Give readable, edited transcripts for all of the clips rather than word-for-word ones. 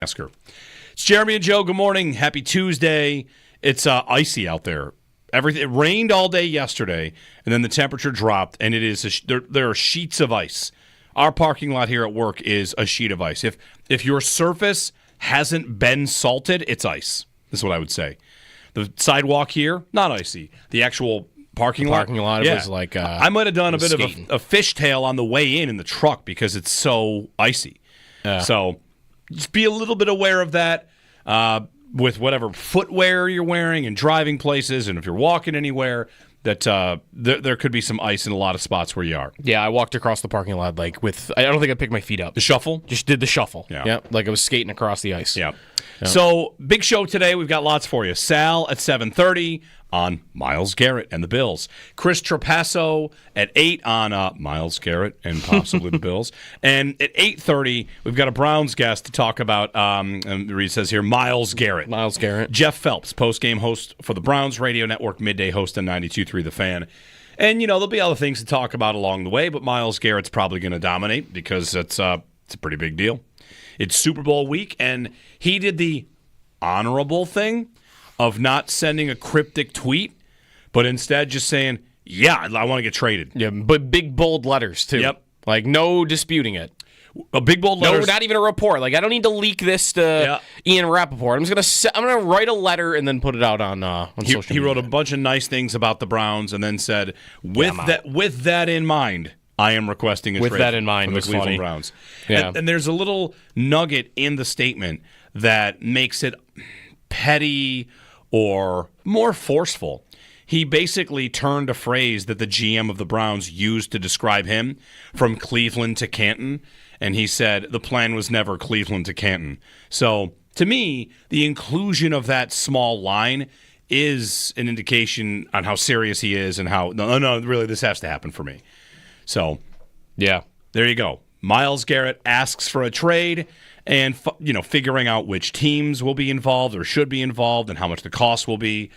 Asker. It's Jeremy and Joe. Good morning. Happy Tuesday. It's icy out there. It rained all day yesterday, and then the temperature dropped, and it is there are sheets of ice. Our parking lot here at work is a sheet of ice. If your surface hasn't been salted, it's ice. That's what I would say. The sidewalk here, not icy. The actual parking lot was like I might have done a bit skating. of a fishtail on the way in the truck because it's so icy. So just be a little bit aware of that with whatever footwear you're wearing and driving places, and if you're walking anywhere, that there could be some ice in a lot of spots where you are. Yeah, I walked across the parking lot I don't think I picked my feet up. The shuffle? Just did the shuffle. Yeah. Like I was skating across the ice. Yeah. So, big show today. We've got lots for you. Sal at 7:30 on Myles Garrett and the Bills. Chris Trapasso at 8 on Myles Garrett and possibly the Bills. And at 8:30, we've got a Browns guest to talk about, Reed says here, Myles Garrett. Myles Garrett. Jeff Phelps, post-game host for the Browns Radio Network, midday host on 92.3 The Fan. And, there'll be other things to talk about along the way, but Myles Garrett's probably going to dominate because it's a pretty big deal. It's Super Bowl week, and he did the honorable thing of not sending a cryptic tweet, but instead just saying, yeah, I want to get traded. Yeah, but big, bold letters, too. Yep. Like, no disputing it. A big, bold letters. No, not even a report. Like, I don't need to leak this to Ian Rappaport. I'm gonna write a letter and then put it out on social media. He wrote a bunch of nice things about the Browns and then said, with that in mind, I am requesting a trade. With that in mind, for the was Cleveland funny. Browns. Yeah. And there's a little nugget in the statement that makes it petty or more forceful. He basically turned a phrase that the GM of the Browns used to describe him from Cleveland to Canton, and he said the plan was never Cleveland to Canton. So, to me, the inclusion of that small line is an indication on how serious he is and how, no, really, this has to happen for me. So, yeah, there you go. Myles Garrett asks for a trade and, figuring out which teams will be involved or should be involved and how much the cost will be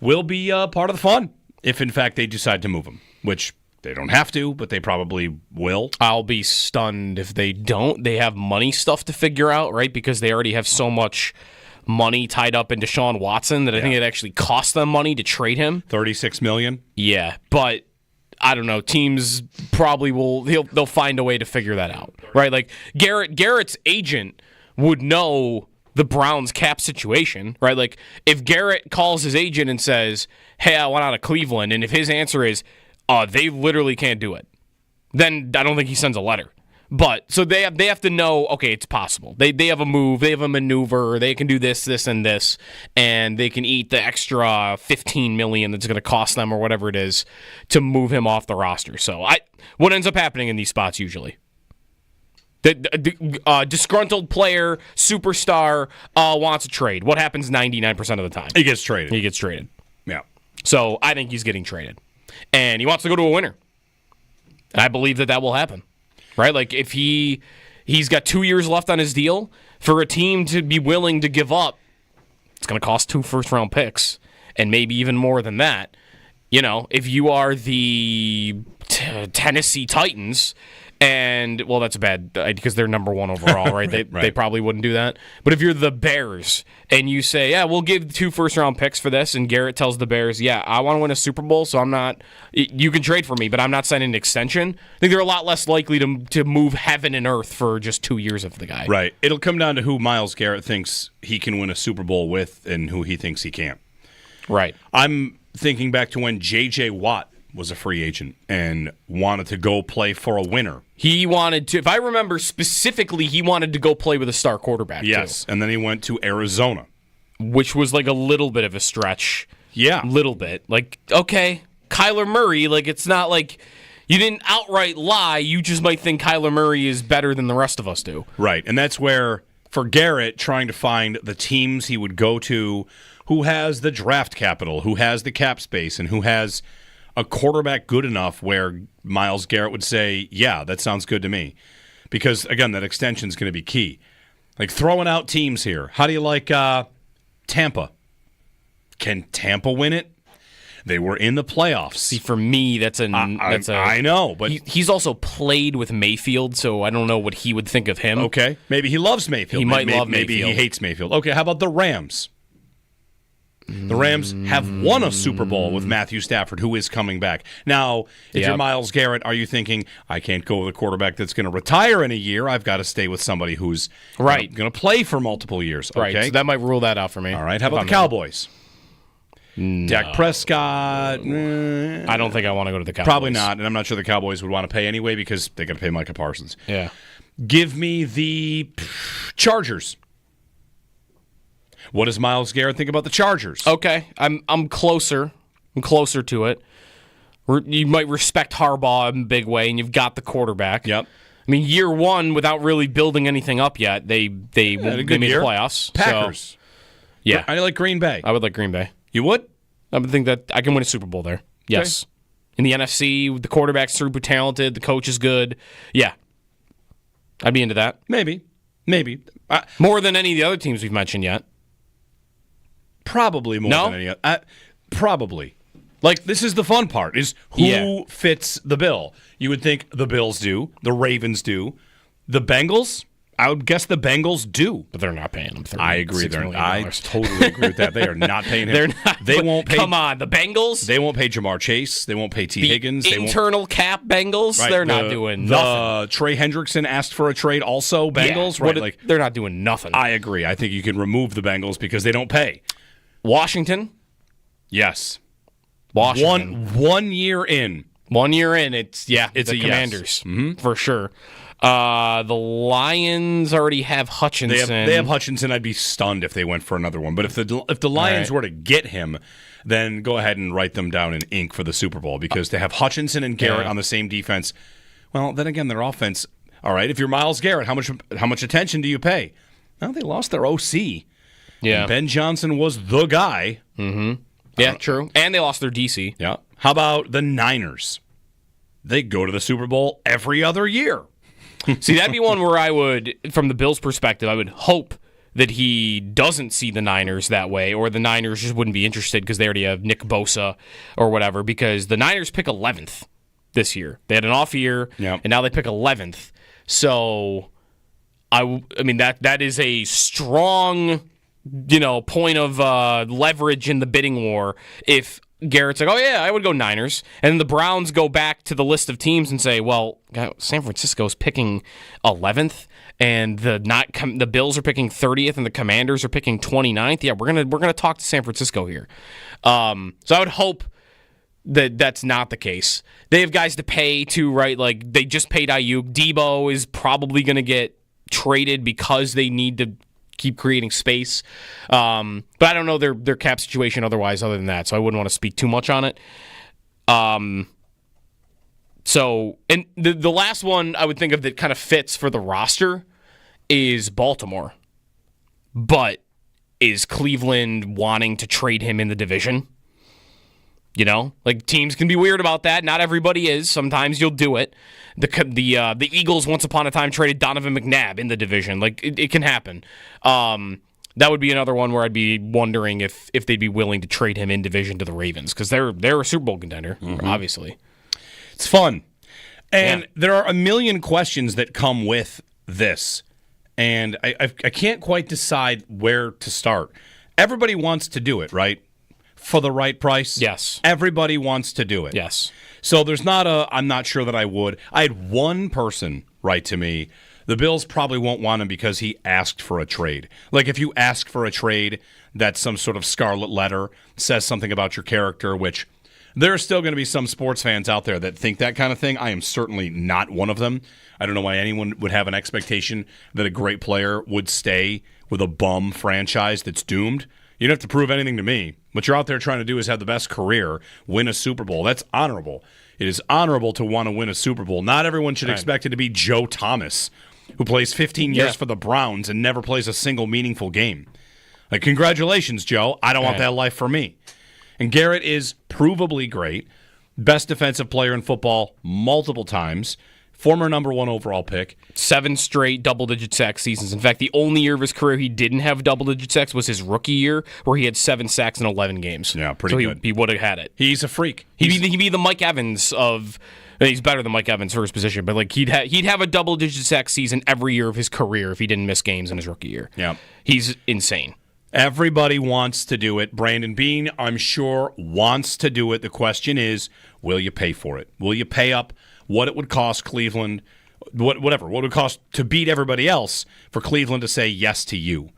part of the fun if, in fact, they decide to move him, which they don't have to, but they probably will. I'll be stunned if they don't. They have money stuff to figure out, right? Because they already have so much money tied up in Deshaun Watson that I think it actually costs them money to trade him. $36 million? Yeah, but I don't know. Teams probably they'll find a way to figure that out, right? Like Garrett's agent would know the Browns cap situation, right? Like if Garrett calls his agent and says, "Hey, I want out of Cleveland," and if his answer is, they literally can't do it, then I don't think he sends a letter. But so they have to know, okay, it's possible. They have a move, they have a maneuver, they can do this, and this, and they can eat the extra $15 million that's going to cost them or whatever it is to move him off the roster. So what ends up happening in these spots usually? The disgruntled player, superstar, wants a trade. What happens 99% of the time? He gets traded. Yeah. So I think he's getting traded. And he wants to go to a winner. And I believe that will happen. Right? Like if he's got 2 years left on his deal, for a team to be willing to give up, it's going to cost 2 first-round picks and maybe even more than that. If you are the Tennessee Titans, and, well, that's bad because they're number 1 overall, right? They probably wouldn't do that. But if you're the Bears and you say, yeah, we'll give 2 first-round picks for this, and Garrett tells the Bears, yeah, I want to win a Super Bowl, so you can trade for me, but I'm not signing an extension. I think they're a lot less likely to move heaven and earth for just 2 years of the guy. Right. It'll come down to who Myles Garrett thinks he can win a Super Bowl with and who he thinks he can't. Right. I'm thinking back to when J.J. Watt was a free agent and wanted to go play for a winner. He wanted to, if I remember specifically, he wanted to go play with a star quarterback. Yes, too. And then he went to Arizona. Which was like a little bit of a stretch. Yeah. Little bit. Like, okay, Kyler Murray, like it's not like you didn't outright lie. You just might think Kyler Murray is better than the rest of us do. Right, and that's where, for Garrett, trying to find the teams he would go to, who has the draft capital, who has the cap space, and who has a quarterback good enough where Myles Garrett would say, yeah, that sounds good to me. Because, again, that extension is going to be key. Like, throwing out teams here. How do you like Tampa? Can Tampa win it? They were in the playoffs. See, for me, I know, but he's also played with Mayfield, so I don't know what he would think of him. Okay, maybe he loves Mayfield. He might love maybe Mayfield. he hates Mayfield. Okay, how about the Rams? The Rams have won a Super Bowl with Matthew Stafford, who is coming back. Now, if you're Myles Garrett, are you thinking, I can't go with a quarterback that's going to retire in a year? I've got to stay with somebody who's going to play for multiple years. Okay? Right, so that might rule that out for me. All right, how about the Cowboys? No. Dak Prescott. I don't think I want to go to the Cowboys. Probably not, and I'm not sure the Cowboys would want to pay anyway because they got to pay Micah Parsons. Yeah. Give me the Chargers. What does Myles Garrett think about the Chargers? Okay, I'm closer. I'm closer to it. You might respect Harbaugh in a big way, and you've got the quarterback. Yep. I mean, year one, without really building anything up yet, they made the playoffs. Packers. So, yeah. I like Green Bay. I would like Green Bay. You would? I would think that I can win a Super Bowl there. Yes. Okay. In the NFC, the quarterback's super talented, the coach is good. Yeah. I'd be into that. Maybe. More than any of the other teams we've mentioned yet. Probably more than any other. Probably. Like, this is the fun part, is who fits the bill. You would think the Bills do, the Ravens do, the Bengals, I would guess the Bengals do. But they're not paying them $36 I agree. million. I totally agree with that. They are not paying him. They're not. They won't pay. Come on, the Bengals? They won't pay Jamar Chase. They won't pay T. Higgins. Internal cap Bengals? Right, they're not doing nothing. Trey Hendrickson asked for a trade also, Bengals? Yeah, right, they're not doing nothing. I agree. I think you can remove the Bengals because they don't pay. Washington? Yes. Washington. 1 year in. 1 year in, it's the Commanders, yes. For sure. The Lions already have Hutchinson. They have Hutchinson. I'd be stunned if they went for another one. But if the Lions were to get him, then go ahead and write them down in ink for the Super Bowl because to have Hutchinson and Garrett on the same defense, well, then again, their offense. All right, if you're Myles Garrett, how much attention do you pay? Well, they lost their OC. Yeah, and Ben Johnson was the guy. Mm-hmm. Yeah, true. And they lost their DC. Yeah. How about the Niners? They go to the Super Bowl every other year. See, that'd be one where I would, from the Bills' perspective, I would hope that he doesn't see the Niners that way, or the Niners just wouldn't be interested because they already have Nick Bosa or whatever, because the Niners pick 11th this year. They had an off year, and now they pick 11th. So, I mean, that is a strong, point of leverage in the bidding war if Garrett's like, oh, yeah, I would go Niners. And then the Browns go back to the list of teams and say, well, San Francisco's picking 11th, and the Bills are picking 30th, and the Commanders are picking 29th. Yeah, we're gonna talk to San Francisco here. So I would hope that that's not the case. They have guys to pay too, right? Like, they just paid Ayuk. Debo is probably going to get traded because they need to keep creating space. But I don't know their cap situation otherwise other than that, so I wouldn't want to speak too much on it. So, and the last one I would think of that kind of fits for the roster is Baltimore. But is Cleveland wanting to trade him in the division? Like, teams can be weird about that. Not everybody is. Sometimes you'll do it. The Eagles once upon a time traded Donovan McNabb in the division. Like, it can happen. That would be another one where I'd be wondering if they'd be willing to trade him in division to the Ravens, because they're a Super Bowl contender, obviously. It's fun. And there are a million questions that come with this. And I can't quite decide where to start. Everybody wants to do it, right? For the right price? Yes. Everybody wants to do it. Yes. So there's not I'm not sure that I would. I had one person write to me, the Bills probably won't want him because he asked for a trade. Like, if you ask for a trade, that's some sort of scarlet letter, says something about your character, which there are still going to be some sports fans out there that think that kind of thing. I am certainly not one of them. I don't know why anyone would have an expectation that a great player would stay with a bum franchise that's doomed. You don't have to prove anything to me. What you're out there trying to do is have the best career, win a Super Bowl. That's honorable. It is honorable to want to win a Super Bowl. Not everyone should expect it to be Joe Thomas, who plays 15 years for the Browns and never plays a single meaningful game. Like, congratulations, Joe. I don't want that life for me. And Garrett is provably great. Best defensive player in football multiple times. former number 1 overall pick. 7 straight double-digit sack seasons. In fact, the only year of his career he didn't have double-digit sacks was his rookie year, where he had 7 sacks in 11 games. Yeah, pretty good. He would have had it. He's a freak. He'd be the Mike Evans of. He's better than Mike Evans for his position, but like he'd have a double-digit sack season every year of his career if he didn't miss games in his rookie year. Yeah, he's insane. Everybody wants to do it. Brandon Beane, I'm sure, wants to do it. The question is, will you pay for it? Will you pay up what it would cost Cleveland, what it would cost to beat everybody else for Cleveland to say yes to you?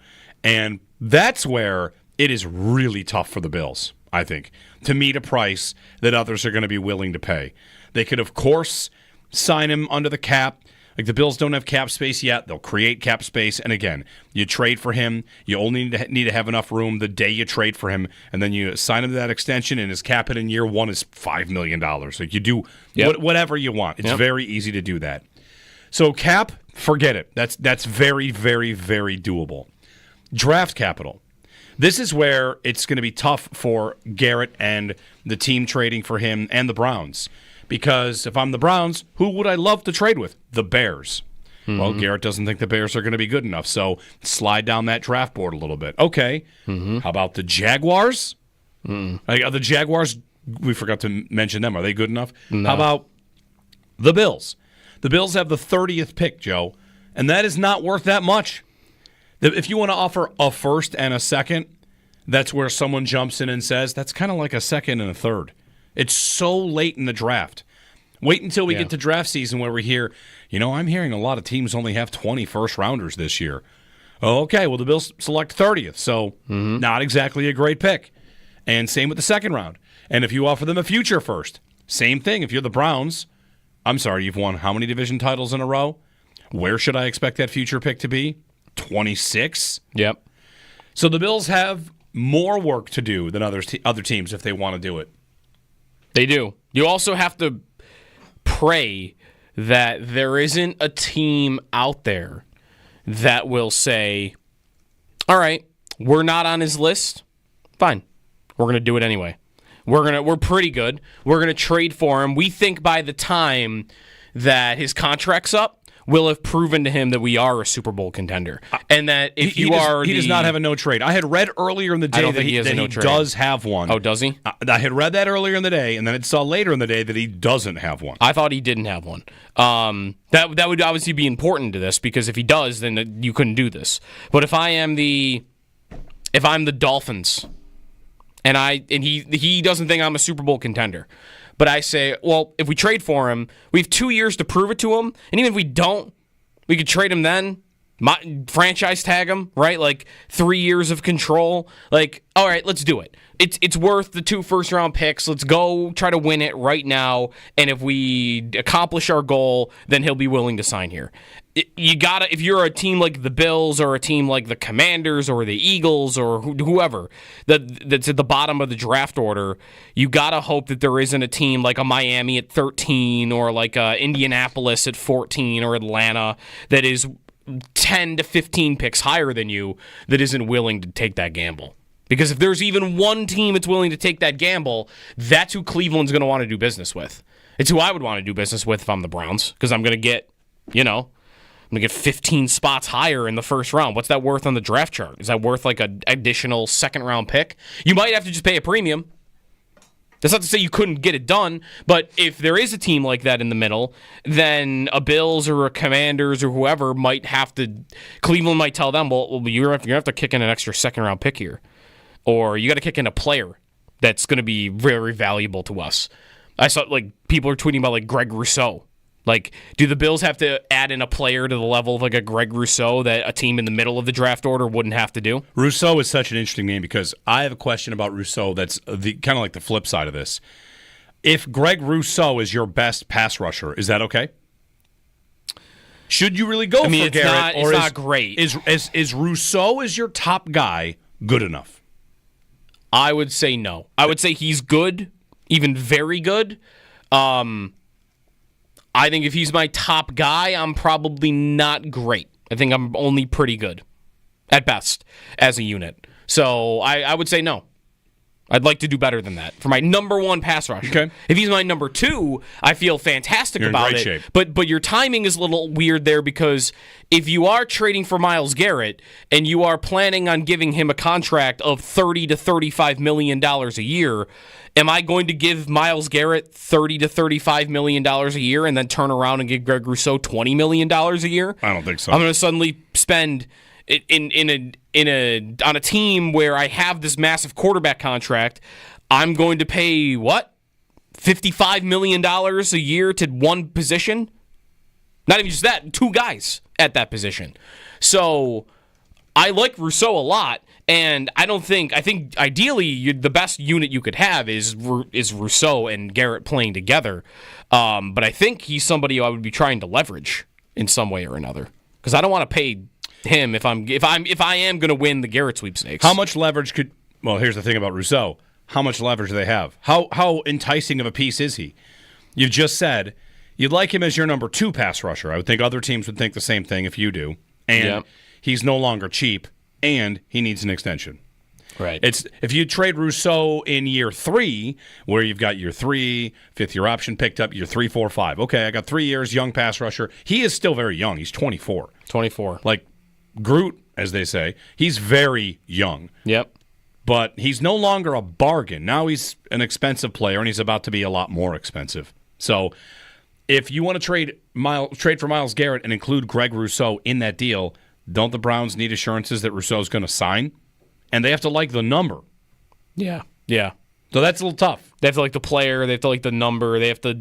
And that's where it is really tough for the Bills, I think, to meet a price that others are going to be willing to pay. They could, of course, sign him under the cap. Like, the Bills don't have cap space yet. They'll create cap space. And again, you trade for him. You only need to have enough room the day you trade for him. And then you sign him to that extension, and his cap hit in year 1 is $5 million. Like, you do whatever you want. It's very easy to do that. So cap, forget it. That's very, very, very doable. Draft capital. This is where it's going to be tough for Garrett and the team trading for him and the Browns. Because if I'm the Browns, who would I love to trade with? The Bears. Mm-hmm. Well, Garrett doesn't think the Bears are going to be good enough, so slide down that draft board a little bit. Okay. Mm-hmm. How about the Jaguars? Are the Jaguars, we forgot to mention them. Are they good enough? No. How about the Bills? The Bills have the 30th pick, Joe, and that is not worth that much. If you want to offer a first and a second, that's where someone jumps in and says, that's kind of like a second and a third. It's so late in the draft. Wait until we get to draft season where we hear, I'm hearing a lot of teams only have 20 first-rounders this year. Okay, well, the Bills select 30th, so not exactly a great pick. And same with the second round. And if you offer them a future first, same thing. If you're the Browns, I'm sorry, you've won how many division titles in a row? Where should I expect that future pick to be? 26? Yep. So the Bills have more work to do than other teams if they want to do it. They do. You also have to pray that there isn't a team out there that will say, all right, we're not on his list. Fine. We're going to do it anyway. We're pretty good. We're going to trade for him. We think by the time that his contract's up, we'll have proven to him that we are a Super Bowl contender. And that if he does not have a no trade. I had read earlier in the day that he does have one. Oh, does he? I had read that earlier in the day, and then it saw later in the day that he doesn't have one. I thought he didn't have one. That would obviously be important to this, because if he does, then you couldn't do this. But if I'm the Dolphins, and he doesn't think I'm a Super Bowl contender, but I say, well, if we trade for him, we have 2 years to prove it to him. And even if we don't, we could trade him then, franchise tag him, right? Like 3 years of control. Like, all right, let's do it. It's worth the 2 first-round picks. Let's go try to win it right now. And if we accomplish our goal, then he'll be willing to sign here. You gotta, if you're a team like the Bills or a team like the Commanders or the Eagles or whoever that's at the bottom of the draft order, you gotta hope that there isn't a team like a Miami at 13 or like a Indianapolis at 14 or Atlanta that is 10 to 15 picks higher than you that isn't willing to take that gamble. Because if there's even one team that's willing to take that gamble, that's who Cleveland's going to want to do business with. It's who I would want to do business with if I'm the Browns, because I'm going to get, I'm going to get 15 spots higher in the first round. What's that worth on the draft chart? Is that worth like an additional second-round pick? You might have to just pay a premium. That's not to say you couldn't get it done, but if there is a team like that in the middle, then a Bills or a Commanders or whoever might have to, Cleveland might tell them, well you're going to have to kick in an extra second-round pick here. Or you got to kick in a player that's going to be very valuable to us. I saw, people are tweeting about, Greg Rousseau. Do the Bills have to add in a player to the level of, a Greg Rousseau that a team in the middle of the draft order wouldn't have to do? Rousseau is such an interesting name because I have a question about Rousseau that's kind of like the flip side of this. If Greg Rousseau is your best pass rusher, is that okay? Should you really go for Garrett? It's not great. Is Rousseau as your top guy good enough? I would say no. I would say he's good, even very good. I think if he's my top guy, I'm probably not great. I think I'm only pretty good, at best, as a unit. So I would say no. I'd like to do better than that for my number one pass rusher. Okay. If he's my number two, I feel fantastic You're in about great it. shape. But your timing is a little weird there because if you are trading for Myles Garrett and you are planning on giving him a contract of $30 to $35 million a year, am I going to give Myles Garrett $30 to $35 million a year and then turn around and give Greg Rousseau $20 million a year? I don't think so. I'm going to suddenly spend on a team where I have this massive quarterback contract. I'm going to pay what? $55 million a year to one position? Not even just that, two guys at that position. So I like Rousseau a lot, and I think ideally the best unit you could have is Rousseau and Garrett playing together. But I think he's somebody I would be trying to leverage in some way or another because I don't want to pay him if I am going to win the Garrett sweepstakes. How much leverage could? Well, here's the thing about Rousseau. How much leverage do they have? How enticing of a piece is he? You've just said you'd like him as your number two pass rusher. I would think other teams would think the same thing if you do. And he's no longer cheap, and he needs an extension. Right. It's if you trade Rousseau in year 3, where you've got year 3, fifth-year option picked up, year 3, 4, 5. Okay, I got 3 years, young pass rusher. He is still very young. He's 24. 24. Like Groot, as they say. He's very young. Yep. But he's no longer a bargain. Now he's an expensive player, and he's about to be a lot more expensive. So if you want to trade for Myles Garrett and include Greg Rousseau in that deal, don't the Browns need assurances that Rousseau's going to sign? And they have to like the number. Yeah. Yeah. So that's a little tough. They have to like the player. They have to like the number. They have to.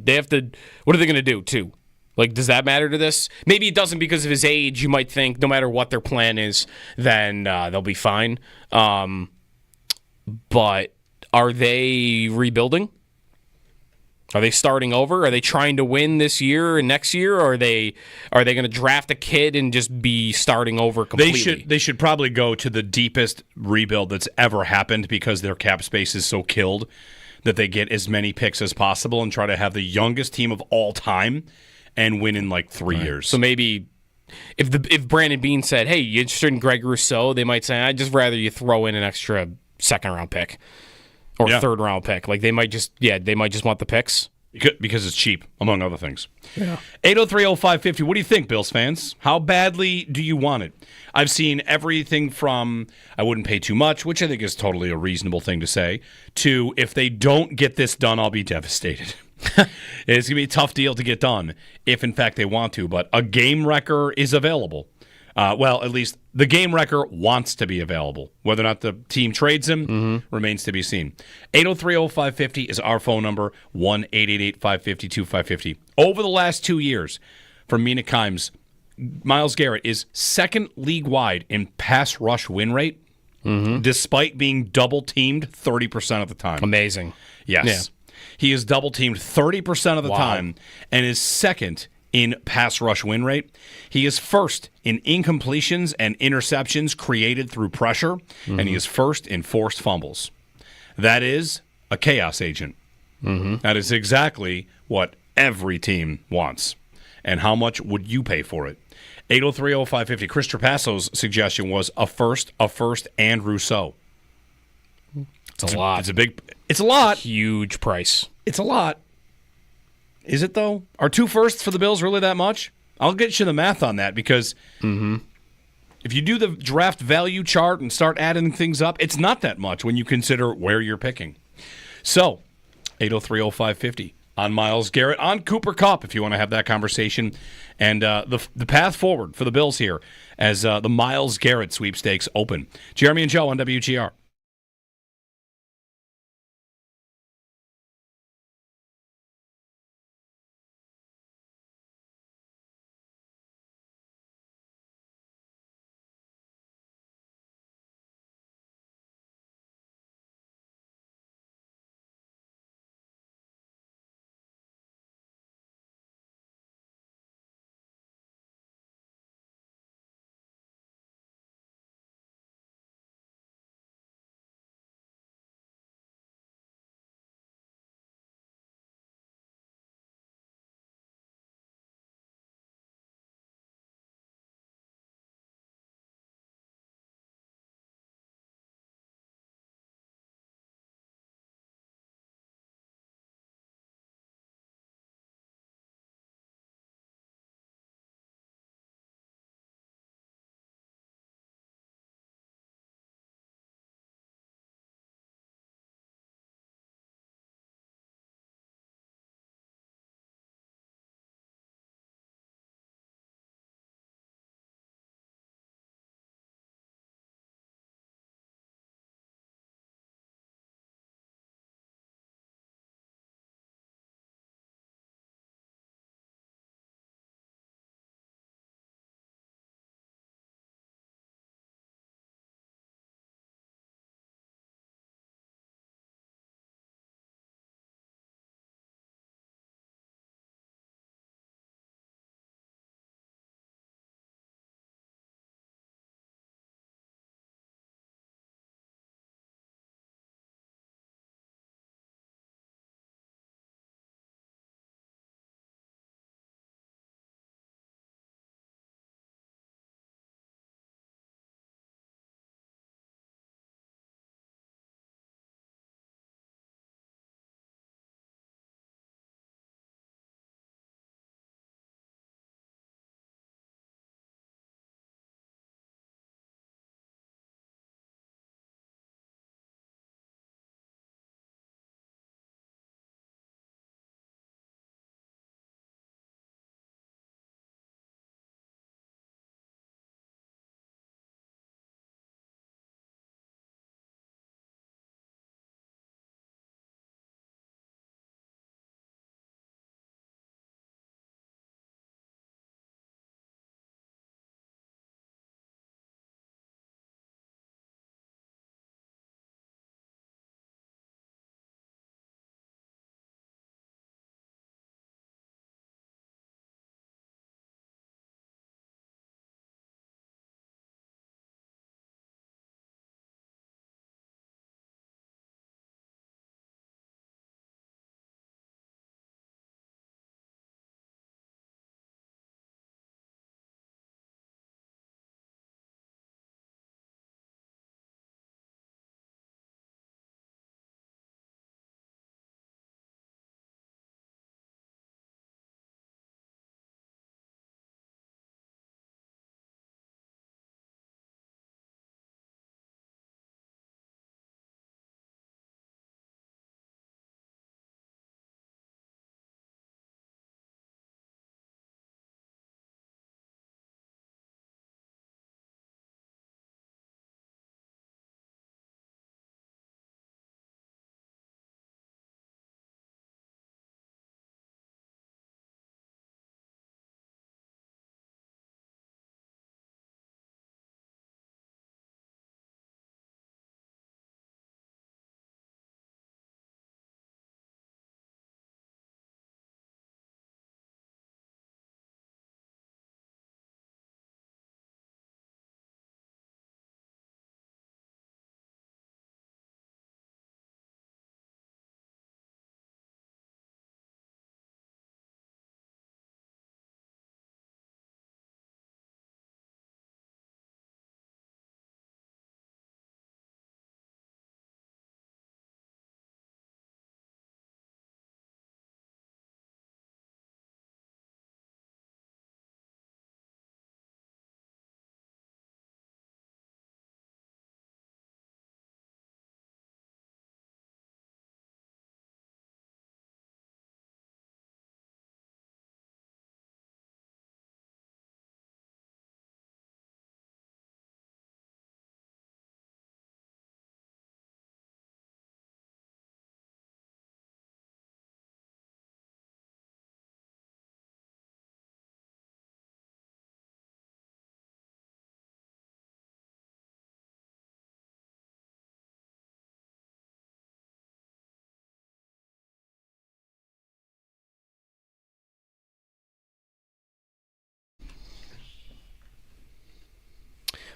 What are they going to do, too? Like, does that matter to this? Maybe it doesn't because of his age. You might think no matter what their plan is, then they'll be fine. But are they rebuilding? Are they starting over? Are they trying to win this year and next year? Or are they going to draft a kid and just be starting over completely? They should probably go to the deepest rebuild that's ever happened because their cap space is so killed that they get as many picks as possible and try to have the youngest team of all time and win in like 3 years. So maybe if Brandon Beane said, "Hey, you interested in Greg Rousseau?" They might say, "I'd just rather you throw in an extra second-round pick or third-round pick." Like they might just want the picks because it's cheap, among other things. Yeah. 803-0550. What do you think, Bills fans? How badly do you want it? I've seen everything from I wouldn't pay too much, which I think is totally a reasonable thing to say, to if they don't get this done, I'll be devastated. It's going to be a tough deal to get done if, in fact, they want to. But a game wrecker is available. Well, at least the game wrecker wants to be available. Whether or not the team trades him remains to be seen. 803-0550 is our phone number, 1-888-550-2550. Over the last 2 years, from Mina Kimes, Myles Garrett is second league-wide in pass rush win rate, despite being double-teamed 30% of the time. Amazing. Yes. Yeah. He is double-teamed 30% of the time and is second in pass rush win rate. He is first in incompletions and interceptions created through pressure, and he is first in forced fumbles. That is a chaos agent. That is exactly what every team wants. And how much would you pay for it? 803-0550. Chris Trapasso's suggestion was a first, and Rousseau. It's a lot. It's a lot. Huge price. It's a lot. Is it, though? Are 2 firsts for the Bills really that much? I'll get you the math on that because if you do the draft value chart and start adding things up, it's not that much when you consider where you're picking. So, 803-0550 on Myles Garrett, on Cooper Kupp, if you want to have that conversation, and the path forward for the Bills here as the Myles Garrett sweepstakes open. Jeremy and Joe on WGR.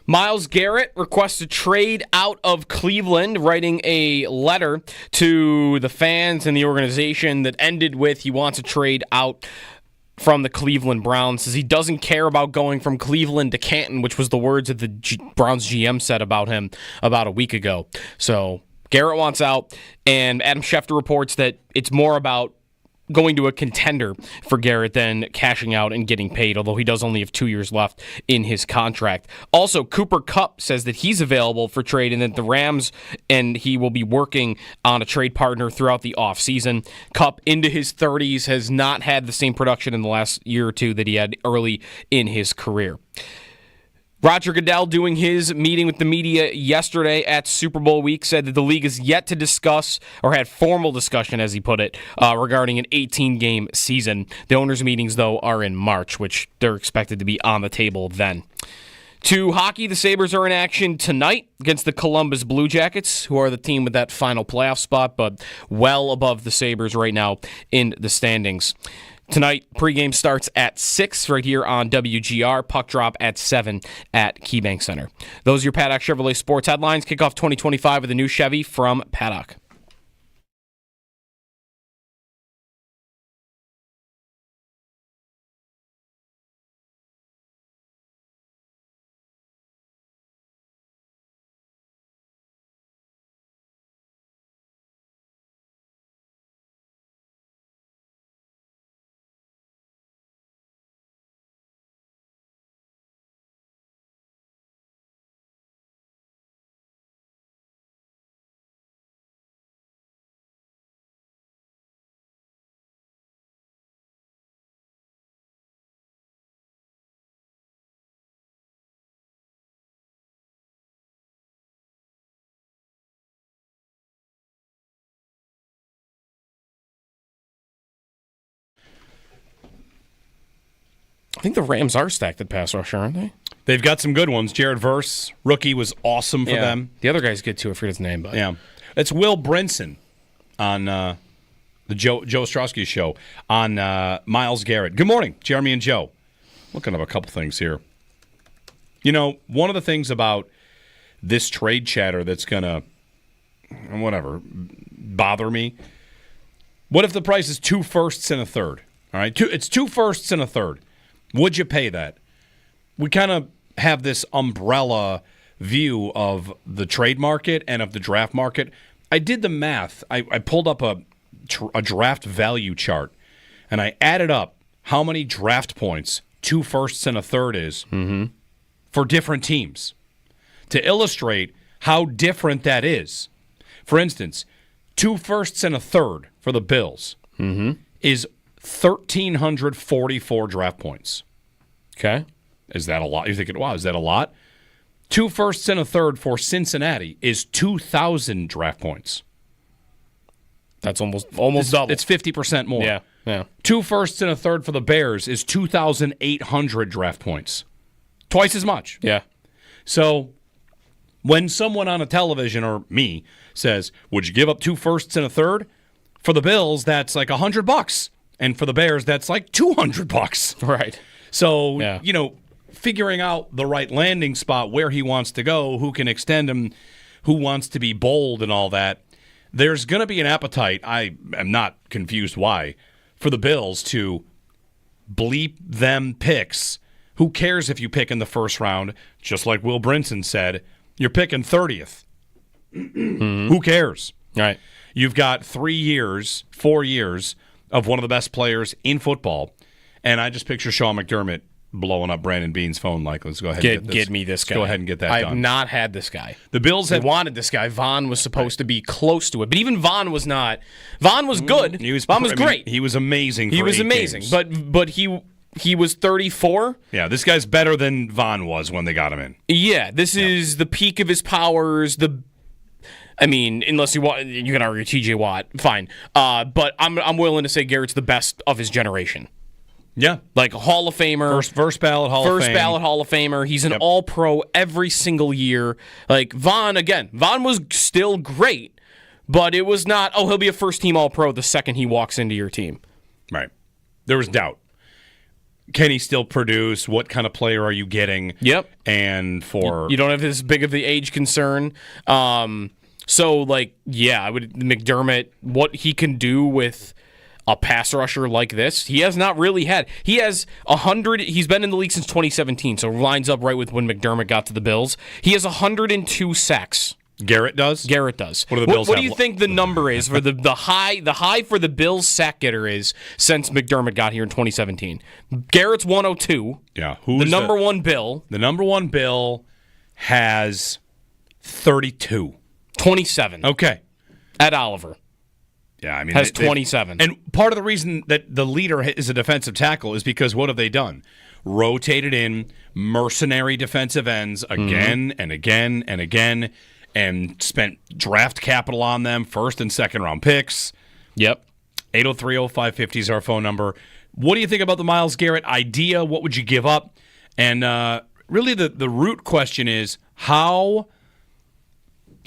Myles Garrett requests a trade out of Cleveland, writing a letter to the fans and the organization that ended with he wants a trade out from the Cleveland Browns. Says he doesn't care about going from Cleveland to Canton, which was the words that the Browns GM said about him about a week ago. So Garrett wants out, and Adam Schefter reports that it's more about going to a contender for Garrett than cashing out and getting paid, although he does only have 2 years left in his contract. Also, Cooper Kupp says that he's available for trade and that the Rams and he will be working on a trade partner throughout the offseason. Kupp, into his 30s, has not had the same production in the last year or two that he had early in his career. Roger Goodell, doing his meeting with the media yesterday at Super Bowl week, said that the league is yet to discuss, or had formal discussion, as he put it, regarding an 18-game season. The owners' meetings, though, are in March, which they're expected to be on the table then. To hockey, the Sabres are in action tonight against the Columbus Blue Jackets, who are the team with that final playoff spot, but well above the Sabres right now in the standings. Tonight, pregame starts at 6 right here on WGR. Puck drop at 7 at KeyBank Center. Those are your Paddock Chevrolet sports headlines. Kick off 2025 with a new Chevy from Paddock. I think the Rams are stacked at pass rusher, aren't they? They've got some good ones. Jared Verse, rookie, was awesome for them. The other guy's good, too. I forget his name. But yeah. It's Will Brinson on the Joe Ostrowski show on Myles Garrett. Good morning, Jeremy and Joe. Looking up a couple things here. You know, one of the things about this trade chatter that's going to, bother me, what if the price is 2 firsts and a third? All right, it's 2 firsts and a third. Would you pay that? We kind of have this umbrella view of the trade market and of the draft market. I did the math. I pulled up a draft value chart, and I added up how many draft points 2 firsts and a third is for different teams to illustrate how different that is. For instance, 2 firsts and a third for the Bills is 1,344 draft points. Okay. Is that a lot? You're thinking, wow, is that a lot? 2 firsts and a third for Cincinnati is 2,000 draft points. That's almost double. It's 50% more. Yeah. 2 firsts and a third for the Bears is 2,800 draft points. Twice as much. Yeah. So when someone on a television, or me, says, would you give up 2 firsts and a third? For the Bills, that's like $100. And for the Bears, that's like $200. Right. So, figuring out the right landing spot, where he wants to go, who can extend him, who wants to be bold and all that, there's going to be an appetite, I am not confused why, for the Bills to bleep them picks. Who cares if you pick in the first round? Just like Will Brinson said, you're picking 30th. Who cares? Right. You've got 4 years of one of the best players in football, and I just picture Sean McDermott blowing up Brandon Beane's phone like, let's go ahead and get this. Get me this guy. Let's go ahead and get that I done. have not had this guy. The Bills wanted this guy. Vaughn was supposed to be close to it, but even Vaughn was not. Vaughn was good. Vaughn was great. He was amazing. He was amazing, games. but he was 34. Yeah, this guy's better than Vaughn was when they got him in. Yeah, this is the peak of his powers. Unless you want, you can argue T.J. Watt, fine. But I'm willing to say Garrett's the best of his generation. Yeah, like a Hall of Famer, first ballot Hall of Fame. First ballot Hall of Famer. He's an All-Pro every single year. Like Vaughn was still great, but it was not. Oh, he'll be a first-team All-Pro the second he walks into your team. Right. There was doubt. can he still produce? What kind of player are you getting? Yep. And you don't have as big of the age concern. So, I would McDermott, what he can do with a pass rusher like this, he has not really had. He has 100. He's been in the league since 2017, so lines up right with when McDermott got to the Bills. He has 102 sacks. Garrett does? Garrett does. What do the Bills what have? do you think the number is for the high? The high for the Bills sack getter is since McDermott got here in 2017. Garrett's 102. Yeah. The number one Bill? The number one Bill has 32. 27. Okay. Ed Oliver. Yeah, I mean, has 27. And part of the reason that the leader is a defensive tackle is because what have they done? Rotated in mercenary defensive ends again and again and again, and spent draft capital on them, first and second round picks. Yep. 803-0550 is our phone number. What do you think about the Myles Garrett idea? What would you give up? And really the root question is, how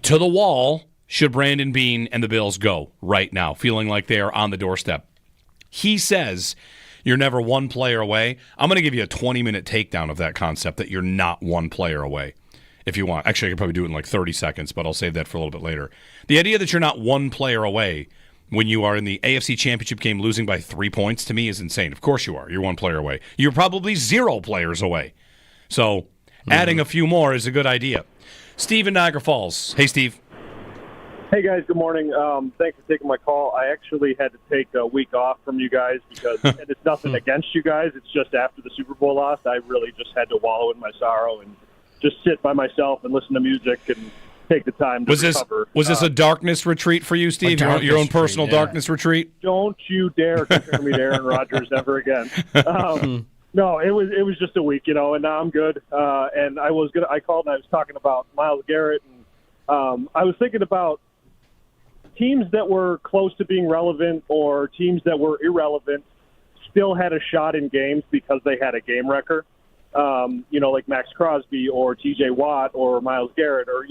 to the wall should Brandon Beane and the Bills go right now, feeling like they are on the doorstep? He says you're never one player away. I'm going to give you a 20-minute takedown of that concept that you're not one player away, if you want. Actually, I could probably do it in like 30 seconds, but I'll save that for a little bit later. The idea that you're not one player away when you are in the AFC Championship game losing by 3 points, to me, is insane. Of course you are. You're one player away. You're probably 0 players away. So adding a few more is a good idea. Steve in Niagara Falls. Hey, Steve. Hey, guys. Good morning. Thanks for taking my call. I actually had to take a week off from you guys because, and it's nothing against you guys, it's just after the Super Bowl loss, I really just had to wallow in my sorrow and just sit by myself and listen to music and take the time to recover. Was this a darkness retreat for you, Steve? Your own personal darkness retreat? Don't you dare compare me to Aaron Rodgers ever again. No, it was just a week, and now I'm good. And I called and I was talking about Myles Garrett, and I was thinking about teams that were close to being relevant or teams that were irrelevant still had a shot in games because they had a game wrecker. Like Max Crosby or T.J. Watt or Myles Garrett, or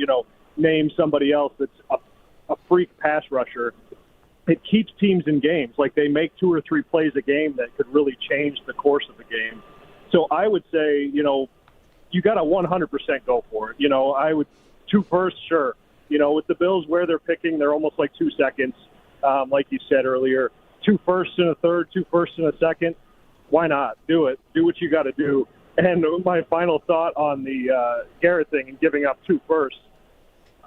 name somebody else that's a freak pass rusher. It keeps teams in games. Like, they make 2 or 3 plays a game that could really change the course of the game. So I would say, you got to 100% go for it. I would 2 firsts, sure. With the Bills where they're picking, they're almost like 2 seconds. Like you said earlier, 2 firsts and a third, 2 firsts and a second. Why not? Do it. Do what you got to do. And my final thought on the Garrett thing and giving up 2 firsts,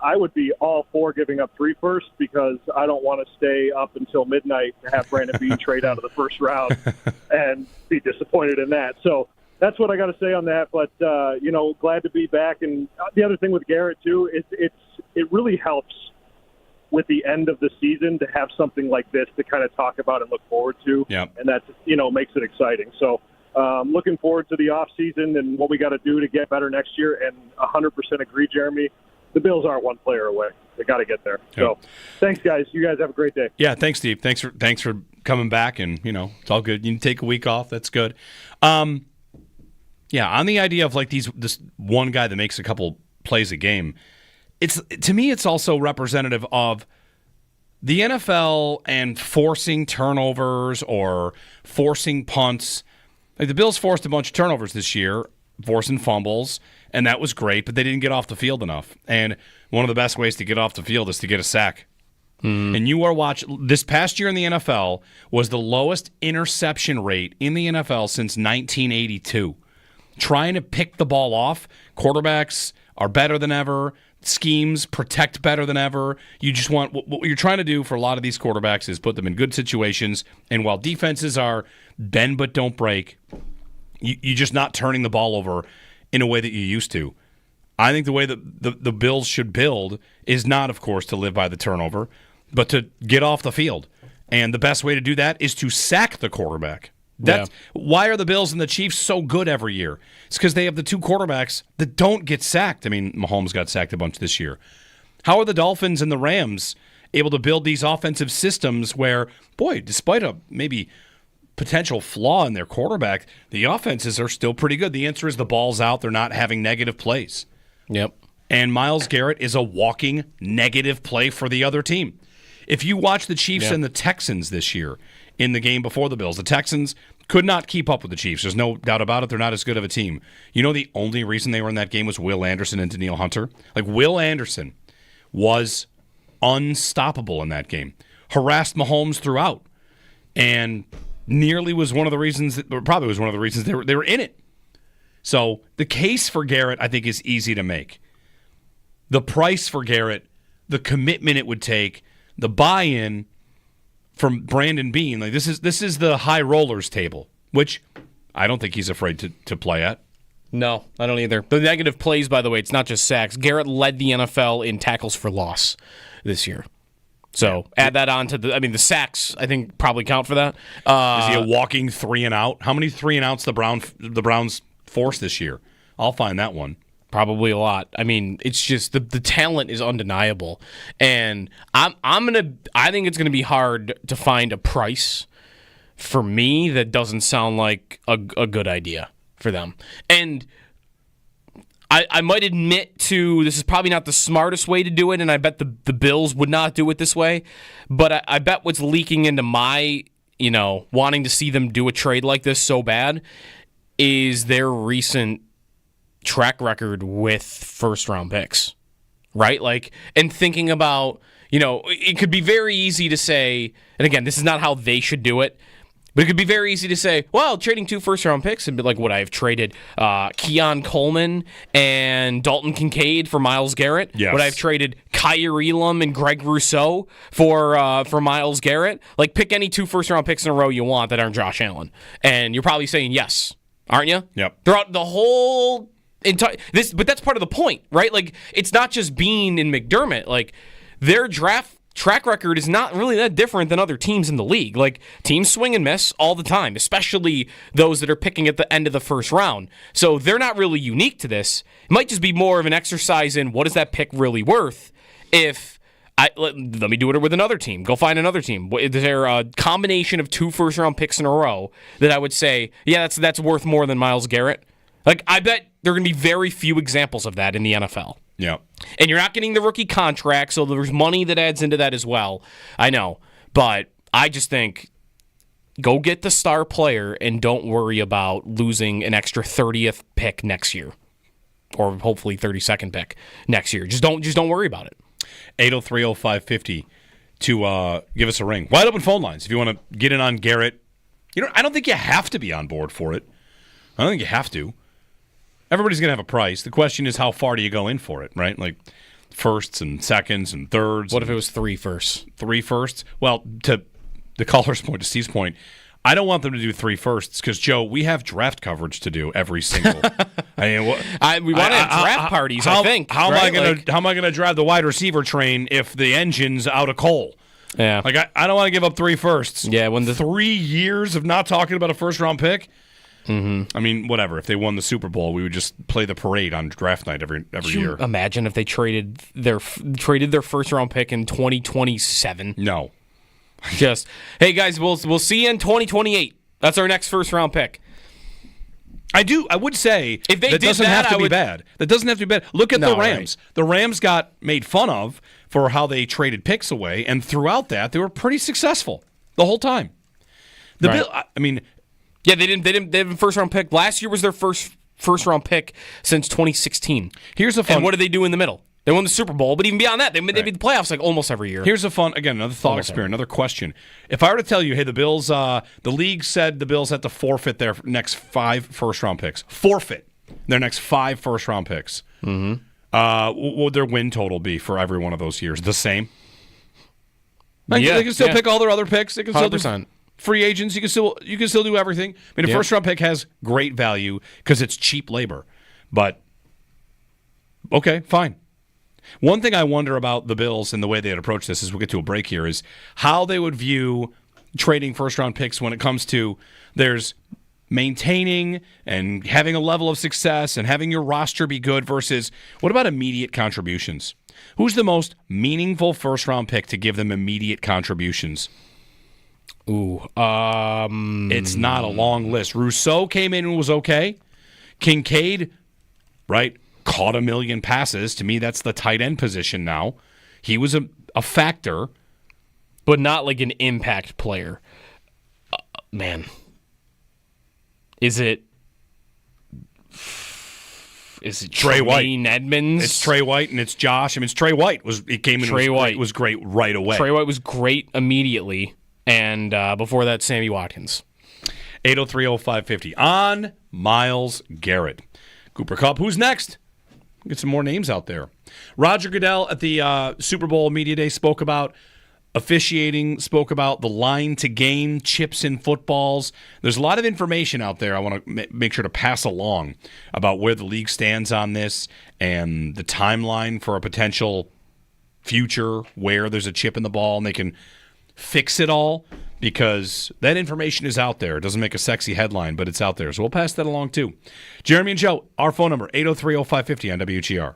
I would be all for giving up 3 firsts because I don't want to stay up until midnight to have Brandon Beane trade out of the first round and be disappointed in that. So that's what I got to say on that. But, glad to be back. And the other thing with Garrett, too, it really helps with the end of the season to have something like this to kind of talk about and look forward to. Yep. And that's, makes it exciting. So looking forward to the offseason and what we got to do to get better next year. And 100% agree, Jeremy. The Bills aren't one player away. They got to get there. Yep. So thanks, guys. You guys have a great day. Yeah, thanks, Steve. Thanks for coming back. And, it's all good. You can take a week off. That's good. Yeah, on the idea of this one guy that makes a couple plays a game, to me it's also representative of the NFL and forcing turnovers or forcing punts. Like, the Bills forced a bunch of turnovers this year, forcing fumbles, and that was great, but they didn't get off the field enough. And one of the best ways to get off the field is to get a sack. And you are watching. This past year in the NFL was the lowest interception rate in the NFL since 1982. Trying to pick the ball off, quarterbacks are better than ever. Schemes protect better than ever. You just want what you're trying to do for a lot of these quarterbacks is put them in good situations. And while defenses are bend but don't break, you're just not turning the ball over in a way that you used to. I think the way that the Bills should build is not, of course, to live by the turnover, but to get off the field. And the best way to do that is to sack the quarterback. Why are the Bills and the Chiefs so good every year? It's because they have the 2 quarterbacks that don't get sacked. I mean, Mahomes got sacked a bunch this year. How are the Dolphins and the Rams able to build these offensive systems where, boy, despite a maybe potential flaw in their quarterback, the offenses are still pretty good? The answer is the ball's out. They're not having negative plays. Yep. And Myles Garrett is a walking negative play for the other team. If you watch the Chiefs and the Texans this year, in the game before the Bills. The Texans could not keep up with the Chiefs. There's no doubt about it. They're not as good of a team. You know, the only reason they were in that game was Will Anderson and Danielle Hunter. Like, Will Anderson was unstoppable in that game. Harassed Mahomes throughout. And nearly was one of the reasons, or probably was one of the reasons they were in it. So the case for Garrett, I think, is easy to make. The price for Garrett, the commitment it would take, the buy-in from Brandon Beane, like this is the high rollers table, which I don't think he's afraid to play at. No, I don't either. The negative plays, by the way, it's not just sacks. Garrett led the NFL in tackles for loss this year. So add that on to the sacks, I think, probably count for that. Is he a walking 3-and-out? How many 3-and-outs the Browns forced this year? I'll find that one. Probably a lot. I mean, it's just the talent is undeniable, and I think it's gonna be hard to find a price for me that doesn't sound like a good idea for them. And I might admit this is probably not the smartest way to do it, and I bet the Bills would not do it this way. But I bet what's leaking into my wanting to see them do a trade like this so bad is their recent track record with first-round picks, right? Like, and thinking about, it could be very easy to say, and again, this is not how they should do it, but it could be very easy to say, well, trading 2 first-round picks would be like, would I have traded Keon Coleman and Dalton Kincaid for Myles Garrett? Yes. Would I have traded Kyer Elam and Greg Rousseau for Myles Garrett? Like, pick any 2 first-round picks in a row you want that aren't Josh Allen. And you're probably saying yes, aren't you? Yep. Throughout the whole but that's part of the point, right? Like, it's not just Beane and McDermott. Like, their draft track record is not really that different than other teams in the league. Like, teams swing and miss all the time, especially those that are picking at the end of the first round. So they're not really unique to this. It might just be more of an exercise in what is that pick really worth if let me do it with another team. Go find another team. Is there a combination of 2 first-round picks in a row that I would say, yeah, that's worth more than Myles Garrett? Like, I bet there are going to be very few examples of that in the NFL. Yeah. And you're not getting the rookie contract, so there's money that adds into that as well. I know. But I just think go get the star player and don't worry about losing an extra 30th pick next year. Or hopefully 32nd pick next year. Just don't worry about it. 803-0550 to give us a ring. Wide open phone lines if you want to get in on Garrett. I don't think you have to be on board for it. I don't think you have to. Everybody's going to have a price. The question is, how far do you go in for it, right? Like firsts and seconds and thirds. What if it was 3 firsts? 3 firsts? Well, to the caller's point, to Steve's point, I don't want them to do 3 firsts because, Joe, we have draft coverage to do every single. We want to have draft parties, I think. How am I going to drive the wide receiver train if the engine's out of coal? Yeah. Like, I don't want to give up 3 firsts. Yeah. 3 years of not talking about a first-round pick? Mm-hmm. I mean, whatever. If they won the Super Bowl, we would just play the parade on draft night every year. Imagine if they traded their first round pick in 2027. No. Just, hey guys, we'll see you in 2028. That's our next first round pick. I would say if they that did doesn't have to be bad. That doesn't have to be bad. Look at the Rams. Right. The Rams got made fun of for how they traded picks away, and throughout that, they were pretty successful the whole time. Yeah, they didn't have a first round pick. Last year was their first round pick since 2016. Here's a fun. And what did they do in the middle? They won the Super Bowl, but even beyond that, they made the playoffs like almost every year. Here's a fun, again, another thought experiment, another question. If I were to tell you, hey, the Bills, the league said the Bills had to forfeit their next 5 first round picks. Forfeit their next 5 first round picks. Mm-hmm. What would their win total be for every one of those years? The same? Yeah, they can still pick all their other picks. They can 100%. still do free agents. You can still do everything. I mean, a first round pick has great value because it's cheap labor. But okay, fine. One thing I wonder about the Bills and the way they'd approach this, as we'll get to a break here, is how they would view trading first round picks when it comes to there's maintaining and having a level of success and having your roster be good versus what about immediate contributions? Who's the most meaningful first round pick to give them immediate contributions? It's not a long list. Rousseau came in and was okay. Kincaid, right, caught 1 million passes. To me, that's the tight end position now. He was a factor. But not like an impact player. man. Is it Trey White? Edmonds? It's Trey White and it's Josh. I mean, it's Trey White. It came in. Trey White was great right away. Trey White was great immediately, and before that, Sammy Watkins. 8030550 on Myles Garrett. Cooper Kupp. Who's next? Get some more names out there. Roger Goodell at the Super Bowl Media Day spoke about officiating, spoke about the line to game, chips in footballs. There's a lot of information out there I want to make sure to pass along about where the league stands on this and the timeline for a potential future where there's a chip in the ball and they can fix it all, because that information is out there. It doesn't make a sexy headline, but it's out there. So we'll pass that along too. Jeremy and Joe, our phone number, 803-0550 on WGR.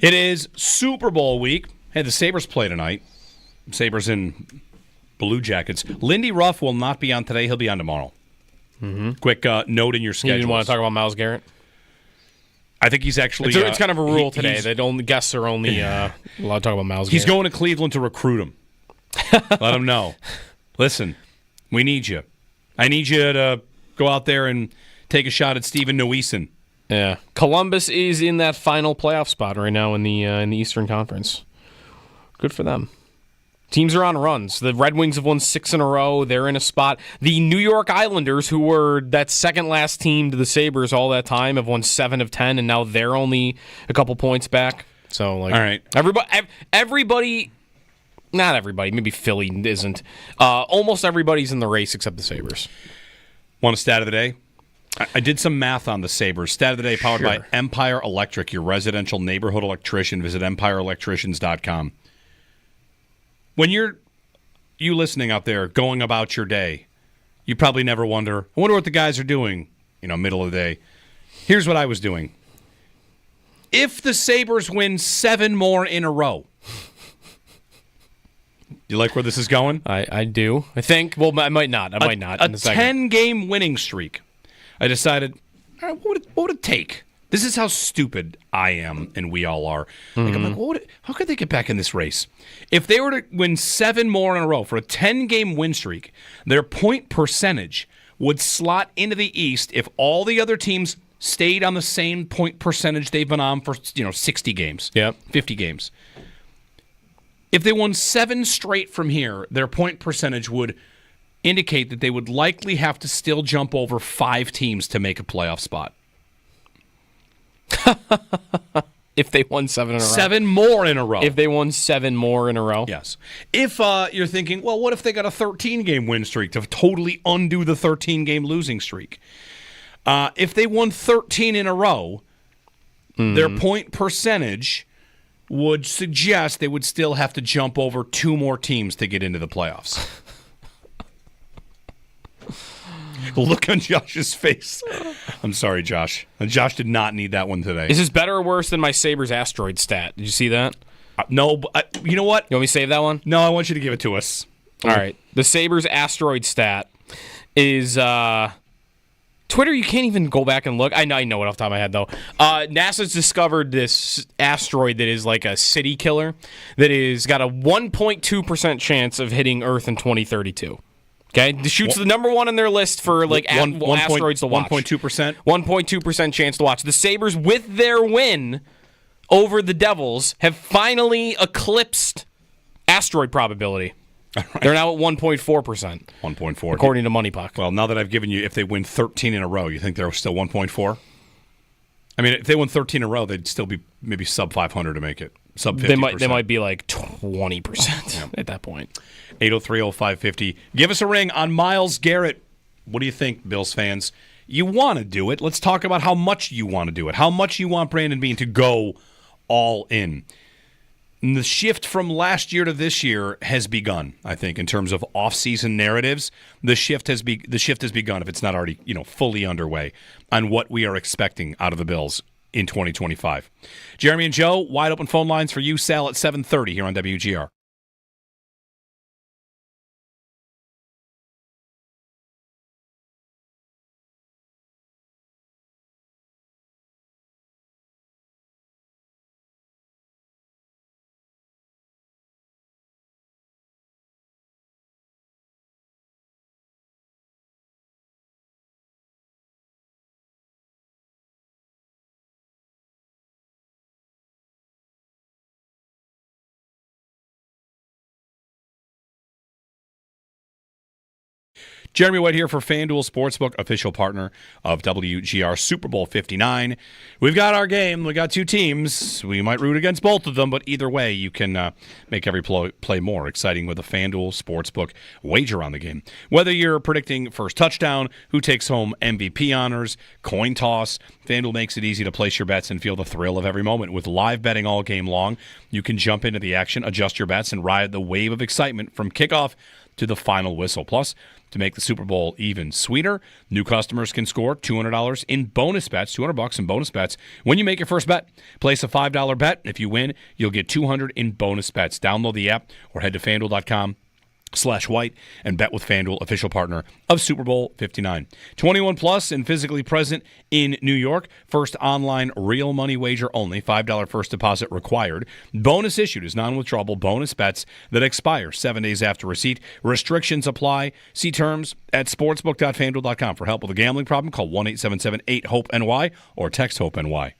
It is Super Bowl week. Hey, the Sabres play tonight. Sabres and Blue Jackets. Lindy Ruff will not be on today. He'll be on tomorrow. Mm-hmm. Quick note in your schedule. You didn't want to talk about Myles Garrett? I think he's actually... It's kind of a rule today that guests are only allowed to talk about Myles Garrett. He's going to Cleveland to recruit him. Let him know. Listen, we need you. I need you to go out there and take a shot at Steven Noeson. Yeah. Columbus is in that final playoff spot right now in the Eastern Conference. Good for them. Teams are on runs. The Red Wings have won 6 in a row. They're in a spot. The New York Islanders, who were that second-last team to the Sabres all that time, have won 7 of 10, and now they're only a couple points back. So, all right. Everybody, not everybody, maybe Philly isn't. Almost everybody's in the race except the Sabres. Want a stat of the day? I did some math on the Sabres. Stat of the day powered by Empire Electric, your residential neighborhood electrician. Visit empireelectricians.com. When you listening out there going about your day, you probably never wonder what the guys are doing, middle of the day. Here's what I was doing. If the Sabres win 7 more in a row, you like where this is going? I do. I think. Well, I might not. I might not. A 10-game winning streak. I decided, all right, what would it take? This is how stupid I am, and we all are. I'm like, how could they get back in this race? If they were to win 7 more in a row for a 10-game win streak, their point percentage would slot into the East if all the other teams stayed on the same point percentage they've been on for 60 games, 50 games. If they won 7 straight from here, their point percentage would indicate that they would likely have to still jump over 5 teams to make a playoff spot. If they won 7 in a row. 7 more in a row. If they won 7 more in a row. Yes. If you're thinking, well, what if they got a 13-game win streak to totally undo the 13-game losing streak? If they won 13 in a row, their point percentage would suggest they would still have to jump over 2 more teams to get into the playoffs. Look on Josh's face. I'm sorry, Josh. Josh did not need that one today. Is this better or worse than my Sabres asteroid stat? Did you see that? No, but you know what? You want me to save that one? No, I want you to give it to us. All right. The Sabres asteroid stat is Twitter. You can't even go back and look. I know it off the top of my head, though. NASA's discovered this asteroid that is like a city killer that is got a 1.2% chance of hitting Earth in 2032. Okay, the Chute's the number 1 on their list for asteroids to watch. 1.2%? 1.2% chance to watch. The Sabres, with their win over the Devils, have finally eclipsed asteroid probability. Right. They're now at 1.4%. 1.4. According to Money Puck. Well, now that I've given you, if they win 13 in a row, you think they're still 1.4? I mean, if they won 13 in a row, they'd still be maybe sub 500 to make it. Sub 50%. They might be like 20% at that point. 803-0550. Give us a ring on Myles Garrett. What do you think, Bills fans? You want to do it. Let's talk about how much you want to do it. How much you want Brandon Beane to go all in. And the shift from last year to this year has begun, I think, in terms of offseason narratives. The shift has begun, if it's not already fully underway, on what we are expecting out of the Bills in 2025. Jeremy and Joe, wide open phone lines for you, Sal, at 7:30 here on WGR. Jeremy White here for FanDuel Sportsbook, official partner of WGR Super Bowl 59. We've got our game. We got 2 teams. We might root against both of them, but either way, you can make every play more exciting with a FanDuel Sportsbook wager on the game. Whether you're predicting first touchdown, who takes home MVP honors, coin toss, FanDuel makes it easy to place your bets and feel the thrill of every moment. With live betting all game long, you can jump into the action, adjust your bets, and ride the wave of excitement from kickoff to the final whistle. Plus, to make the Super Bowl even sweeter. New customers can score $200 in bonus bets, $200 in bonus bets when you make your first bet. Place a $5 bet. If you win, you'll get $200 in bonus bets. Download the app or head to FanDuel.com/white and bet with FanDuel, official partner of Super Bowl 59. 21 plus and physically present in New York. First online real money wager only. $5 first deposit required. Bonus issued is non-withdrawable bonus bets that expire 7 days after receipt. Restrictions apply. See terms at sportsbook.fanduel.com. For help with a gambling problem, call 1-877-8-HOPE-NY or text HOPE-NY.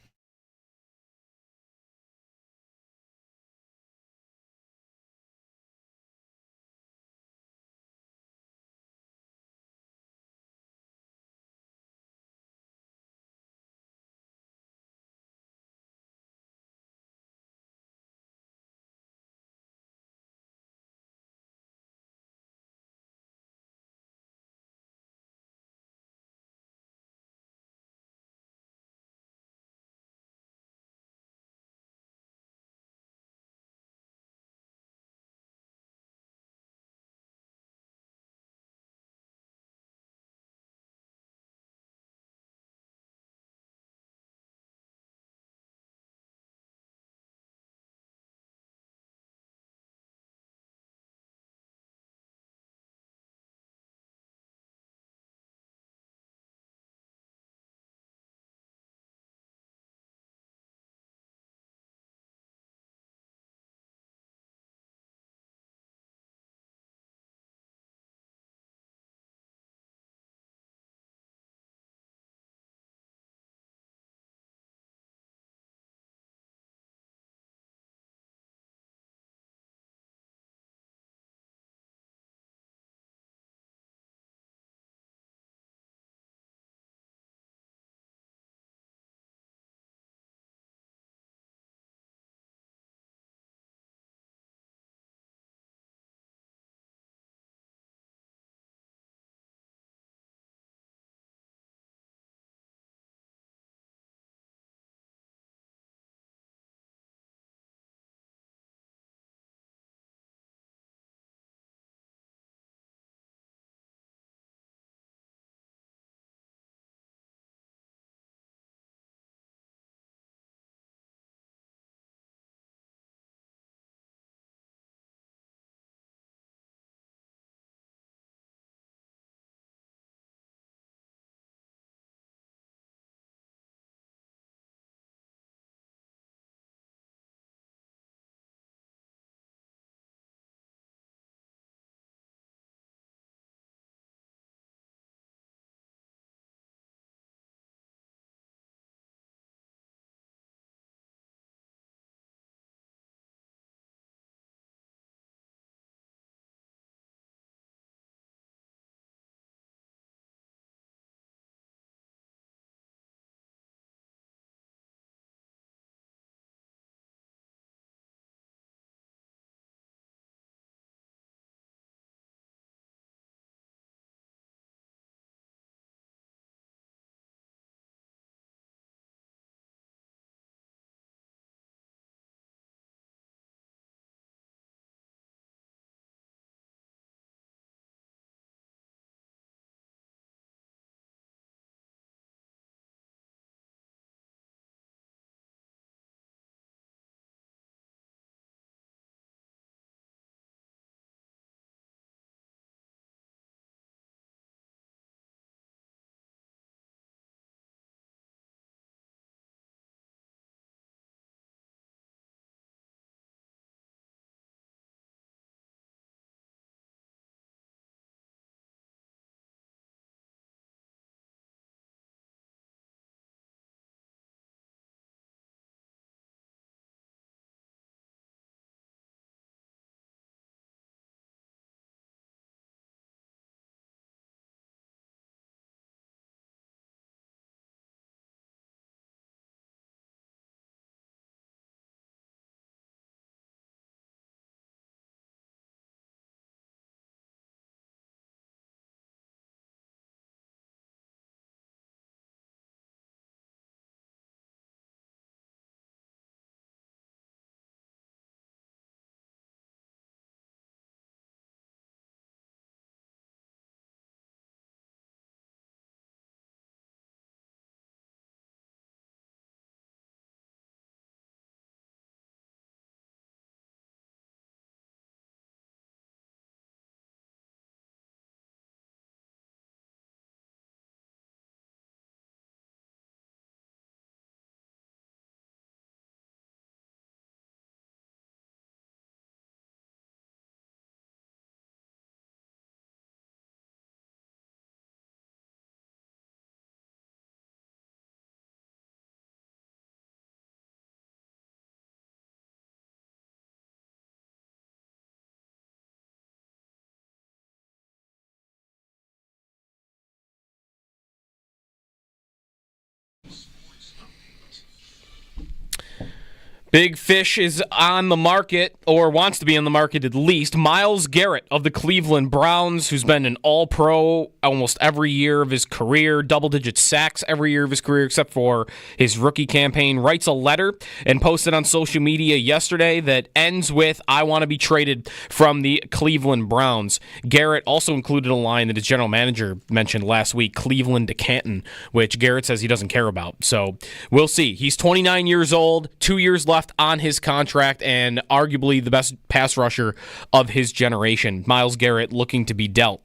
Big fish is on the market, or wants to be on the market at least. Myles Garrett of the Cleveland Browns, who's been an all-pro almost every year of his career, double-digit sacks every year of his career except for his rookie campaign, writes a letter and posted on social media yesterday that ends with, "I want to be traded from the Cleveland Browns." Garrett also included a line that his general manager mentioned last week, Cleveland to Canton, which Garrett says he doesn't care about. So we'll see. He's 29 years old, 2 years left on his contract, and arguably the best pass rusher of his generation. Myles Garrett looking to be dealt.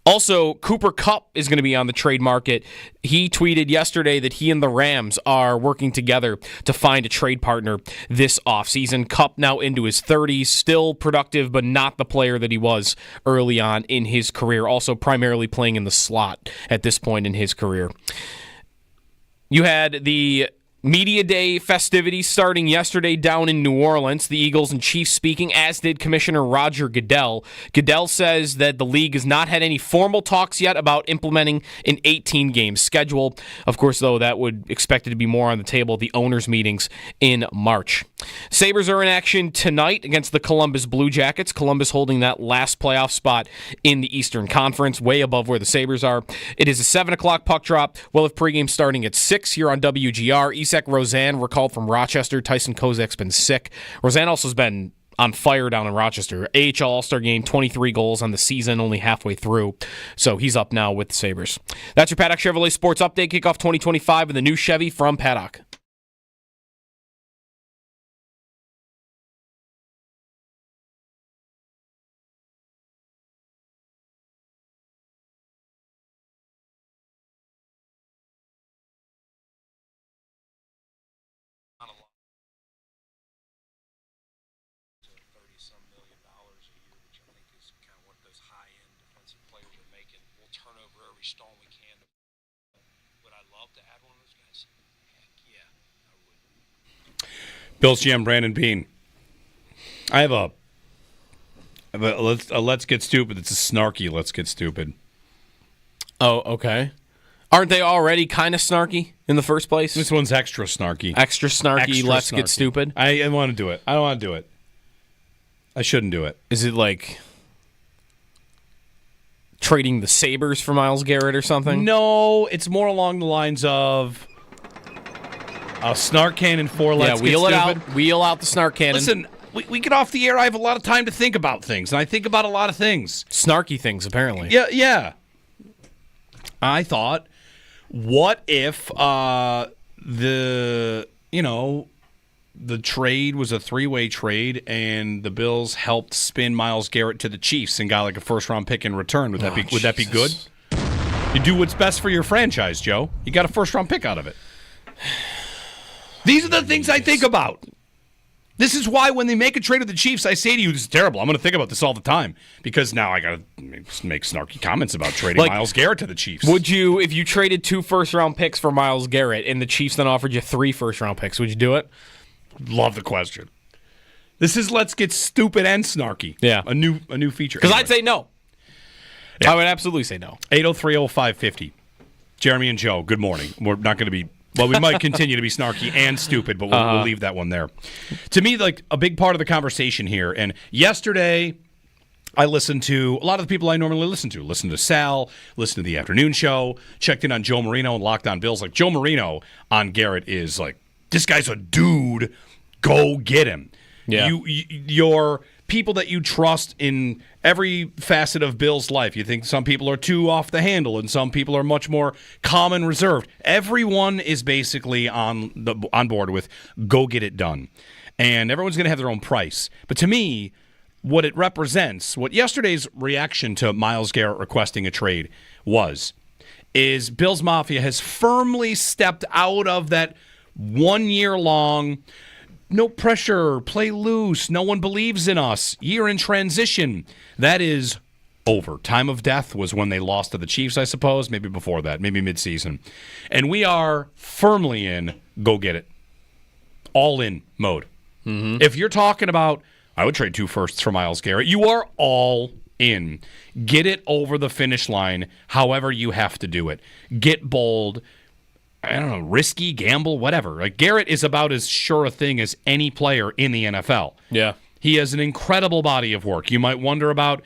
Also, Cooper Kupp is going to be on the trade market. He tweeted yesterday that he and the Rams are working together to find a trade partner this offseason. Kupp now into his 30s, still productive, but not the player that he was early on in his career. Also primarily playing in the slot at this point in his career. You had the Media Day festivities starting yesterday down in New Orleans. The Eagles and Chiefs speaking, as did Commissioner Roger Goodell. Goodell says that the league has not had any formal talks yet about implementing an 18-game schedule. Of course, though, that would expect it to be more on the table at the owners' meetings in March. Sabres are in action tonight against the Columbus Blue Jackets. Columbus holding that last playoff spot in the Eastern Conference, way above where the Sabres are. It is a 7 o'clock puck drop. We'll have pregame starting at 6 here on WGR. Roseanne recalled from Rochester. Tyson Kozak's been sick. Roseanne also has been on fire down in Rochester. AHL All-Star game, 23 goals on the season, only halfway through. So he's up now with the Sabres. That's your Paddock Chevrolet Sports Update. Kickoff 2025 with a new Chevy from Paddock. Stone we can. Would I love to add one of those guys? Heck yeah, I would. Bills GM Brandon Bean. I have a let's get stupid. It's a snarky let's get stupid. Oh, okay. Aren't they already kind of snarky in the first place? This one's extra snarky. Extra snarky, let's get stupid? I want to do it. I don't want to do it. I shouldn't do it. Is it like trading the Sabres for Myles Garrett or something? No, it's more along the lines of a snark cannon for let's get stupid. Wheel out the snark cannon. Listen, we get off the air. I have a lot of time to think about things, and I think about a lot of things. Snarky things, apparently. Yeah. I thought, what if the trade was a three-way trade, and the Bills helped spin Myles Garrett to the Chiefs and got like a first-round pick in return? Would that be good? You do what's best for your franchise, Joe. You got a first-round pick out of it. These are the things I think about. This is why when they make a trade with the Chiefs, I say to you, this is terrible. I'm going to think about this all the time because now I got to make snarky comments about trading Myles Garrett to the Chiefs. Would you, if you traded 2 first-round picks for Myles Garrett and the Chiefs then offered you 3 first-round picks, would you do it? Love the question. This is let's get stupid and snarky. Yeah. A new feature. Because I'd say no. Yeah. I would absolutely say no. 803-0550. Jeremy and Joe, good morning. We're not going to be, well, we might continue to be snarky and stupid, but we'll leave that one there. To me, like a big part of the conversation here, and yesterday I listened to a lot of the people I normally listen to. Listened to Sal, listened to the afternoon show, checked in on Joe Marino and Locked On Bills. Like Joe Marino on Garrett is like, this guy's a dude. Go get him. Yeah. Your people that you trust in every facet of Bill's life. You think some people are too off the handle and some people are much more calm and reserved. Everyone is basically on board with go get it done. And everyone's going to have their own price. But to me, what it represents, what yesterday's reaction to Myles Garrett requesting a trade is Bills Mafia has firmly stepped out of that 1 year long, no pressure, play loose, no one believes in us, year in transition. That is over. Time of death was when they lost to the Chiefs, I suppose, maybe before that, maybe midseason. And we are firmly in go get it, all in mode. Mm-hmm. If you're talking about, I would trade 2 firsts for Myles Garrett, you are all in. Get it over the finish line however you have to do it. Get bold. I don't know, risky, gamble, whatever. Like Garrett is about as sure a thing as any player in the NFL. Yeah. He has an incredible body of work. You might wonder about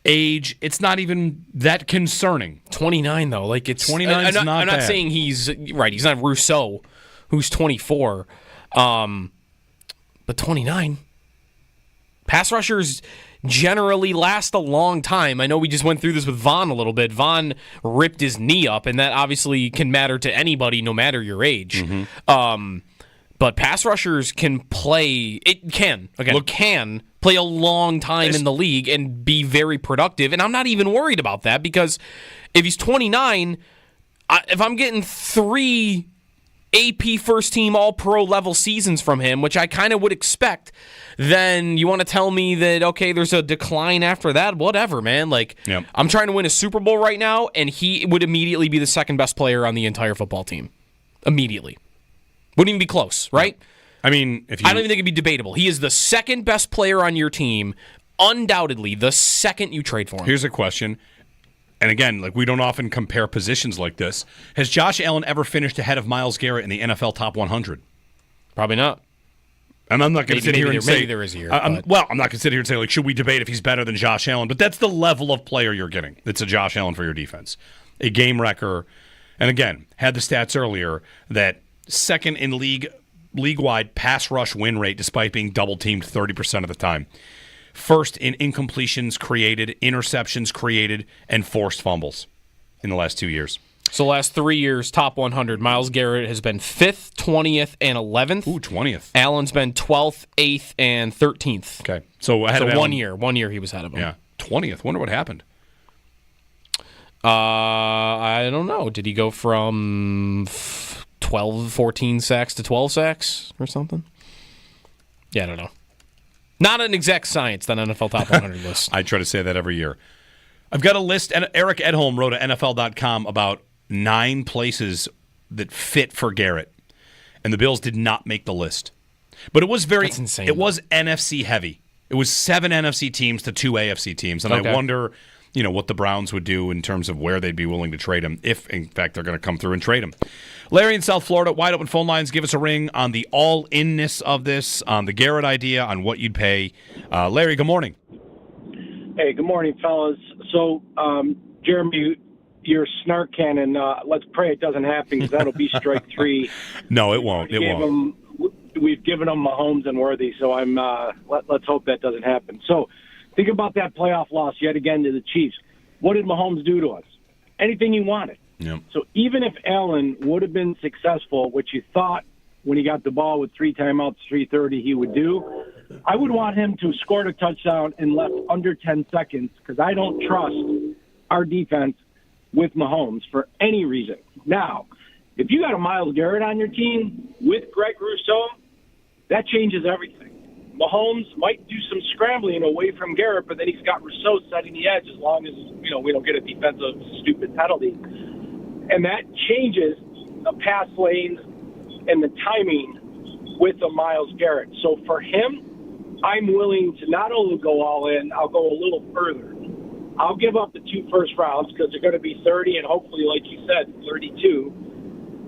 age. It's not even that concerning. 29 though, like it's 29 is not I'm not bad. saying he's right. He's not Rousseau, who's 24, but 29. Pass rushers generally last a long time. I know we just went through this with Vaughn a little bit. Vaughn ripped his knee up, and that obviously can matter to anybody, no matter your age. Mm-hmm. But pass rushers can play. It can can play a long time in the league and be very productive. And I'm not even worried about that because if he's 29, if I'm getting 3 AP first team all pro level seasons from him, which I kind of would expect, then you want to tell me that, okay, there's a decline after that? Whatever, man. Like, Yep. I'm trying to win a Super Bowl right now, and he would immediately be the second best player on the entire football team. Immediately. Wouldn't even be close, right? I mean, I don't even think it'd be debatable. He is the second best player on your team, undoubtedly the second you trade for him. Here's a question. And again, like we don't often compare positions like this. Has Josh Allen ever finished ahead of Myles Garrett in the NFL top 100? Probably not. And I'm not going to sit here and say maybe there is a year. I'm not going to sit here and say like, should we debate if he's better than Josh Allen? But that's the level of player you're getting. It's a Josh Allen for your defense, a game wrecker. And again, had the stats earlier that second in league-wide pass rush win rate, despite being double teamed 30% of the time. First in incompletions created, interceptions created, and forced fumbles in the last 2 years. So last 3 years, top 100, Myles Garrett has been 5th, 20th, and 11th. Ooh, 20th. Allen's been 12th, 8th, and 13th. Okay. So ahead of Allen. 1 year he was ahead of him. Yeah. 20th. Wonder what happened. I don't know. Did he go from 14 sacks to 12 sacks or something? Yeah, I don't know. Not an exact science, that NFL Top 100 list. I try to say that every year. I've got a list, and Eric Edholm wrote at NFL.com about 9 places that fit for Garrett, and the Bills did not make the list. But it was That's insane, it was NFC heavy. It was 7 NFC teams to 2 AFC teams, and Okay. I wonder, what the Browns would do in terms of where they'd be willing to trade him, if in fact they're going to come through and trade him. Larry in South Florida, wide open phone lines. Give us a ring on the all-inness of this, on the Garrett idea, on what you'd pay. Larry, good morning. Hey, good morning, fellas. So, Jeremy, your snark cannon, let's pray it doesn't happen because that'll be strike 3. No, it won't. It won't. We've given them Mahomes and Worthy, so let's hope that doesn't happen. So think about that playoff loss yet again to the Chiefs. What did Mahomes do to us? Anything he wanted. Yeah. So even if Allen would have been successful, which you thought when he got the ball with 3 timeouts, 3:30 he would do, I would want him to score a touchdown in less under 10 seconds because I don't trust our defense with Mahomes for any reason. Now, if you got a Myles Garrett on your team with Greg Rousseau, that changes everything. Mahomes might do some scrambling away from Garrett, but then he's got Rousseau setting the edge as long as we don't get a defensive stupid penalty. And that changes the pass lanes and the timing with the Myles Garrett. So for him, I'm willing to not only go all in, I'll go a little further. I'll give up the 2 first rounds because they're going to be 30 and hopefully, like you said, 32.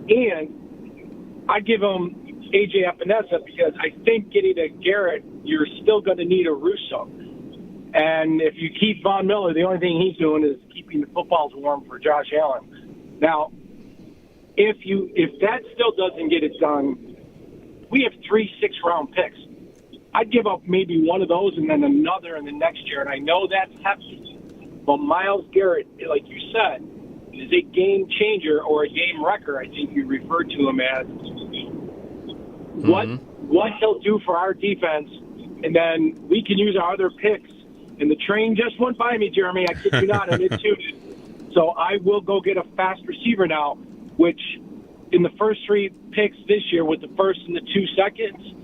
And I give him A.J. Epinesa because I think getting a Garrett, you're still going to need a Rousseau. And if you keep Von Miller, the only thing he's doing is keeping the footballs warm for Josh Allen. Now, if that still doesn't get it done, we have 3 6-round picks. I'd give up maybe one of those and then another in the next year. And I know that's hefty. But Myles Garrett, like you said, is a game changer or a game wrecker, I think you referred to him as. What he'll do for our defense, and then we can use our other picks. And the train just went by me, Jeremy. I kid you not. I did too. So I will go get a fast receiver now, which in the first 3 picks this year with the first and the 2 seconds,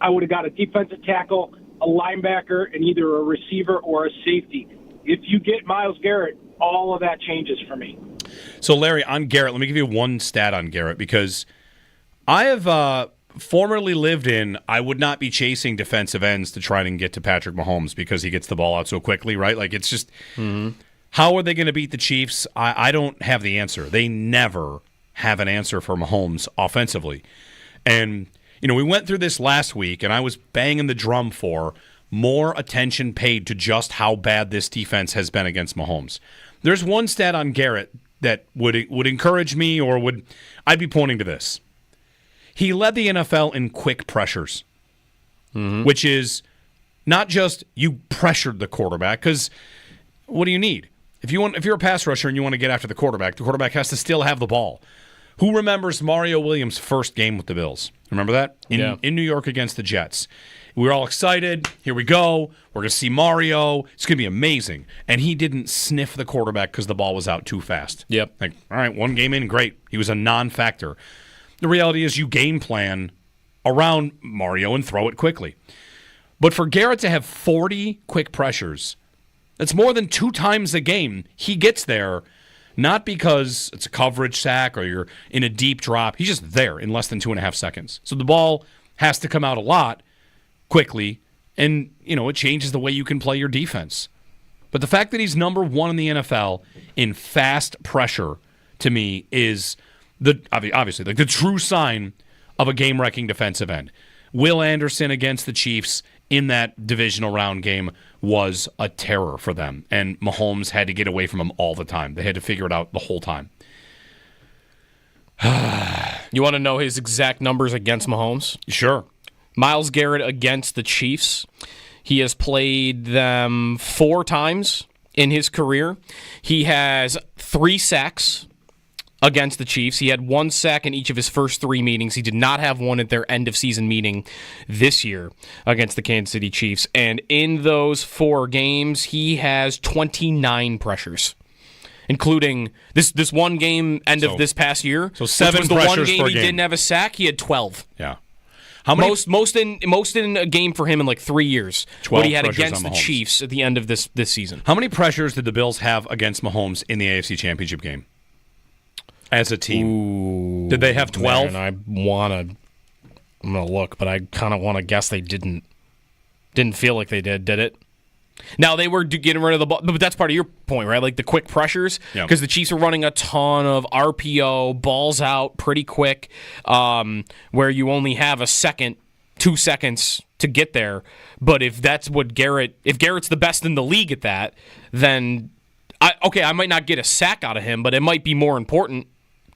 I would have got a defensive tackle, a linebacker, and either a receiver or a safety. If you get Myles Garrett, all of that changes for me. So, Larry, on Garrett, let me give you one stat on Garrett because I have formerly lived in, I would not be chasing defensive ends to try and get to Patrick Mahomes because he gets the ball out so quickly, right? Like, it's just, how are they going to beat the Chiefs? I don't have the answer. They never have an answer for Mahomes offensively. And, we went through this last week, and I was banging the drum for more attention paid to just how bad this defense has been against Mahomes. There's one stat on Garrett that would encourage me, or I'd be pointing to this. He led the NFL in quick pressures, which is not just you pressured the quarterback, because what do you need? If you're a pass rusher and you want to get after the quarterback has to still have the ball. Who remembers Mario Williams' first game with the Bills? Remember that? In New York against the Jets. We were all excited. Here we go. We're going to see Mario. It's going to be amazing. And he didn't sniff the quarterback because the ball was out too fast. Yep. Like, all right, one game in, great. He was a non-factor. The reality is you game plan around Mario and throw it quickly. But for Garrett to have 40 quick pressures, that's more than 2 times a game. He gets there not because it's a coverage sack or you're in a deep drop. He's just there in less than 2.5 seconds. So the ball has to come out a lot quickly, and it changes the way you can play your defense. But the fact that he's number 1 in the NFL in fast pressure, to me, is obviously the true sign of a game-wrecking defensive end. Will Anderson against the Chiefs in that divisional round game was a terror for them, and Mahomes had to get away from him all the time. They had to figure it out the whole time. You want to know his exact numbers against Mahomes? Sure. Myles Garrett against the Chiefs. He has played them 4 times in his career. He has 3 sacks against the Chiefs. He had 1 sack in each of his first 3 meetings. He did not have one at their end-of-season meeting this year against the Kansas City Chiefs. And in those 4 games, he has 29 pressures, including this one game of this past year. So 7 was the pressures one game per he game. didn't have a sack. He had 12. Yeah. How many? Most in a game for him in like 3 years. 12 what he had pressures against on the Mahomes. Chiefs at the end of this season. How many pressures did the Bills have against Mahomes in the AFC Championship game as a team? Ooh, did they have 12? I'm going to look, but I kind of want to guess they didn't. Didn't feel like they did it? Now, they were getting rid of the ball, but that's part of your point, right? Like the quick pressures, because the Chiefs are running a ton of RPO, balls out pretty quick, where you only have a second, 2 seconds to get there. But if that's what if Garrett's the best in the league at that, then, I might not get a sack out of him, but it might be more important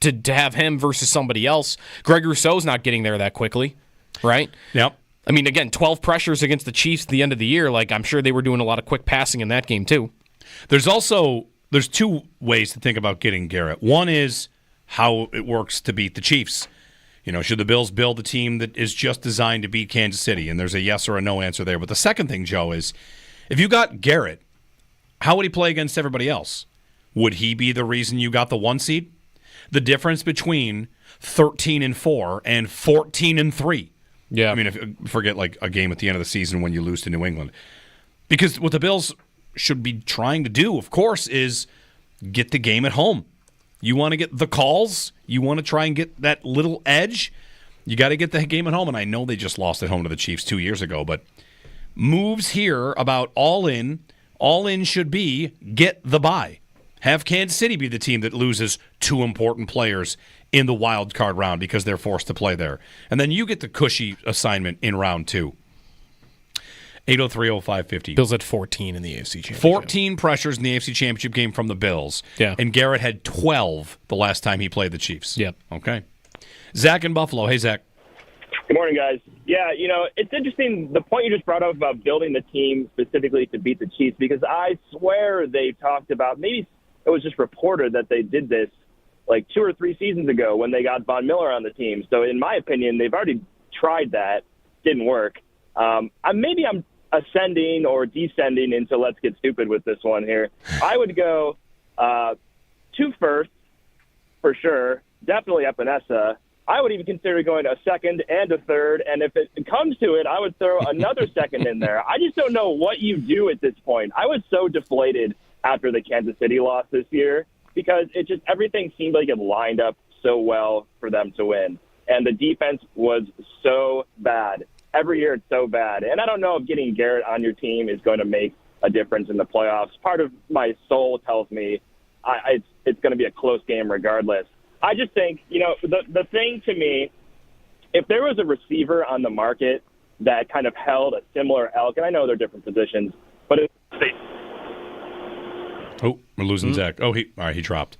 to have him versus somebody else. Greg Rousseau's not getting there that quickly, right? Yep. I mean, again, 12 pressures against the Chiefs at the end of the year. Like, I'm sure they were doing a lot of quick passing in that game, too. There's 2 ways to think about getting Garrett. One is how it works to beat the Chiefs. Should the Bills build a team that is just designed to beat Kansas City? And there's a yes or a no answer there. But the second thing, Joe, is if you got Garrett, how would he play against everybody else? Would he be the reason you got the 1 seed? The difference between 13-4 and 14-3. Yeah. I mean, forget like a game at the end of the season when you lose to New England. Because what the Bills should be trying to do, of course, is get the game at home. You want to get the calls. You want to try and get that little edge. You got to get the game at home. And I know they just lost at home to the Chiefs 2 years ago, but moves here about all in should be get the bye. Have Kansas City be the team that loses 2 important players in the wild card round because they're forced to play there. And then you get the cushy assignment in round 2. 803-0550. Bills had 14 in the AFC Championship. 14 pressures in the AFC Championship game from the Bills. Yeah. And Garrett had 12 the last time he played the Chiefs. Yep. Okay. Zach in Buffalo. Hey, Zach. Good morning, guys. Yeah, it's interesting, the point you just brought up about building the team specifically to beat the Chiefs, because I swear they talked about, maybe it was just reported that they did this like 2 or 3 seasons ago when they got Von Miller on the team. So in my opinion, they've already tried that. Didn't work. Maybe I'm ascending or descending into let's get stupid with this one here. I would go 2 firsts for sure. Definitely Epinesa. I would even consider going a second and a third. And if it comes to it, I would throw another second in there. I just don't know what you do at this point. I was so deflated after the Kansas City loss this year, because everything seemed like it lined up so well for them to win. And the defense was so bad. Every year it's so bad. And I don't know if getting Garrett on your team is going to make a difference in the playoffs. Part of my soul tells me it's going to be a close game regardless. I just think, the thing to me, if there was a receiver on the market that kind of held a similar elk, and I know they're different positions, but if they... Oh, we're losing Zach. Oh, he dropped.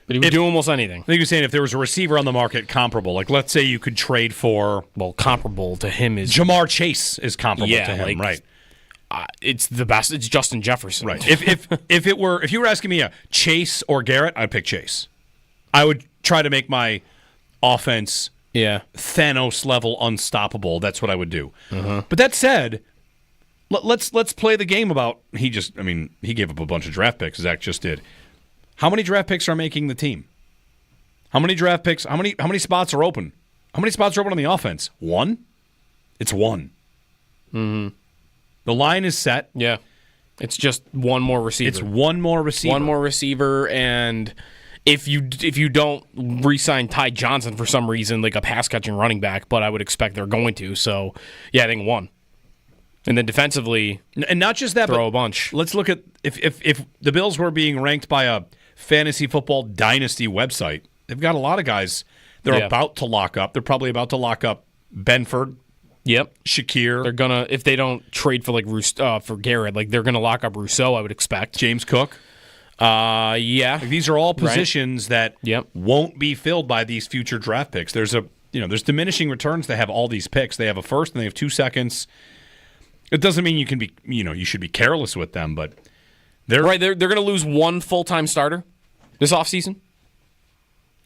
But he would do almost anything. I think you're saying if there was a receiver on the market comparable, like let's say you could trade for... Well, comparable to him is... Jamar Chase is comparable to him, right? It's the best. It's Justin Jefferson. Right. If you were asking me a Chase or Garrett, I'd pick Chase. I would try to make my offense Thanos level unstoppable. That's what I would do. But that said, let's play the game about he gave up a bunch of draft picks. Zach just did. How many draft picks are making the team? How many draft picks? How many spots are open? How many spots are open on the offense? One? It's one. Mm-hmm. The line is set. Yeah. It's just one more receiver. It's one more receiver. One more receiver, and if you don't re-sign Ty Johnson for some reason, like a pass-catching running back, but I would expect they're going to. So, yeah, I think one. And then defensively, and not just that, throw a bunch. Let's look at if the Bills were being ranked by a fantasy football dynasty website, they've got a lot of guys they're about to lock up. They're probably about to lock up Benford. Yep, Shakir. They're gonna, if they don't trade for like for Garrett, like they're gonna lock up Rousseau. I would expect James Cook. Yeah, like these are all positions that won't be filled by these future draft picks. There's there's diminishing returns. They have all these picks. They have a first and they have 2 seconds. It doesn't mean you can be you should be careless with them, but they're gonna lose one full-time starter this offseason.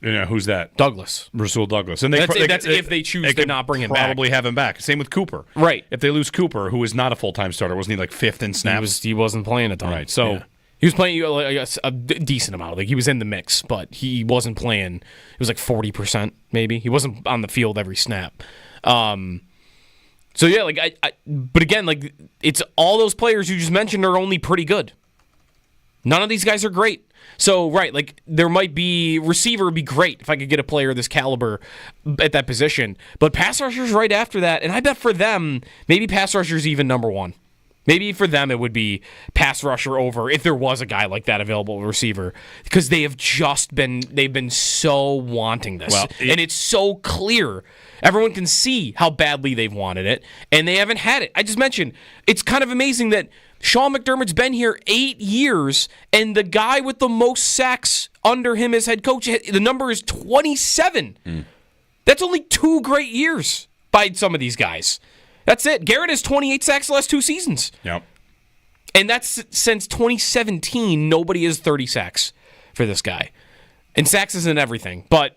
Who's that? Douglas. Rasul Douglas. And that's if they choose to not bring him back. Probably have him back. Same with Cooper. Right. If they lose Cooper, who is not a full-time starter, wasn't he like fifth in snaps? He wasn't playing a ton. Right. So he was playing a decent amount. Like he was in the mix, but he wasn't playing. It was like 40% maybe. He wasn't on the field every snap. So yeah, but again, like it's all those players you just mentioned are only pretty good. None of these guys are great. So, like there might be receiver would be great if I could get a player of this caliber at that position. But pass rushers right after that, and I bet for them, maybe pass rushers even number one. Maybe for them it would be pass rusher over if there was a guy like that available receiver. Because they've been so wanting this. And it's so clear. Everyone can see how badly they've wanted it, and they haven't had it. I just mentioned, it's kind of amazing that Sean McDermott's been here 8 years, and the guy with the most sacks under him as head coach, the number is 27. That's only 2 great years by some of these guys. That's it. Garrett has 28 sacks the last 2 seasons. Yep. And that's since 2017, nobody has 30 sacks for this guy. And sacks isn't everything, but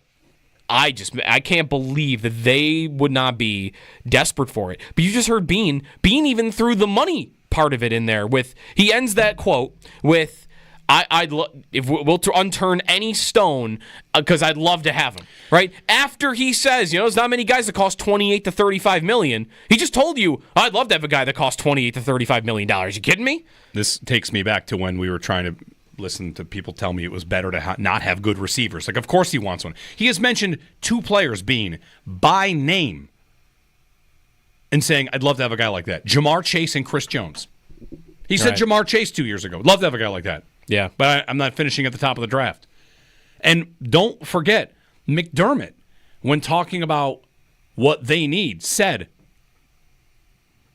I can't believe that they would not be desperate for it. But you just heard Bean even threw the money part of it in there. He ends that quote with, if we'll unturn any stone because I'd love to have him. Right after he says, there's not many guys that cost $28 to $35 million. He just told you, I'd love to have a guy that costs $28 to $35 million. You kidding me? This takes me back to when we were trying to listen to people tell me it was better to not have good receivers. Like, of course he wants one. He has mentioned 2 players being by name and saying, I'd love to have a guy like that. Jamar Chase and Chris Jones. He said Jamar Chase 2 years ago. Love to have a guy like that. Yeah. But I'm not finishing at the top of the draft. And don't forget, McDermott, when talking about what they need, said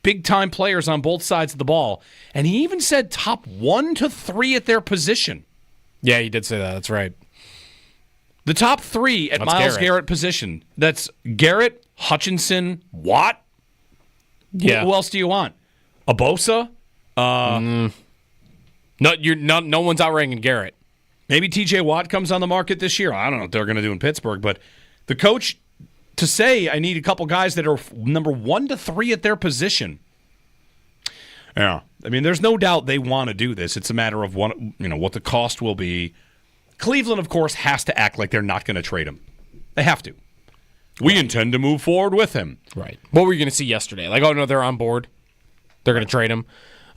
big-time players on both sides of the ball. And he even said top 1 to 3 at their position. Yeah, he did say that. That's right. The top 3 at Myles Garrett position. That's Garrett, Hutchinson, Watt. Yeah. Who else do you want? Abosa? No one's outranking Garrett. Maybe TJ Watt comes on the market this year. I don't know what they're going to do in Pittsburgh, but the coach to say I need a couple guys that are number 1 to 3 at their position. Yeah. I mean, there's no doubt they want to do this. It's a matter of what the cost will be. Cleveland, of course, has to act like they're not going to trade him. They have to. We intend to move forward with him. Right. What were you going to see yesterday? Like, oh no, they're on board. They're going to trade him.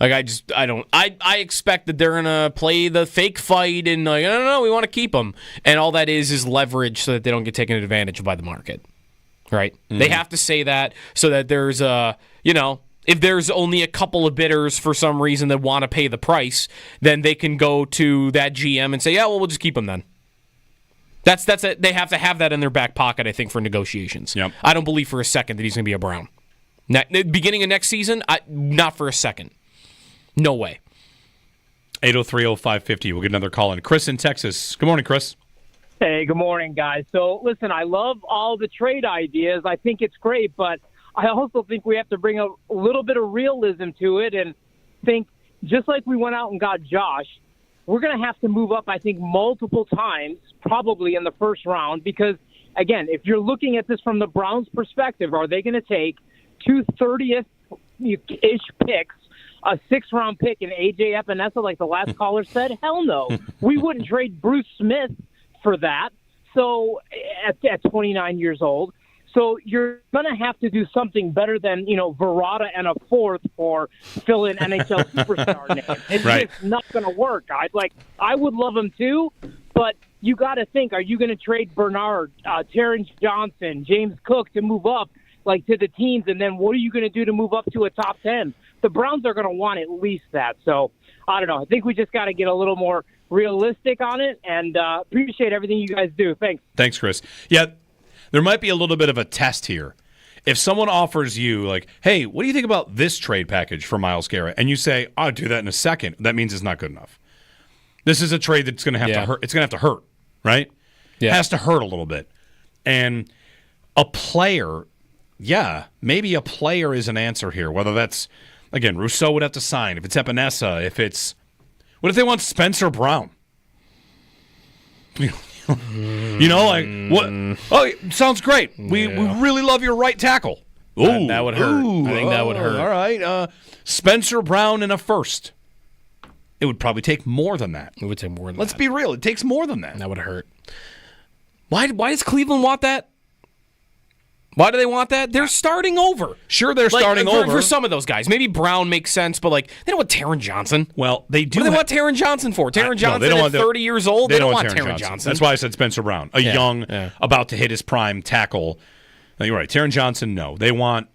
Like, I expect that they're going to play the fake fight and like, no, we want to keep him. And all that is leverage so that they don't get taken advantage of by the market. Right? Mm-hmm. They have to say that so that there's if there's only a couple of bidders for some reason that want to pay the price, then they can go to that GM and say, yeah, well, we'll just keep him then. That's it. They have to have that in their back pocket, I think, for negotiations. Yep. I don't believe for a second that he's going to be a Brown. Beginning of next season, not for a second. No way. 803-0550. We'll get another call in. Chris in Texas. Good morning, Chris. Hey, good morning, guys. So, listen, I love all the trade ideas. I think it's great, but I also think we have to bring a little bit of realism to it and think, just like we went out and got Josh, we're going to have to move up, I think, multiple times, probably in the first round, because, again, if you're looking at this from the Browns' perspective, are they going to take 2 30th-ish picks, a 6th-round pick, and A.J. Epinesa, like the last caller said? Hell no. We wouldn't trade Bruce Smith for that. So at 29 years old. So you're going to have to do something better than, Verrata and a 4th for fill in NHL superstar name. It's just not going to work. I would love him too, but you got to think, are you going to trade Bernard, Terrence Johnson, James Cook to move up to the teens, and then what are you going to do to move up to a top 10? The Browns are going to want at least that. So I don't know. I think we just got to get a little more realistic on it, and appreciate everything you guys do. Thanks. Thanks, Chris. Yeah, there might be a little bit of a test here. If someone offers you, hey, what do you think about this trade package for Myles Garrett? And you say, I'll do that in a second. That means it's not good enough. This is a trade that's going to have to hurt. It's going to have to hurt, right? Yeah. It has to hurt a little bit. And a player, maybe a player is an answer here. Whether that's, again, Rousseau would have to sign. If it's Epinesa, what if they want Spencer Brown? What? Oh, sounds great. We really love your right tackle. Ooh, that would hurt. I think that would hurt. All right, Spencer Brown in a 1st. It would probably take more than that. It would take more than that. Let's be real. It takes more than that. That would hurt. Why does Cleveland want that? Why do they want that? They're starting over. Sure, they're starting over. For some of those guys. Maybe Brown makes sense, but they don't want Taron Johnson. Well, they do. What do they want Taron Johnson for? Taron Johnson at 30 years old? They don't want Taron Johnson. That's why I said Spencer Brown. A young, about to hit his prime tackle. No, you're right. Taron Johnson, no. They want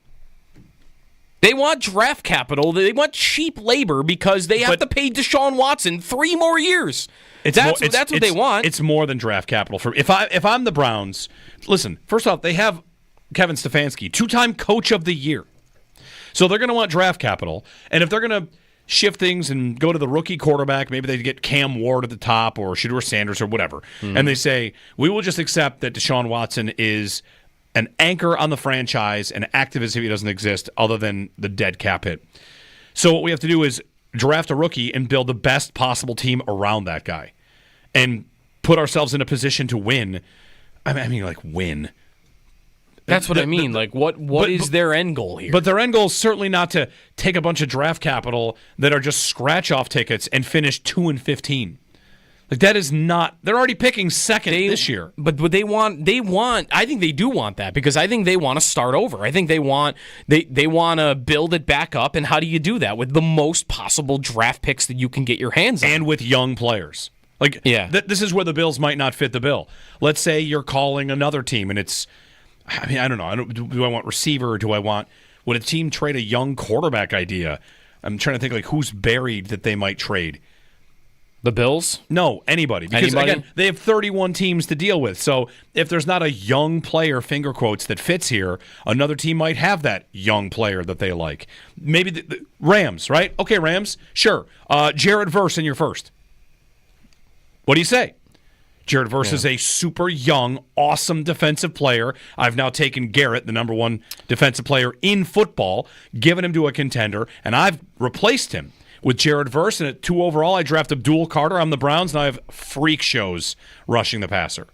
draft capital. They want cheap labor because they have to pay Deshaun Watson 3 more years. That's what they want. It's more than draft capital. If I'm the Browns, listen, first off, they have Kevin Stefanski, 2-time coach of the year. So they're going to want draft capital. And if they're going to shift things and go to the rookie quarterback, maybe they get Cam Ward at the top or Shedeur Sanders or whatever. Mm-hmm. And they say, we will just accept that Deshaun Watson is an anchor on the franchise and active as if he doesn't exist other than the dead cap hit. So what we have to do is draft a rookie and build the best possible team around that guy and put ourselves in a position to win. I mean, win. That's what I mean. What is their end goal here? But their end goal is certainly not to take a bunch of draft capital that are just scratch-off tickets and finish 2-15. That is not. They're already picking second this year. But what they want. I think they do want that because I think they want to start over. I think they want to build it back up. And how do you do that with the most possible draft picks that you can get your hands on, and with young players? This is where the Bills might not fit the bill. Let's say you're calling another team and it's. I don't know. Do I want receiver or would a team trade a young quarterback idea? I'm trying to think who's buried that they might trade. The Bills? No, anybody. Because, again, they have 31 teams to deal with. So if there's not a young player, finger quotes, that fits here, another team might have that young player that they like. Maybe the Rams, right? Okay, Rams, sure. Jared Verse in your 1st. What do you say? Jared Verse is a super young, awesome defensive player. I've now taken Garrett, the number 1 defensive player in football, given him to a contender, and I've replaced him with Jared Verse. And at 2 overall, I draft Abdul Carter. I'm the Browns, and I have freak shows rushing the passer.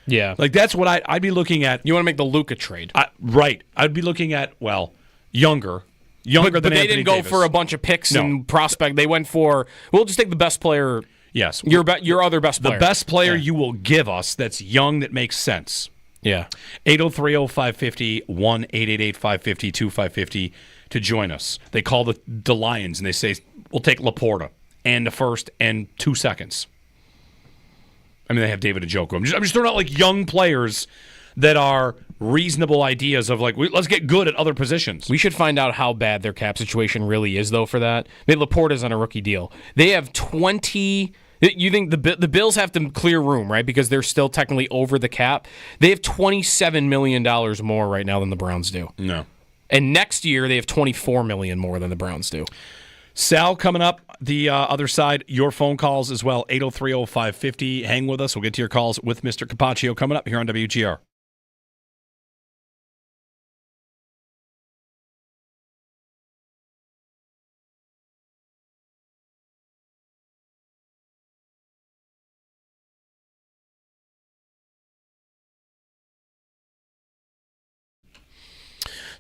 Yeah. That's what I'd be looking at. You want to make the Luka trade. Right. I'd be looking at, younger than Anthony Davis. But they didn't go for a bunch of picks and prospect. They went for, we'll just take the best player. Yes. Your other best player. The best player you will give us that's young, that makes sense. Yeah. 803-0550, 1-888-550-2550 to join us. They call the Lions, and they say, we'll take Laporta and a 1st and 2 seconds. I mean, they have David Njoku. I'm just throwing out young players that are reasonable ideas of let's get good at other positions. We should find out how bad their cap situation really is, though, for that. Laporta's on a rookie deal. They have 20 You think the Bills have to clear room, right? Because they're still technically over the cap. They have $27 million more right now than the Browns do. No. And next year, they have $24 million more than the Browns do. Sal, coming up the other side, your phone calls as well, 803-0550. Hang with us. We'll get to your calls with Mr. Capaccio coming up here on WGR.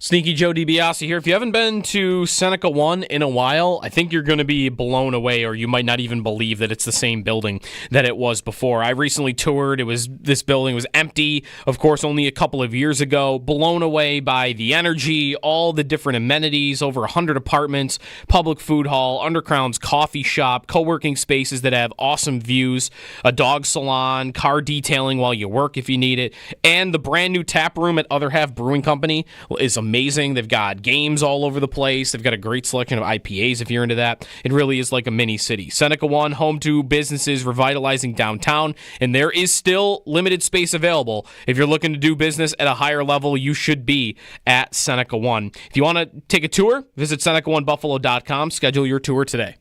Sneaky Joe DiBiase here. If you haven't been to Seneca 1 in a while, I think you're going to be blown away, or you might not even believe that it's the same building that it was before. I recently toured. This building was empty, of course, only a couple of years ago. Blown away by the energy, all the different amenities, over 100 apartments, public food hall, underground's coffee shop, co-working spaces that have awesome views, a dog salon, car detailing while you work if you need it, and the brand new tap room at Other Half Brewing Company is amazing. They've got games all over the place. They've got a great selection of IPAs if you're into that. It really is like a mini city. Seneca 1, home to businesses revitalizing downtown, and there is still limited space available. If you're looking to do business at a higher level, you should be at Seneca 1. If you want to take a tour, visit Seneca1Buffalo.com. Schedule your tour today.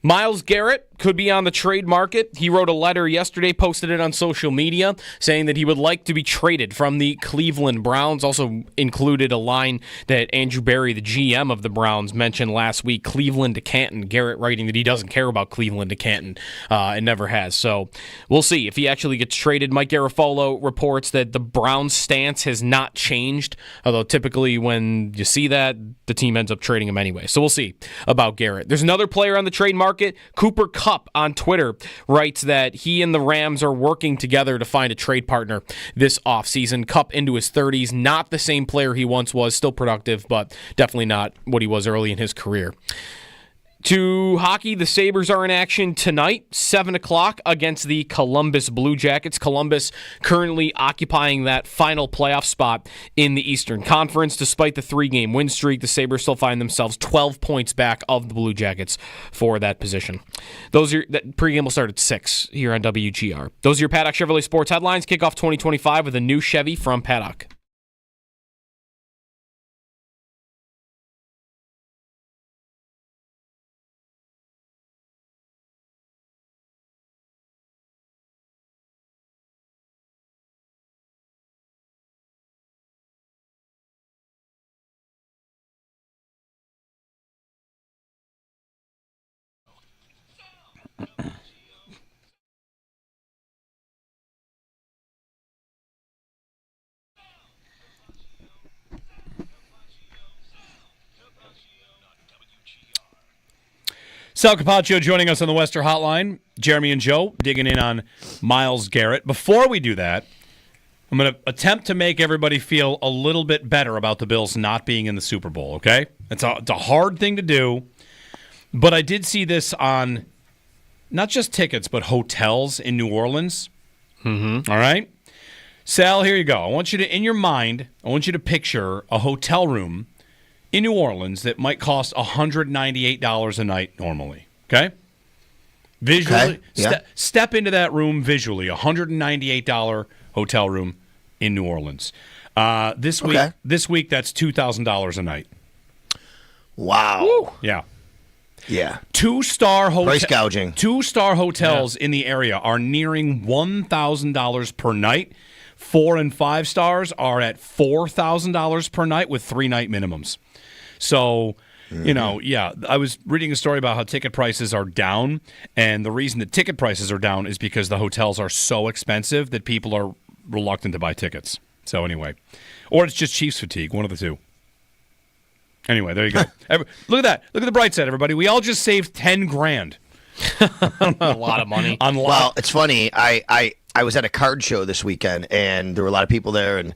Myles Garrett could be on the trade market. He wrote a letter yesterday, posted it on social media, saying that he would like to be traded from the Cleveland Browns. Also included a line that Andrew Berry, the GM of the Browns, mentioned last week, Cleveland to Canton. Garrett writing that he doesn't care about Cleveland to Canton and never has. So we'll see if he actually gets traded. Mike Garafolo reports that the Browns' stance has not changed, although typically when you see that, the team ends up trading him anyway. So we'll see about Garrett. There's another player on the trade market. Cooper Kupp on Twitter writes that he and the Rams are working together to find a trade partner this offseason. Kupp into his 30s, not the same player he once was, still productive, but definitely not what he was early in his career. To hockey, the Sabres are in action tonight, 7 o'clock against the Columbus Blue Jackets. Columbus currently occupying that final playoff spot in the Eastern Conference. Despite the 3-game win streak, the Sabres still find themselves 12 points back of the Blue Jackets for that position. That pregame will start at 6 here on WGR. Those are your Paddock Chevrolet Sports headlines. Kick off 2025 with a new Chevy from Paddock. Sal Capaccio joining us on the Western Hotline. Jeremy and Joe digging in on Myles Garrett. Before we do that, I'm going to attempt to make everybody feel a little bit better about the Bills not being in the Super Bowl, okay? It's a hard thing to do, but I did see this on not just tickets, but hotels in New Orleans. Mm-hmm. All right? Sal, here you go. I want you to, in your mind, I want you to picture a hotel room in New Orleans that might cost $198 a night normally, okay? Visually, okay. Yeah. Step into that room visually, $198 hotel room in New Orleans. This week that's $2,000 a night. Wow. Woo. Yeah. Yeah. Two-star price gouging. Two-star hotels in the area are nearing $1,000 per night. 4 and 5 stars are at $4,000 per night with 3-night minimums. So, I was reading a story about how ticket prices are down, and the reason that ticket prices are down is because the hotels are so expensive that people are reluctant to buy tickets. So anyway, or it's just Chiefs fatigue, one of the two. Anyway, there you go. Look at that. Look at the bright side, everybody. We all just saved $10,000. A lot of money. Well, it's funny. I was at a card show this weekend, and there were a lot of people there, and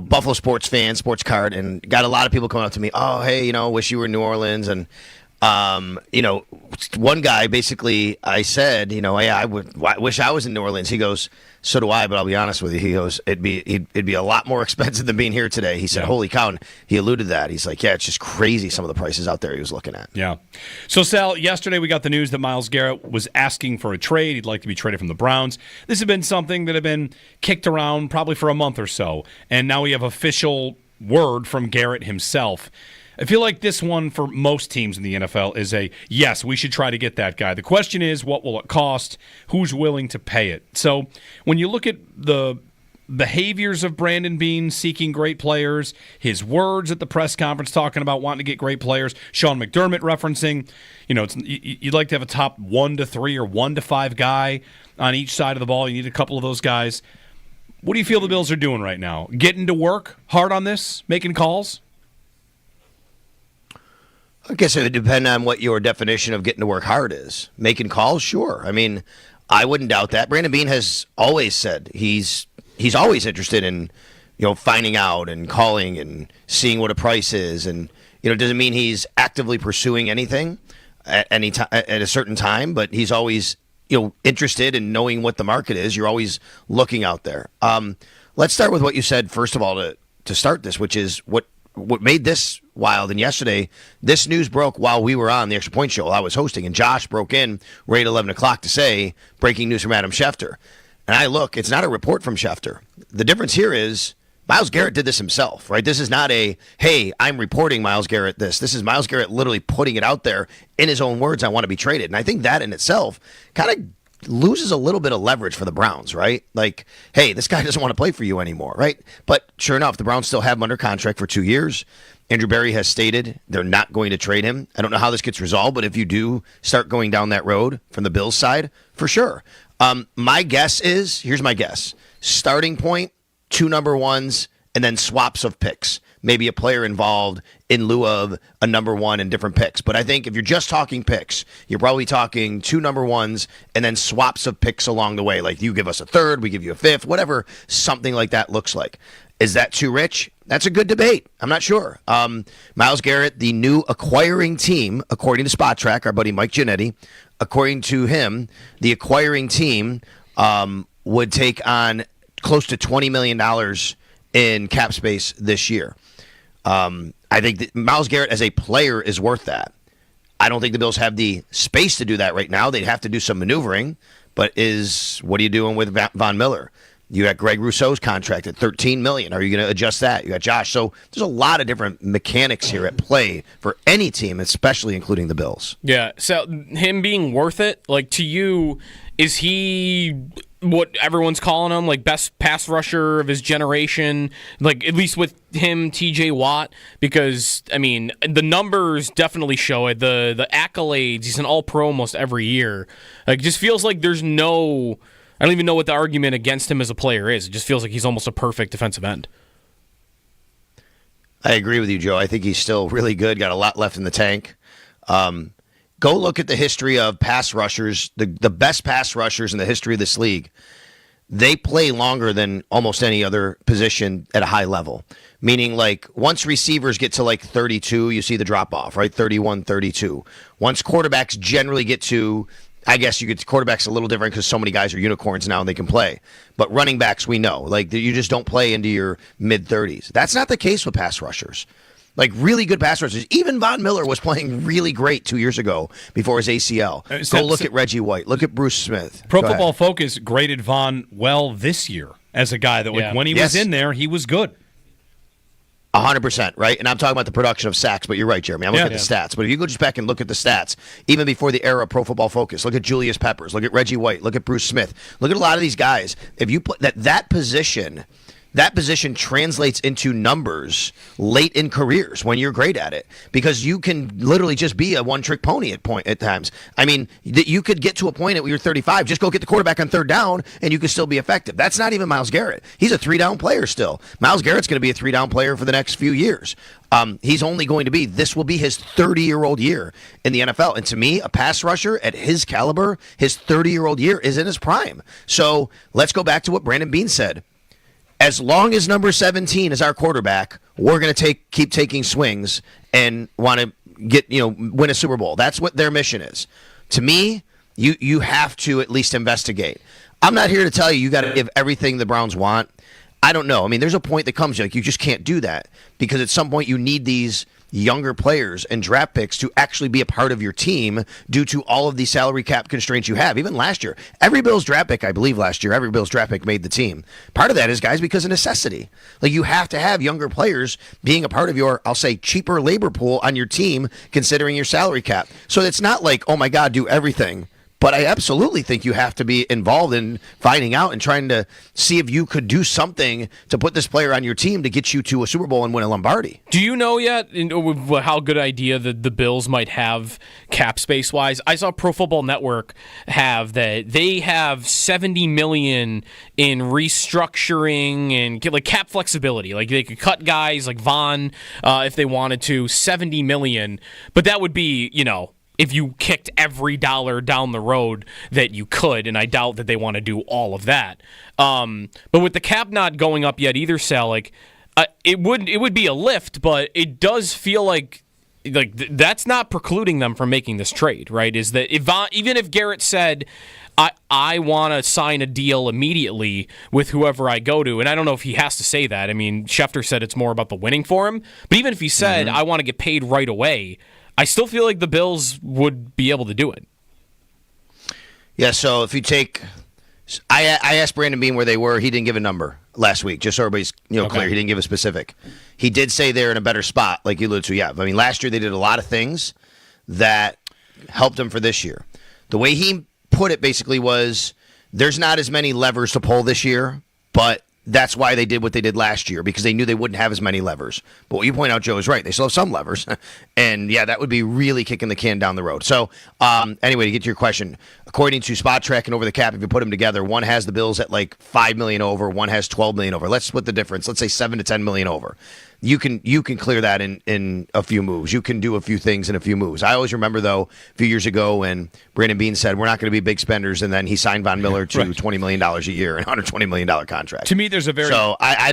Buffalo sports fans, sports card, and got a lot of people coming up to me. Oh, hey, wish you were in New Orleans, and one guy basically, I said, hey, I wish I was in New Orleans. He goes, so do I, but I'll be honest with you. He goes, it'd be a lot more expensive than being here today. He said, holy cow. And he alluded to that. He's like, yeah, it's just crazy some of the prices out there he was looking at. Yeah. So, Sal, yesterday we got the news that Myles Garrett was asking for a trade. He'd like to be traded from the Browns. This had been something that had been kicked around probably for a month or so. And now we have official word from Garrett himself. I feel like this one for most teams in the NFL is yes, we should try to get that guy. The question is, what will it cost? Who's willing to pay it? So when you look at the behaviors of Brandon Beane seeking great players, his words at the press conference talking about wanting to get great players, Sean McDermott referencing, you'd like to have a top 1 to 3 or 1 to 5 guy on each side of the ball. You need a couple of those guys. What do you feel the Bills are doing right now? Getting to work hard on this, making calls? I guess it would depend on what your definition of getting to work hard is. Making calls, sure. I mean, I wouldn't doubt that. Brandon Beane has always said he's always interested in, finding out and calling and seeing what a price is. And, it doesn't mean he's actively pursuing anything at a certain time, but he's always, interested in knowing what the market is. You're always looking out there. Let's start with what you said, first of all, to start this, which is what made this wild. And yesterday, this news broke while we were on the Extra Point Show I was hosting, and Josh broke in right at 11 o'clock to say, breaking news from Adam Schefter. And I look, it's not a report from Schefter. The difference here is Myles Garrett did this himself, right? This is not a, hey, I'm reporting Myles Garrett this. This is Myles Garrett literally putting it out there in his own words, I want to be traded. And I think that in itself kind of loses a little bit of leverage for the Browns, right? Like, hey, this guy doesn't want to play for you anymore, right? But sure enough, the Browns still have him under contract for 2 years. Andrew Berry has stated they're not going to trade him. I don't know how this gets resolved, but if you do start going down that road from the Bills' side, for sure. My guess is, here's my guess, starting point, 2 number ones, and then swaps of picks. Maybe a player involved in lieu of a number one and different picks. But I think if you're just talking picks, you're probably talking 2 number ones and then swaps of picks along the way. Like you give us a third, we give you a fifth, whatever something like that looks like. Is that too rich? That's a good debate. I'm not sure. Myles Garrett, the new acquiring team, according to Spot Track, our buddy Mike Giannetti, according to him, the acquiring team would take on close to $20 million in cap space this year. I think that Myles Garrett as a player is worth that. I don't think the Bills have the space to do that right now. They'd have to do some maneuvering. But what are you doing with Von Miller? You got Greg Rousseau's contract at $13 million. Are you going to adjust that? You got Josh. So there's a lot of different mechanics here at play for any team, especially including the Bills. Yeah. So him being worth it, like to you, is he what everyone's calling him, like best pass rusher of his generation? Like at least with him, T.J. Watt, because I mean the numbers definitely show it. The accolades. He's an All-Pro almost every year. Like it just feels like there's no. I don't even know what the argument against him as a player is. It just feels like he's almost a perfect defensive end. I agree with you, Joe. I think he's still really good. Got a lot left in the tank. Go look at the history of pass rushers, the best pass rushers in the history of this league. They play longer than almost any other position at a high level. Meaning, like, once receivers get to, like, 32, you see the drop-off, right? 31, 32. Once quarterbacks generally get to... I guess you get quarterbacks a little different because so many guys are unicorns now and they can play. But running backs, we know. Like, you just don't play into your mid-30s. That's not the case with pass rushers. Like, really good pass rushers. Even Von Miller was playing really great 2 years ago before his ACL. Go look at Reggie White. Look at Bruce Smith. Pro Football Focus graded Von well this year as a guy that when he was in there, he was good. 100%, right? And I'm talking about the production of sacks, but you're right, Jeremy. I'm looking at the stats. But if you go just back and look at the stats, even before the era of Pro Football Focus, look at Julius Peppers, look at Reggie White, look at Bruce Smith, look at a lot of these guys. If you put that position translates into numbers late in careers when you're great at it, because you can literally just be a one-trick pony at times. I mean, you could get to a point at where you're 35, just go get the quarterback on third down, and you could still be effective. That's not even Myles Garrett. He's a 3-down player still. Myles Garrett's going to be a 3-down player for the next few years. He's only going to be, this will be his 30-year-old year in the NFL. And to me, a pass rusher at his caliber, his 30-year-old year is in his prime. So let's go back to what Brandon Beane said. As long as number 17 is our quarterback, we're going to keep taking swings and want to win a Super Bowl. That's what their mission is. To me, you have to at least investigate. I'm not here to tell you got to give everything the Browns want. I don't know. I mean, there's a point that comes, like, you just can't do that because at some point you need these younger players and draft picks to actually be a part of your team due to all of the salary cap constraints you have. Even last year, every Bills draft pick, I believe last year, every Bills draft pick made the team. Part of that is, guys, because of necessity. Like, you have to have younger players being a part of your, I'll say, cheaper labor pool on your team considering your salary cap. So it's not like, oh my God, do everything. But I absolutely think you have to be involved in finding out and trying to see if you could do something to put this player on your team to get you to a Super Bowl and win a Lombardi. Do you know yet how good idea the Bills might have cap space-wise? I saw Pro Football Network have that they have $70 million in restructuring and like cap flexibility. Like they could cut guys like Von if they wanted to, $70 million. But that would be, if you kicked every dollar down the road that you could, and I doubt that they want to do all of that. But with the cap not going up yet either, Sal, like it would be a lift, but it does feel like that's not precluding them from making this trade, right? Is that even if Garrett said, I want to sign a deal immediately with whoever I go to, and I don't know if he has to say that. I mean, Schefter said it's more about the winning for him, but even if he said, I want to get paid right away, I still feel like the Bills would be able to do it. Yeah, so if you take I asked Brandon Bean where they were. He didn't give a number last week, just so everybody's clear. He didn't give a specific. He did say they're in a better spot, like you alluded to. Yeah, I mean, last year they did a lot of things that helped them for this year. The way he put it basically was there's not as many levers to pull this year, but that's why they did what they did last year, because they knew they wouldn't have as many levers. But what you point out, Joe, is right. They still have some levers. And, yeah, that would be really kicking the can down the road. So, anyway, to get to your question, according to Spot Track and Over the Cap, if you put them together, one has the Bills at like $5 million over, one has $12 million over. Let's split the difference. Let's say $7 to $10 million over. You can clear that in a few moves. You can do a few things in a few moves. I always remember, though, a few years ago when Brandon Bean said, we're not going to be big spenders, and then he signed Von Miller to $20 million a year and $120 million contract. To me, there's a very... So I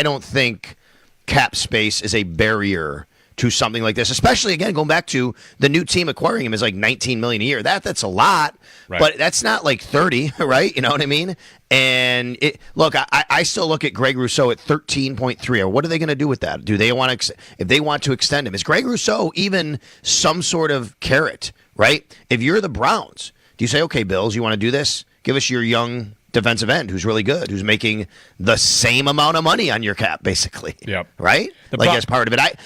don't think cap space is a barrier to something like this, especially, again, going back to the new team acquiring him is like $19 million a year. That's a lot, but that's not like 30, right? You know what I mean? And look, I still look at Greg Rousseau at 13.3. Or what are they going to do with that? Do they want to, if they want to extend him? Is Greg Rousseau even some sort of carrot, right? If you're the Browns, do you say, okay, Bills, you want to do this? Give us your young defensive end who's really good, who's making the same amount of money on your cap, basically. Yep. Right? As part of it.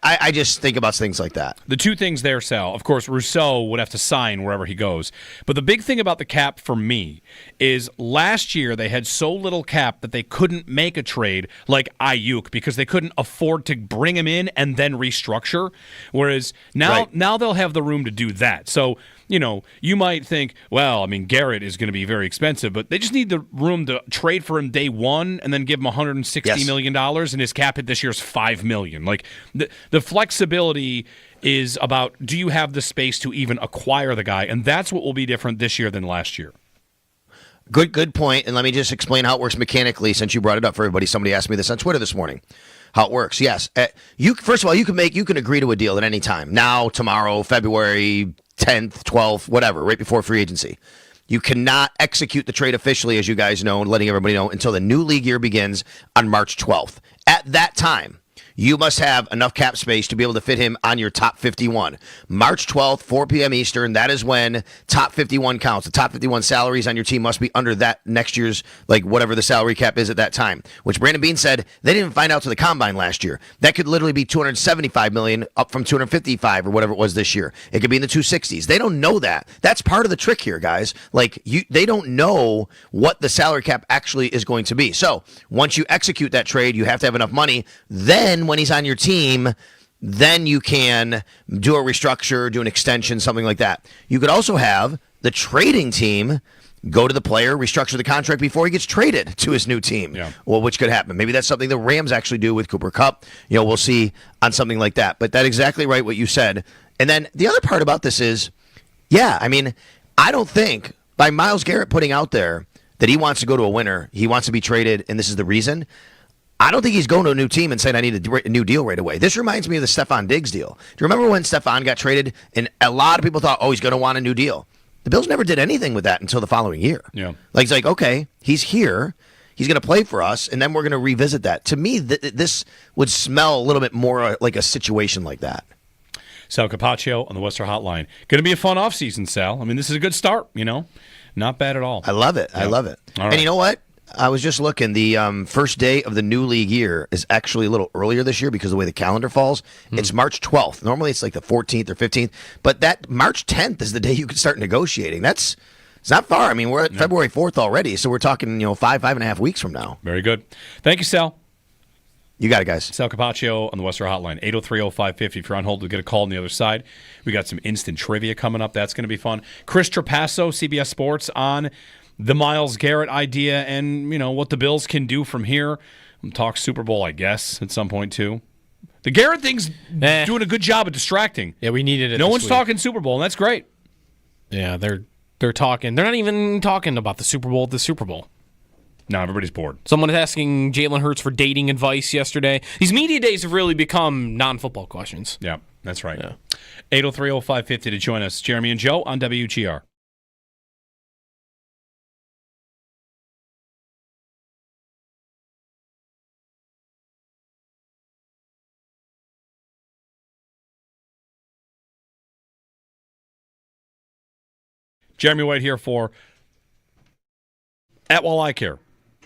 I just think about things like that. The two things there, Sal, of course, Rousseau would have to sign wherever he goes. But the big thing about the cap for me is last year they had so little cap that they couldn't make a trade like Ayuk because they couldn't afford to bring him in and then restructure. Whereas now they'll have the room to do that. So, you might think, well, I mean, Garrett is going to be very expensive, but they just need the room to trade for him day one and then give him $160 million, and his cap hit this year's $5 million. Like, the flexibility is about, do you have the space to even acquire the guy? And that's what will be different this year than last year. Good point. And let me just explain how it works mechanically, since you brought it up for everybody. Somebody asked me this on Twitter this morning. How it works. Yes. First of all, you can agree to a deal at any time. Now, tomorrow, February 10th, 12th, whatever, right before free agency. You cannot execute the trade officially, as you guys know, and letting everybody know, until the new league year begins on March 12th. At that time, you must have enough cap space to be able to fit him on your top 51. March 12th, 4 p.m. Eastern, that is when top 51 counts. The top 51 salaries on your team must be under that next year's, like, whatever the salary cap is at that time, which Brandon Bean said they didn't find out to the Combine last year. That could literally be $275 million up from $255 or whatever it was this year. It could be in the 260s. They don't know that. That's part of the trick here, guys. Like, they don't know what the salary cap actually is going to be. So once you execute that trade, you have to have enough money. Then when he's on your team, then you can do a restructure, do an extension, something like that. You could also have the trading team go to the player, restructure the contract before he gets traded to his new team. Yeah. Well, which could happen. Maybe that's something the Rams actually do with Cooper Kupp. We'll see on something like that. But that's exactly right what you said. And then the other part about this is, I don't think by Myles Garrett putting out there that he wants to go to a winner, he wants to be traded, and this is the reason. I don't think he's going to a new team and saying, I need a new deal right away. This reminds me of the Stephon Diggs deal. Do you remember when Stephon got traded and a lot of people thought, he's going to want a new deal? The Bills never did anything with that until the following year. Yeah. It's like, okay, he's here. He's going to play for us, and then we're going to revisit that. To me, this would smell a little bit more like a situation like that. Sal Capaccio on the Western Hotline. Going to be a fun offseason, Sal. I mean, this is a good start, Not bad at all. I love it. Yeah. I love it. All right. And you know what? I was just looking. The first day of the new league year is actually a little earlier this year because of the way the calendar falls. It's March 12th. Normally it's like the 14th or 15th. But that March 10th is the day you can start negotiating. It's not far. I mean, we're at February 4th already, so we're talking 5.5 weeks from now. Very good. Thank you, Sal. You got it, guys. Sal Capaccio on the Western Hotline, 803-0550. If you're on hold, we'll get a call on the other side. We got some instant trivia coming up. That's going to be fun. Chris Trapasso, CBS Sports, on the Myles Garrett idea and, what the Bills can do from here. We'll talk Super Bowl, I guess, at some point, too. The Garrett thing's doing a good job of distracting. Yeah, we needed it. No one's talking Super Bowl, and that's great. Yeah, they're talking. They're not even talking about the Super Bowl at the Super Bowl. No, everybody's bored. Someone was asking Jalen Hurts for dating advice yesterday. These media days have really become non-football questions. Yeah, that's right. Yeah. 803-0550 to join us. Jeremy and Joe on WGR. Jeremy White here for Atwell Eye Care,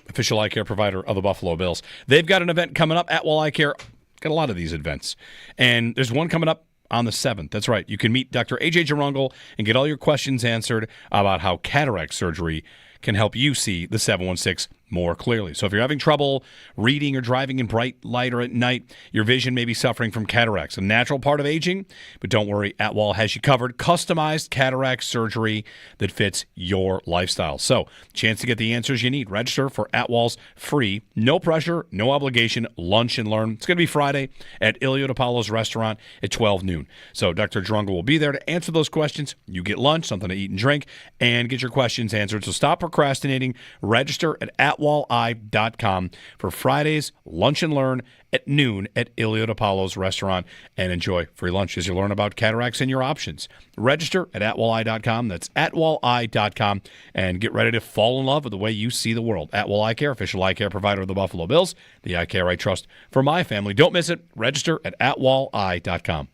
official eye care provider of the Buffalo Bills. They've got an event coming up. Atwell Eye Care got a lot of these events, and there's one coming up on the 7th. That's right. You can meet Dr. A.J. Jarungal and get all your questions answered about how cataract surgery can help you see the 716 more clearly. So if you're having trouble reading or driving in bright light or at night, your vision may be suffering from cataracts, a natural part of aging. But don't worry, Atwell has you covered. Customized cataract surgery that fits your lifestyle. So, chance to get the answers you need. Register for Atwell's free, no pressure, no obligation lunch and learn. It's going to be Friday at Ilio DiPaolo's restaurant at 12 noon. So Dr. Drungle will be there to answer those questions. You get lunch, something to eat and drink, and get your questions answered. So stop procrastinating. Register at atwelleye.com for Friday's lunch and learn at noon at Ilio DiPaolo's restaurant, and enjoy free lunch as you learn about cataracts and your options. Register at atwelleye.com. That's atwelleye.com, and get ready to fall in love with the way you see the world. Atwell Eye Care, official eye care provider of the Buffalo Bills, the eye care I trust for my family. Don't miss it. Register at atwelleye.com.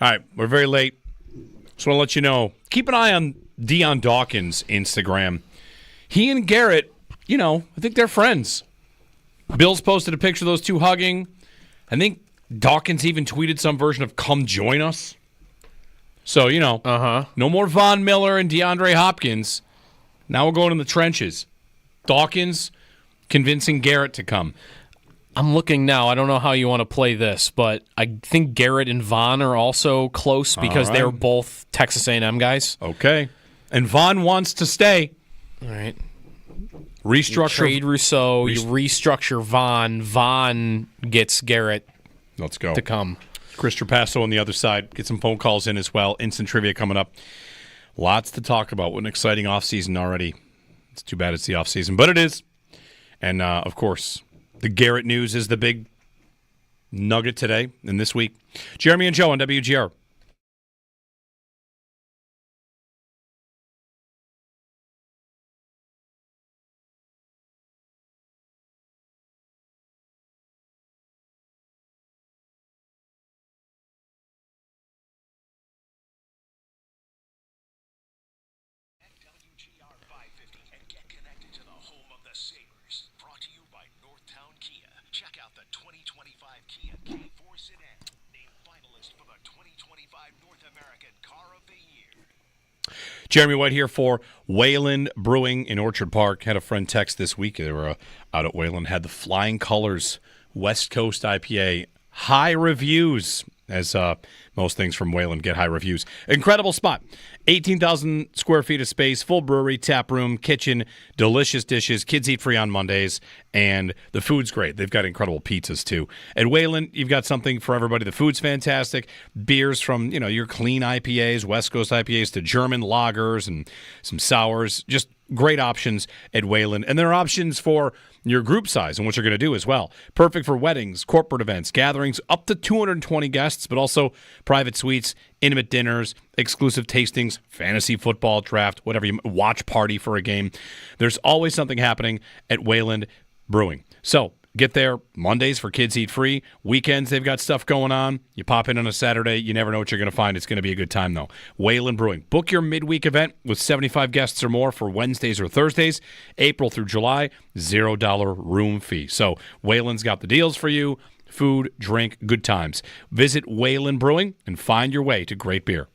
All right, we're very late. Just want to let you know, keep an eye on Dion Dawkins' Instagram. He and Garrett, I think they're friends. Bill's posted a picture of those two hugging. I think Dawkins even tweeted some version of "Come join us." So, no more Von Miller and DeAndre Hopkins. Now we're going in the trenches. Dawkins convincing Garrett to come. I'm looking now. I don't know how you want to play this, but I think Garrett and Von are also close because they're both Texas A&M guys. Okay. And Von wants to stay. All right. Restructure. You trade Rousseau. You restructure Von. Von gets Garrett Let's go. to come. Chris Trapasso on the other side. Get some phone calls in as well. Instant trivia coming up. Lots to talk about. What an exciting offseason already. It's too bad it's the offseason, but it is. And, of course, the Garrett news is the big nugget today and this week. Jeremy and Joe on WGR. WGR 550 and get connected to the home of the Sabres. Brought to you by Northtown Kia. Check out the 2025 Kia K4 sedan. Named finalist for the 2025 North American Car of the Year. Jeremy White here for Wayland Brewing in Orchard Park. Had a friend text this week. They were out at Wayland. Had the Flying Colors West Coast IPA. High reviews, as most things from Wayland get high reviews. Incredible spot. 18,000 square feet of space, full brewery, tap room, kitchen, delicious dishes. Kids eat free on Mondays, and the food's great. They've got incredible pizzas, too. At Wayland, you've got something for everybody. The food's fantastic. Beers from, your clean IPAs, West Coast IPAs, to German lagers and some sours. Just great options at Wayland. And there are options for your group size and what you're going to do as well. Perfect for weddings, corporate events, gatherings, up to 220 guests, but also private suites, intimate dinners, exclusive tastings, fantasy football draft, whatever you watch party for a game. There's always something happening at Wayland Brewing. So get there Mondays for Kids Eat Free. Weekends, they've got stuff going on. You pop in on a Saturday. You never know what you're going to find. It's going to be a good time, though. Wayland Brewing. Book your midweek event with 75 guests or more for Wednesdays or Thursdays, April through July, $0 room fee. So Wayland's got the deals for you. Food, drink, good times. Visit Wayland Brewing and find your way to great beer.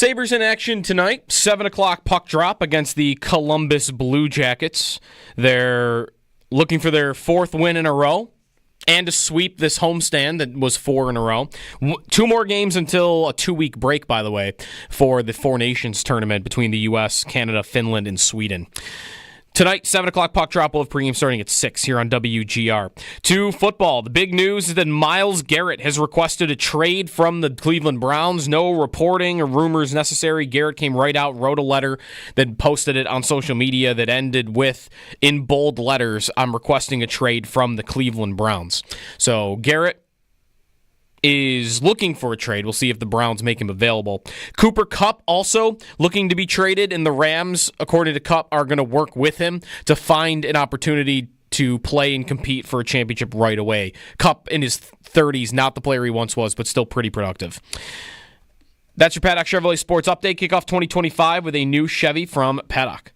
Sabres in action tonight, 7 o'clock puck drop against the Columbus Blue Jackets. They're looking for their 4th win in a row and to sweep this homestand that was 4 in a row. 2 more games until a 2-week break, by the way, for the Four Nations tournament between the U.S., Canada, Finland, and Sweden. Tonight, 7 o'clock puck drop. We'll have pregame starting at 6 here on WGR. To football, the big news is that Myles Garrett has requested a trade from the Cleveland Browns. No reporting or rumors necessary. Garrett came right out, wrote a letter, then posted it on social media that ended with, in bold letters, I'm requesting a trade from the Cleveland Browns. So Garrett is looking for a trade. We'll see if the Browns make him available. Cooper Kupp also looking to be traded, and the Rams, according to Kupp, are going to work with him to find an opportunity to play and compete for a championship right away. Kupp in his 30s, not the player he once was, but still pretty productive. That's your Paddock Chevrolet Sports Update. Kickoff 2025 with a new Chevy from Paddock.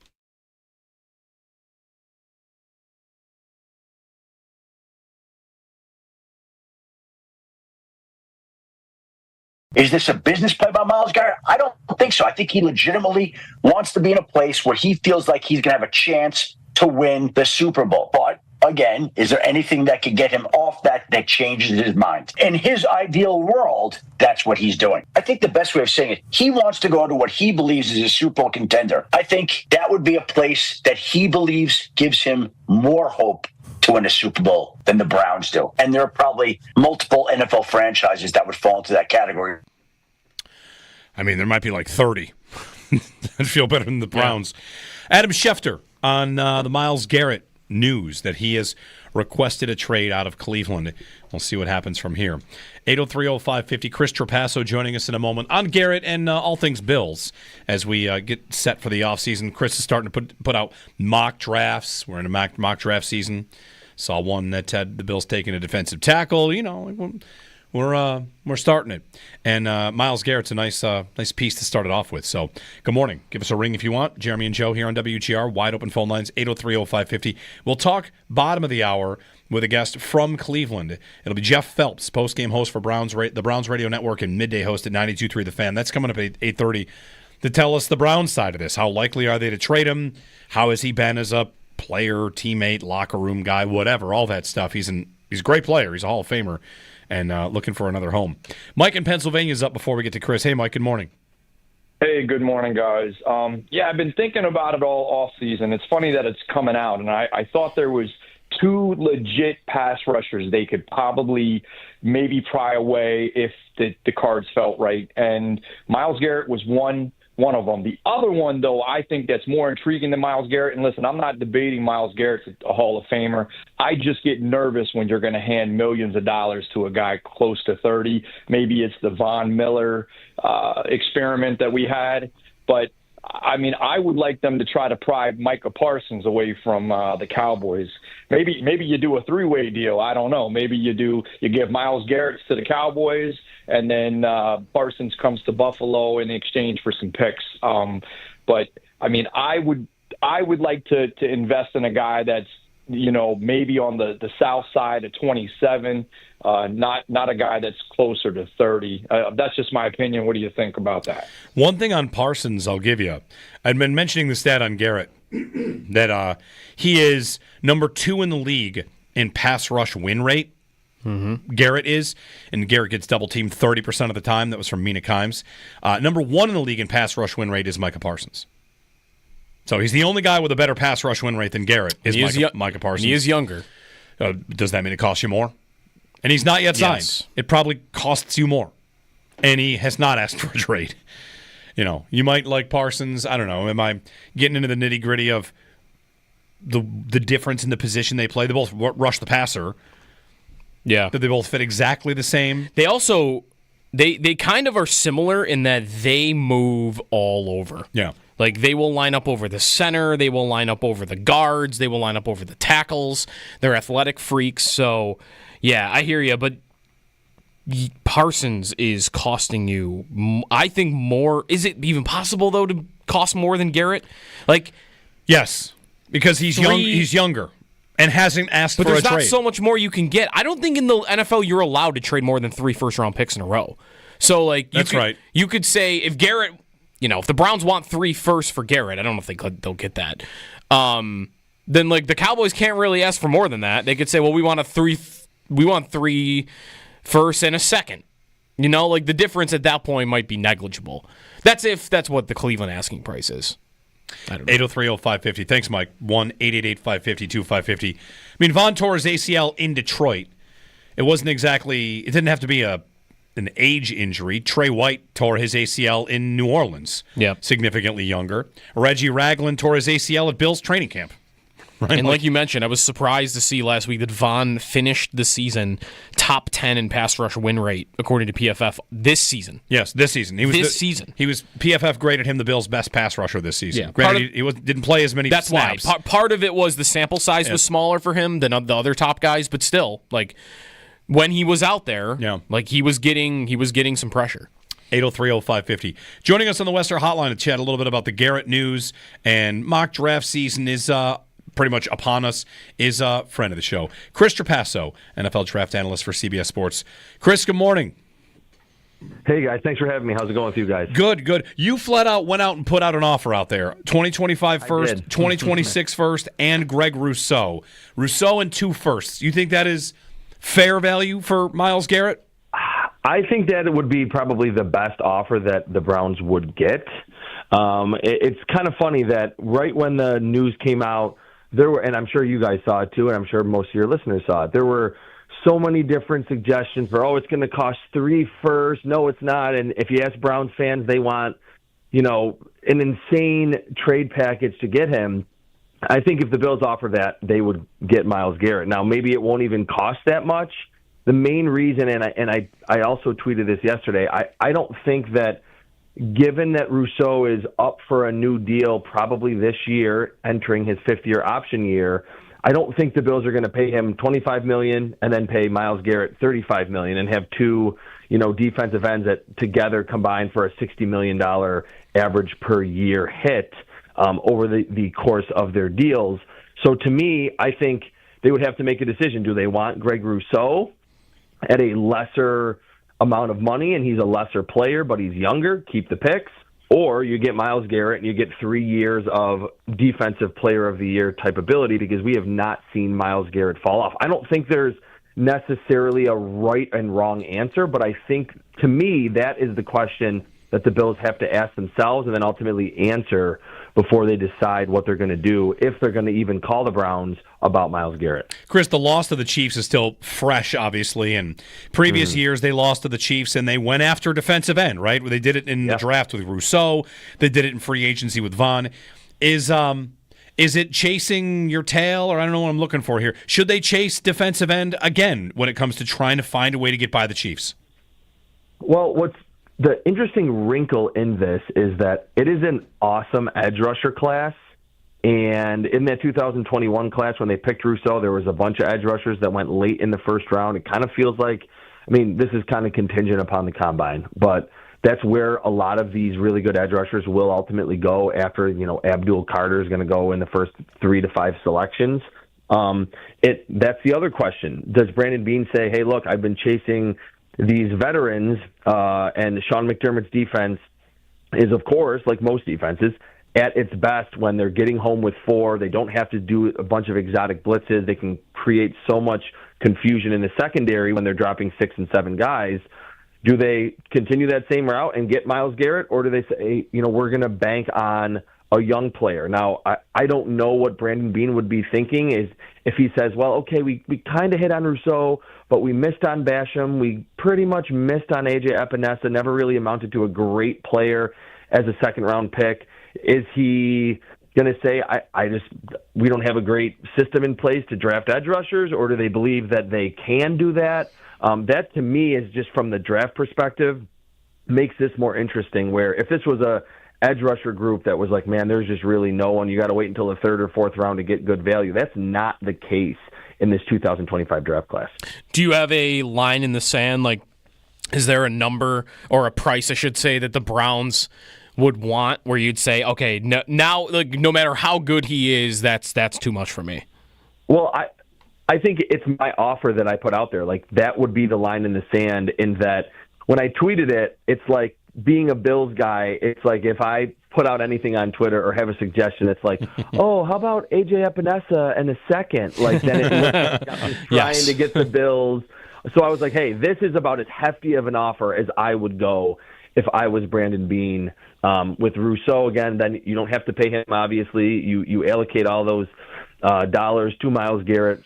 Is this a business play by Myles Garrett? I don't think so. I think he legitimately wants to be in a place where he feels like he's going to have a chance to win the Super Bowl. But again, is there anything that could get him off that changes his mind? In his ideal world, that's what he's doing. I think the best way of saying it, he wants to go to what he believes is a Super Bowl contender. I think that would be a place that he believes gives him more hope to win a Super Bowl than the Browns do. And there are probably multiple NFL franchises that would fall into that category. I mean, there might be like 30 that feel better than the Browns. Yeah. Adam Schefter on the Myles Garrett news that he has requested a trade out of Cleveland. We'll see what happens from here. 803-0550, Chris Trapasso joining us in a moment on Garrett and all things Bills as we get set for the offseason. Chris is starting to put out mock drafts. We're in a mock draft season. Saw one that had the Bills taking a defensive tackle. You know, we're starting it. And Myles Garrett's a nice piece to start it off with. So good morning. Give us a ring if you want. Jeremy and Joe here on WGR. Wide open phone lines, 803-0550. We'll talk bottom of the hour with a guest from Cleveland. It'll be Jeff Phelps, post-game host for the Browns Radio Network and midday host at 92.3 The Fan. That's coming up at 8:30 to tell us the Browns side of this. How likely are they to trade him? How has he been as a player, teammate, locker room guy, whatever, all that stuff. He's a great player. He's a Hall of Famer and looking for another home. Mike in Pennsylvania is up before we get to Chris. Hey, Mike, good morning. Hey, good morning, guys. I've been thinking about it all off season. It's funny that it's coming out, and I thought there was 2 legit pass rushers they could probably maybe pry away if the cards felt right. And Myles Garrett was one of them. The other one, though, I think that's more intriguing than Myles Garrett. And listen, I'm not debating Myles Garrett's a Hall of Famer. I just get nervous when you're going to hand millions of dollars to a guy close to 30. Maybe it's the Von Miller experiment that we had. But, I mean, I would like them to try to pry Micah Parsons away from the Cowboys. Maybe you do a 3-way deal. I don't know. Maybe you give Myles Garrett to the Cowboys, and then Parsons comes to Buffalo in exchange for some picks. But I mean, I would like to invest in a guy that's, you know, maybe on the south side of 27, not a guy that's closer to 30. That's just my opinion. What do you think about that? One thing on Parsons I'll give you. I've been mentioning the stat on Garrett that he is number 2 in the league in pass rush win rate. Mm-hmm. Garrett is, and Garrett gets double-teamed 30% of the time. That was from Mina Kimes. Number 1 in the league in pass rush win rate is Micah Parsons. So he's the only guy with a better pass rush win rate than Garrett is Micah Parsons. He is younger. Does that mean it costs you more? And he's not yet signed. Yes. It probably costs you more. And he has not asked for a trade. You know, you might like Parsons. I don't know. Am I getting into the nitty-gritty of the difference in the position they play? They both rush the passer. Yeah. That they both fit exactly the same. They also, they kind of are similar in that they move all over. Yeah. Like, they will line up over the center. They will line up over the guards. They will line up over the tackles. They're athletic freaks. So, yeah, I hear you. But Parsons is costing you, I think, more. Is it even possible, though, to cost more than Garrett? Like, yes, because he's young. He's younger and hasn't asked for a trade. But there's not so much more you can get. I don't think in the NFL you're allowed to trade more than 3 first-round picks in a row. So, like, that's right. You could say if Garrett if the Browns want 3 firsts for Garrett, I don't know if they'll get that. Then like the Cowboys can't really ask for more than that. They could say, well, we want 3 firsts and a second. Like the difference at that point might be negligible. That's if that's what the Cleveland asking price is. I don't know. 803-0550. Thanks, Mike. 1-888-550-2550. I mean, Von tore his ACL in Detroit. It didn't have to be an age injury. Trey White tore his ACL in New Orleans. Yeah. Significantly younger. Reggie Ragland tore his ACL at Bills training camp. Right? And like you mentioned, I was surprised to see last week that Von finished the season top 10 in pass rush win rate, according to PFF, this season. Yes, this season. He was PFF graded him the Bills' best pass rusher this season. Yeah. Granted, he didn't play as many snaps. That's why. Part of it was the sample size was smaller for him than the other top guys, but still, like when he was out there, like he was getting some pressure. 803-0550. Joining us on the Western Hotline to chat a little bit about the Garrett news and mock draft season is pretty much upon us, is a friend of the show, Chris Trapasso, NFL draft analyst for CBS Sports. Chris, good morning. Hey, guys. Thanks for having me. How's it going with you guys? Good. You flat out went out and put out an offer out there. 2025 first, 2026 first, and Greg Rousseau. Rousseau and 2 firsts. You think that is fair value for Myles Garrett? I think that it would be probably the best offer that the Browns would get. It's kind of funny that right when the news came out, there were, and I'm sure you guys saw it too, and I'm sure most of your listeners saw it, there were so many different suggestions for, it's going to cost 3 firsts. No, it's not. And if you ask Browns fans, they want, an insane trade package to get him. I think if the Bills offer that, they would get Myles Garrett. Now, maybe it won't even cost that much. The main reason, and I also tweeted this yesterday, I don't think that, given that Rousseau is up for a new deal probably this year, entering his 5th-year option year, I don't think the Bills are going to pay him $25 million and then pay Myles Garrett $35 million and have 2, defensive ends that together combine for a $60 million average per year hit over the course of their deals. So to me, I think they would have to make a decision. Do they want Greg Rousseau at a lesser amount of money, and he's a lesser player, but he's younger, keep the picks, or you get Myles Garrett and you get 3 years of defensive player of the year type ability, because we have not seen Myles Garrett fall off. I don't think there's necessarily a right and wrong answer, but I think, to me, that is the question that the Bills have to ask themselves and then ultimately answer before they decide what they're going to do, if they're going to even call the Browns about Myles Garrett. Chris, the loss to the Chiefs is still fresh, obviously, and previous years they lost to the Chiefs and they went after defensive end, right? They did it in the draft with Rousseau. They did it in free agency with Von. Is it chasing your tail, or I don't know what I'm looking for here? Should they chase defensive end again when it comes to trying to find a way to get by the Chiefs? Well, what's the interesting wrinkle in this is that it is an awesome edge rusher class, and in that 2021 class when they picked Rousseau, there was a bunch of edge rushers that went late in the first round. It kind of feels like, this is kind of contingent upon the combine, but that's where a lot of these really good edge rushers will ultimately go after, Abdul Carter is going to go in the first 3 to 5 selections. That's the other question. Does Brandon Beane say, hey, look, I've been chasing these veterans, and Sean McDermott's defense is, of course, like most defenses, at its best when they're getting home with 4. They don't have to do a bunch of exotic blitzes. They can create so much confusion in the secondary when they're dropping 6 and 7 guys. Do they continue that same route and get Myles Garrett, or do they say, we're going to bank on a young player? Now, I don't know what Brandon Beane would be thinking is if he says, well, okay, we kind of hit on Rousseau, but we missed on Basham. We pretty much missed on A.J. Epinesa, never really amounted to a great player as a second-round pick. Is he going to say, we don't have a great system in place to draft edge rushers, or do they believe that they can do that? That, to me, is just from the draft perspective, makes this more interesting, where if this was a edge rusher group that was like, man, there's just really no one, you got to wait until the 3rd or 4th round to get good value. That's not the case in this 2025 draft class. Do you have a line in the sand? Like, is there a number or a price, I should say, that the Browns would want where you'd say, okay, now, like, no matter how good he is, that's too much for me? Well, I think it's my offer that I put out there. Like, that would be the line in the sand, in that when I tweeted it, it's like being a Bills guy, it's like if I put out anything on Twitter or have a suggestion, it's like, oh, how about AJ Epinesa and a second? Like, then it looks like I'm just trying to get the Bills. So I was like, hey, this is about as hefty of an offer as I would go if I was Brandon Beane. With Rousseau, again, then you don't have to pay him, obviously. You allocate all those dollars to Myles Garrett.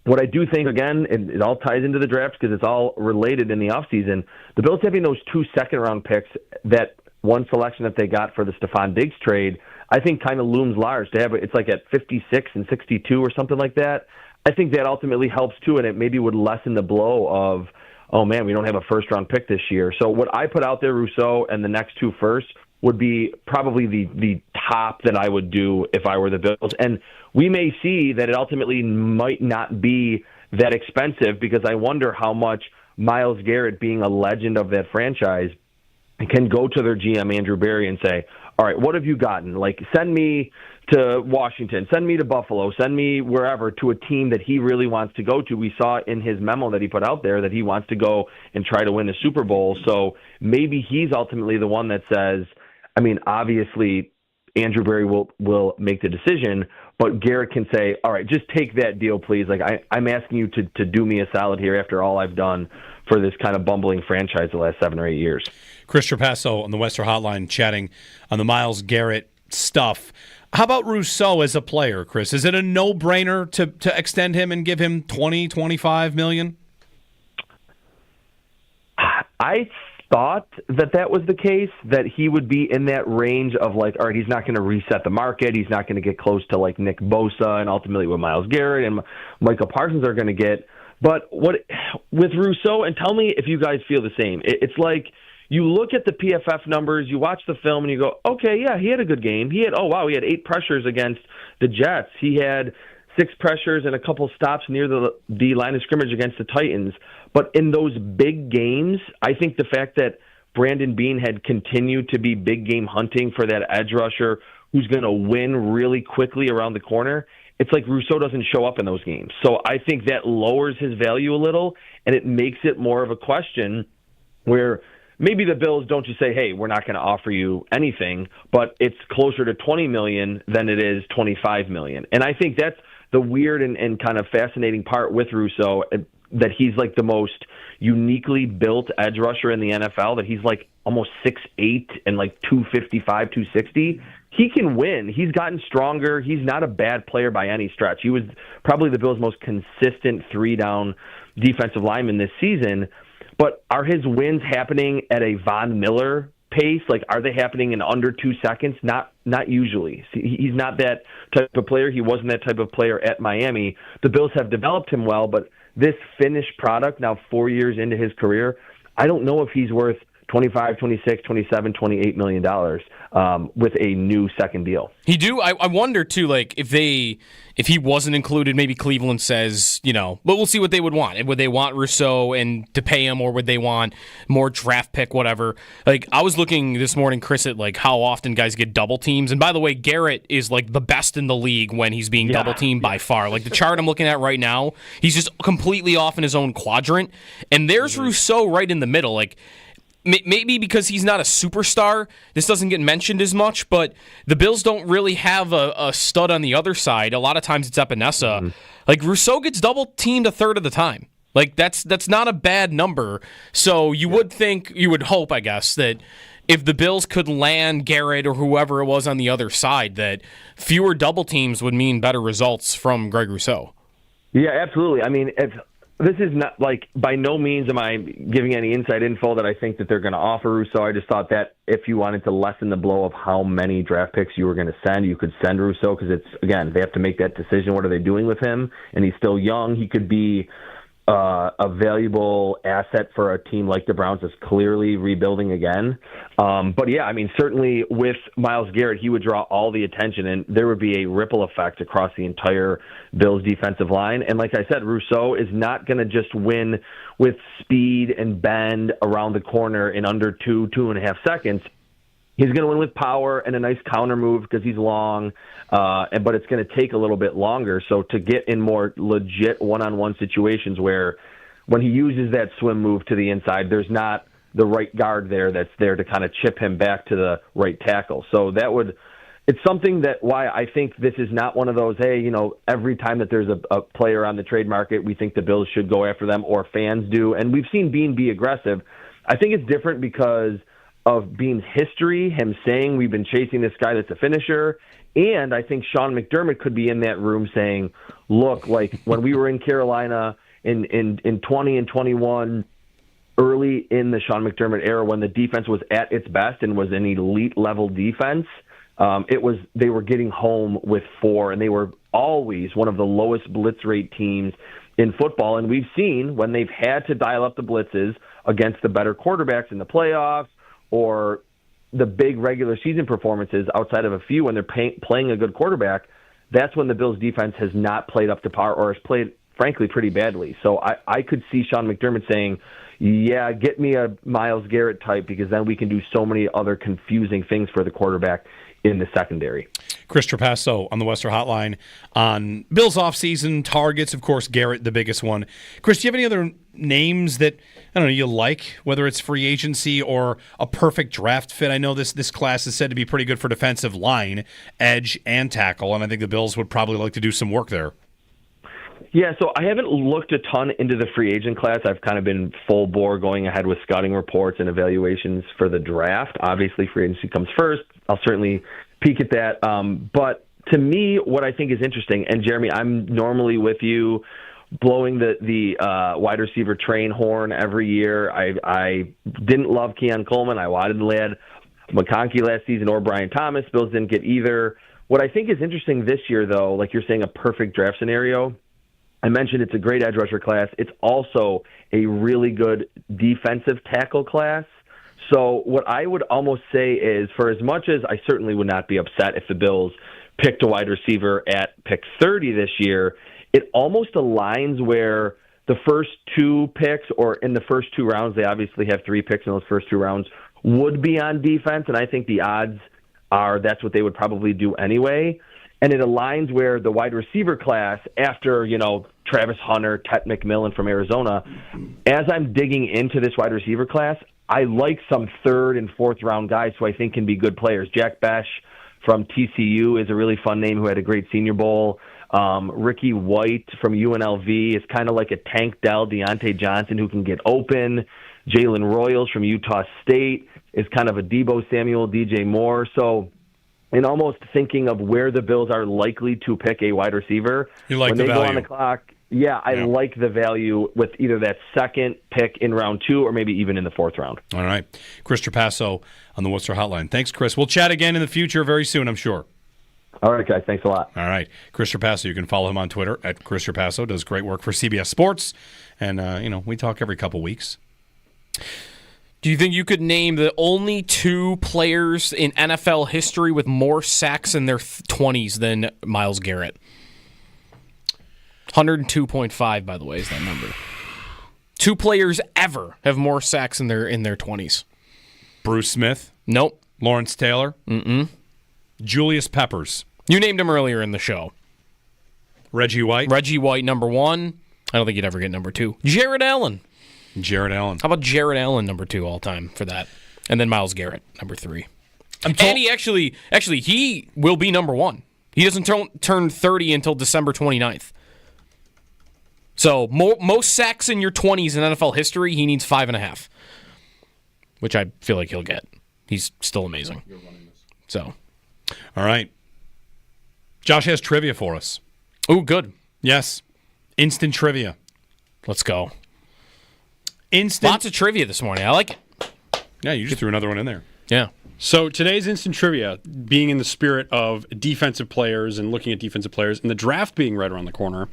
What I do think, again, it all ties into the draft because it's all related in the offseason. The Bills having those 2 second-round picks, that one selection that they got for the Stephon Diggs trade, I think kind of looms large. To have it's like at 56 and 62 or something like that. I think that ultimately helps, too, and it maybe would lessen the blow of, oh, man, we don't have a first-round pick this year. So what I put out there, Rousseau, and the next 2 firsts, would be probably the top that I would do if I were the Bills. And we may see that it ultimately might not be that expensive because I wonder how much Myles Garrett, being a legend of that franchise, can go to their GM, Andrew Berry, and say, all right, what have you gotten? Like, send me to Washington, send me to Buffalo, send me wherever to a team that he really wants to go to. We saw in his memo that he put out there that he wants to go and try to win the Super Bowl. So maybe he's ultimately the one that says, I mean, obviously, Andrew Berry will make the decision, but Garrett can say, all right, just take that deal, please. Like, I'm asking you to do me a solid here after all I've done for this kind of bumbling franchise the last 7 or 8 years. Chris Trapasso on the Western Hotline chatting on the Myles Garrett stuff. How about Rousseau as a player, Chris? Is it a no-brainer to extend him and give him $20, $25 million? I thought that was the case, that he would be in that range of like, all right, he's not going to reset the market. He's not going to get close to like Nick Bosa and ultimately what Myles Garrett and Michael Parsons are going to get. But with Rousseau, and tell me if you guys feel the same. It's like you look at the PFF numbers, you watch the film, and you go, okay, yeah, he had a good game. He had 8 pressures against the Jets. He had 6 pressures and a couple stops near the line of scrimmage against the Titans. But in those big games, I think the fact that Brandon Beane had continued to be big game hunting for that edge rusher who's going to win really quickly around the corner, it's like Rousseau doesn't show up in those games. So I think that lowers his value a little, and it makes it more of a question where maybe the Bills don't just say, hey, we're not going to offer you anything, but it's closer to $20 million than it is $25 million. And I think that's the weird and kind of fascinating part with Rousseau, that he's like the most uniquely built edge rusher in the NFL, that he's like almost 6'8" and like 255, 260. He can win. He's gotten stronger. He's not a bad player by any stretch. He was probably the Bills' most consistent 3-down defensive lineman this season. But are his wins happening at a Von Miller pace? Like, are they happening in under 2 seconds? Not usually. He's not that type of player. He wasn't that type of player at Miami. The Bills have developed him well, but this finished product, now 4 years into his career, I don't know if he's worth $25, $26, $27, $28 million with a new second deal. I wonder too, like if he wasn't included, maybe Cleveland says, but we'll see what they would want. Would they want Rousseau and to pay him, or would they want more draft pick, whatever? Like, I was looking this morning, Chris, at like how often guys get double teams. And by the way, Garrett is like the best in the league when he's being double teamed by far. Like the chart I'm looking at right now, he's just completely off in his own quadrant. And there's Rousseau right in the middle. Like, maybe because he's not a superstar, this doesn't get mentioned as much, but the Bills don't really have a stud on the other side. A lot of times it's Epinesa. Mm-hmm. Like, Rousseau gets double-teamed a third of the time. Like, that's not a bad number. So you would hope, I guess, that if the Bills could land Garrett or whoever it was on the other side, that fewer double teams would mean better results from Greg Rousseau. Yeah, absolutely. I mean, this is not, like, by no means am I giving any inside info that I think that they're going to offer Rousseau. I just thought that if you wanted to lessen the blow of how many draft picks you were going to send, you could send Rousseau, because it's, again, they have to make that decision. What are they doing with him? And he's still young. He could be a valuable asset for a team like the Browns that's clearly rebuilding again. But yeah, I mean, certainly with Myles Garrett, he would draw all the attention, and there would be a ripple effect across the entire Bills defensive line. And like I said, Rousseau is not going to just win with speed and bend around the corner in under 2.5 seconds. He's going to win with power and a nice counter move because he's long, but it's going to take a little bit longer. So to get in more legit one-on-one situations where when he uses that swim move to the inside, there's not the right guard there that's there to kind of chip him back to the right tackle. So it's something that why I think this is not one of those, hey, every time that there's a player on the trade market, we think the Bills should go after them, or fans do. And we've seen Bean be aggressive. I think it's different because of Bean's history, him saying we've been chasing this guy that's a finisher. And I think Sean McDermott could be in that room saying, look, like when we were in Carolina in 20 and 21, early in the Sean McDermott era, when the defense was at its best and was an elite level defense, they were getting home with 4, and they were always one of the lowest blitz rate teams in football. And we've seen when they've had to dial up the blitzes against the better quarterbacks in the playoffs or the big regular season performances outside of a few when they're playing a good quarterback, that's when the Bills defense has not played up to par or has played, frankly, pretty badly. So I could see Sean McDermott saying, yeah, get me a Myles Garrett type, because then we can do so many other confusing things for the quarterback in the secondary. Chris Trapasso on the Western Hotline on Bills offseason targets. Of course, Garrett, the biggest one. Chris, do you have any other names that, I don't know, you like, whether it's free agency or a perfect draft fit? I know this class is said to be pretty good for defensive line, edge, and tackle, and I think the Bills would probably like to do some work there. Yeah, so I haven't looked a ton into the free agent class. I've kind of been full bore going ahead with scouting reports and evaluations for the draft. Obviously, free agency comes first. I'll certainly peek at that. But to me, what I think is interesting, and Jeremy, I'm normally with you blowing the wide receiver train horn every year. I didn't love Keon Coleman. I wanted to add McConkey last season or Brian Thomas. Bills didn't get either. What I think is interesting this year, though, like you're saying, a perfect draft scenario, I mentioned it's a great edge rusher class. It's also a really good defensive tackle class. So what I would almost say is, for as much as I certainly would not be upset if the Bills picked a wide receiver at pick 30 this year, it almost aligns where the first 2 picks, or in the first 2 rounds, they obviously have 3 picks in those first 2 rounds, would be on defense, and I think the odds are that's what they would probably do anyway. And it aligns where the wide receiver class, after, Travis Hunter, Tet McMillan from Arizona, as I'm digging into this wide receiver class, I like some 3rd and 4th round guys who I think can be good players. Jack Besh from TCU is a really fun name who had a great Senior Bowl. Ricky White from UNLV is kind of like a Tank Dell, Deontay Johnson who can get open. Jalen Royals from Utah State is kind of a Debo Samuel, DJ Moore. So, in almost thinking of where the Bills are likely to pick a wide receiver, you like when the they value. go on the clock, I like the value with either that second pick in round 2 or maybe even in the 4th round. All right. Chris Trapasso on the Worcester Hotline. Thanks, Chris. We'll chat again in the future very soon, I'm sure. All right, guys. Thanks a lot. All right. Chris Trapasso, you can follow him on Twitter at Chris Trapasso. Does great work for CBS Sports. And, we talk every couple weeks. Do you think you could name the only 2 players in NFL history with more sacks in their 20s than Myles Garrett? 102.5, by the way, is that number. 2 players ever have more sacks in their 20s. Bruce Smith? Nope. Lawrence Taylor? Mm-mm. Julius Peppers? You named him earlier in the show. Reggie White? Reggie White, number 1. I don't think you'd ever get number 2. Jared Allen. Jared Allen. How about Jared Allen, number 2 all time for that? And then Myles Garrett, number 3. And he actually, he will be number 1. He doesn't turn 30 until December 29th. So most sacks in your 20s in NFL history, he needs 5.5, which I feel like he'll get. He's still amazing. So, all right. Josh has trivia for us. Ooh, good. Yes. Instant trivia. Let's go. Lots of trivia this morning. I like it. Yeah, you just threw another one in there. Yeah. So today's instant trivia, being in the spirit of defensive players and looking at defensive players, and the draft being right around the corner,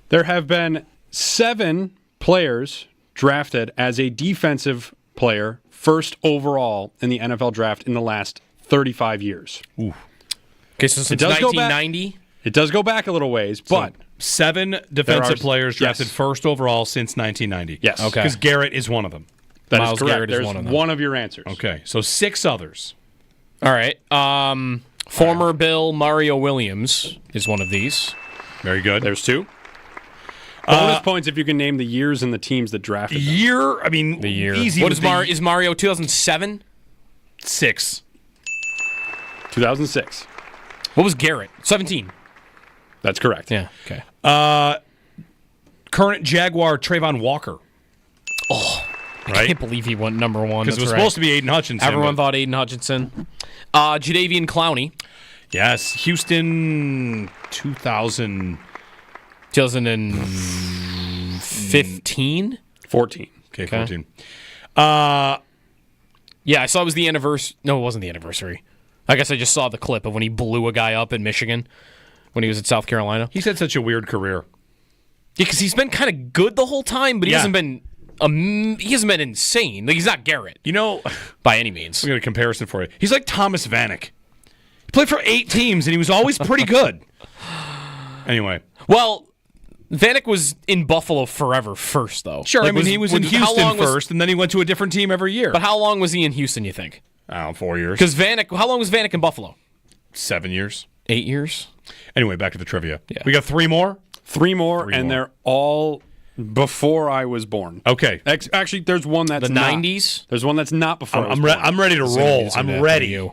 there have been 7 players drafted as a defensive player, first overall in the NFL draft in the last 35 years. Ooh. Okay, so since 1990? It does go back a little ways, but... 7 defensive players drafted first overall since 1990. Yes. Okay. Because Garrett is one of them. That Myles is correct. Garrett is There's one of them. one of your answers. Okay, so 6 others. All right. Former Bill Mario Williams is one of these. Very good. There's 2. Bonus points if you can name the years and the teams that drafted them. Year, I mean, The year. easy. What with is Mario 2007? 6? 2006. What was Garrett? 17. That's correct. Yeah. Okay. Current Jaguar Trayvon Walker. I Right? can't believe he went number 1. Because it was supposed to be Aiden Hutchinson. Everyone but- thought Aiden Hutchinson. Jadeveon Clowney. Yes, Houston 2000. 2015? 14. Okay, 14. Yeah, I saw it was the anniversary. No, it wasn't the anniversary. I guess I just saw the clip of when he blew a guy up in Michigan when he was at South Carolina. He's had such a weird career. Yeah, because he's been kind of good the whole time, but he Yeah. hasn't been insane. Like, he's not Garrett You know, by any means. we got a comparison for you. He's like Thomas Vanek. He played for 8 teams, and he was always pretty good. Anyway. Well, Vanek was in Buffalo forever first, though. Sure, Like, I mean, he was in how Houston long was- first, and then he went to a different team every year. But how long was he in Houston, you think? I don't know, 4 years. Because how long was Vanek in Buffalo? 7 years. 8 years? Anyway, back to the trivia. Yeah. We got 3 more? 3 more, Three and more. they're all before I was born. Okay. Actually, there's one that's The not. 90s? There's one that's not before I was I'm born. ready to roll. I'm ready. Are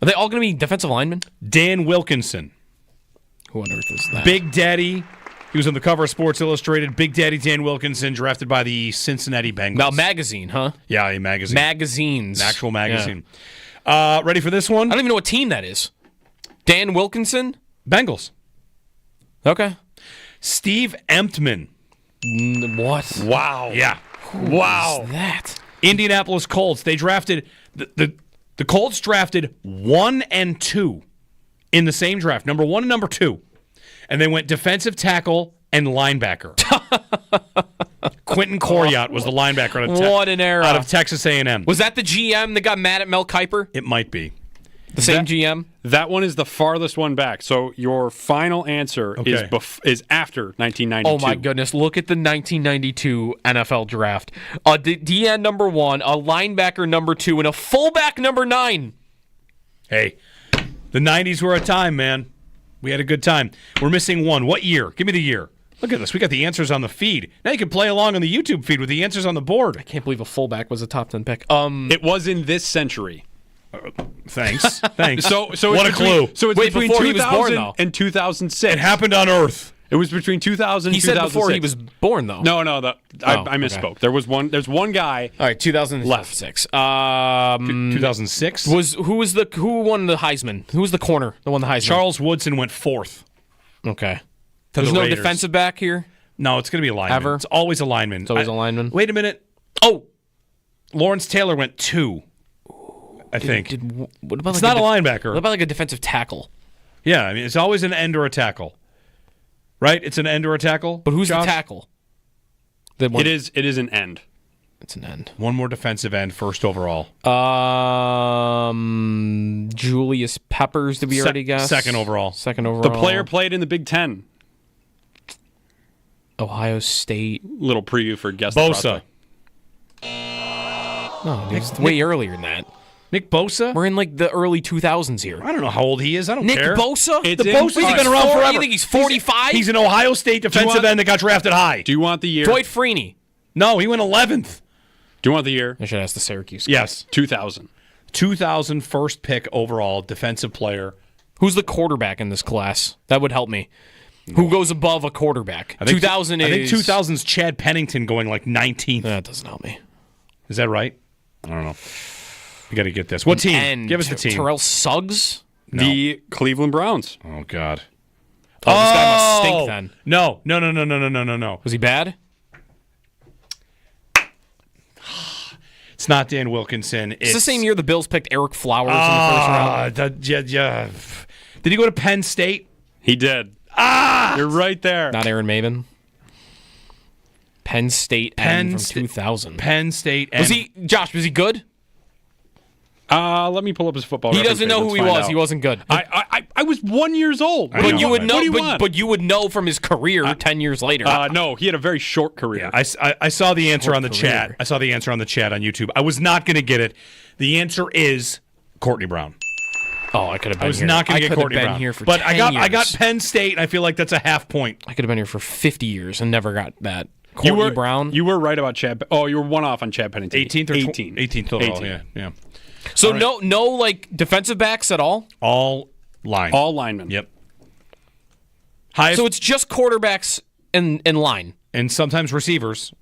they all going to be defensive linemen? Dan Wilkinson. Who on earth is that? Big Daddy. He was on the cover of Sports Illustrated. Big Daddy Dan Wilkinson, drafted by the Cincinnati Bengals. Now, magazine, huh? Yeah, a magazine. Magazines. An actual magazine. Ready for this one? I don't even know what team that is. Dan Wilkinson? Bengals. Okay. Steve Emptman. What? Wow. Yeah. Wow. What's that? Indianapolis Colts. They drafted the Colts drafted 1 and 2 in the same draft. Number 1 and number 2. And they went defensive tackle and linebacker. Quentin Coriat was the linebacker What an era. out of Texas A&M. Was that the GM that got mad at Mel Kiper? It might be. The same GM? That one is the farthest one back. So your final answer Okay. is after 1992. Oh my goodness! Look at the 1992 NFL draft. A DN number 1, a linebacker number 2, and a fullback number 9. Hey, the 90s were a time, man. We had a good time. We're missing one. What year? Give me the year. Look at this. We got the answers on the feed. Now you can play along on the YouTube feed with the answers on the board. I can't believe a fullback was a top 10 pick. It was in this century. Thanks. Thanks. So what it's a clue. So it's Wait, between before he was 2000 born, though. and 2006. It happened on Earth. It was between 2000 He and said 2006. before he was born, though. No. I okay. misspoke. There's one guy. All right, 2006. 2006? Who won the Heisman? Who was the corner that won the Heisman? Charles Woodson went 4th. Okay. To There's the no Raiders. defensive back here. No, it's going to be a lineman. Ever? It's always a lineman. It's always a lineman. Wait a minute. Oh, Lawrence Taylor went 2. I think. What about It's like not a linebacker. What about like a defensive tackle? Yeah, I mean, it's always an end or a tackle. Right? It's an end or a tackle. But who's Josh? the tackle? It is an end. It's an end. One more defensive end, first overall. Julius Peppers, did we already guess? Second overall. Second overall. The player played in the Big Ten. Ohio State. Little preview for guest Bosa. No, it's way earlier than that. Nick Bosa? We're in like the early 2000s here. I don't know how old he is. I don't Nick care. Bosa? It's The in- Bosa's All right. been around forever. You think he's 45? He's an Ohio State defensive want- end that got drafted high. Do you want the year? Dwight Freeney. No, he went 11th. Do you want the year? I should ask the Syracuse guy. Yes. 2000. 2000 first pick overall, defensive player. Who's the quarterback in this class? That would help me. Who goes above a quarterback? I think 2000 I is... think 2000's Chad Pennington going like 19th. That doesn't help me. Is that right? I don't know. You got to get this. What team? And Give us the team. Terrell Suggs? No. The Cleveland Browns. Oh, God. Oh, this guy must stink then. No. Was he bad? It's not Dan Wilkinson. It's the same year the Bills picked Eric Flowers in the first round. Yeah. Did he go to Penn State? He did. You're right there. Not Aaron Maven. Penn State end from 2000. Penn State. Was he, Josh, was he good? Let me pull up his football. He reference doesn't page. know Let's who he find was. out. He wasn't good. I was 1 year old. I But know. you would What know. do you want? But you would know from his career 10 years later. No, he had a very short career. I saw the answer Short on the career. chat. I saw the answer on the chat on YouTube. I was not going to get it. The answer is Courtney Brown. Oh, I could have been I was here. not going to get I could have Courtney been Brown. here for but 10 I years. got Penn State, and I feel like that's a half point. I could have been here for 50 years and never got that. Courtney Brown. You were right about Chad. Oh, you were one off on Chad Pennington. 18th or 18th overall. 18. Yeah. So no like defensive backs at all? All line. All linemen. Yep. Highest, So it's just quarterbacks in line. and sometimes receivers.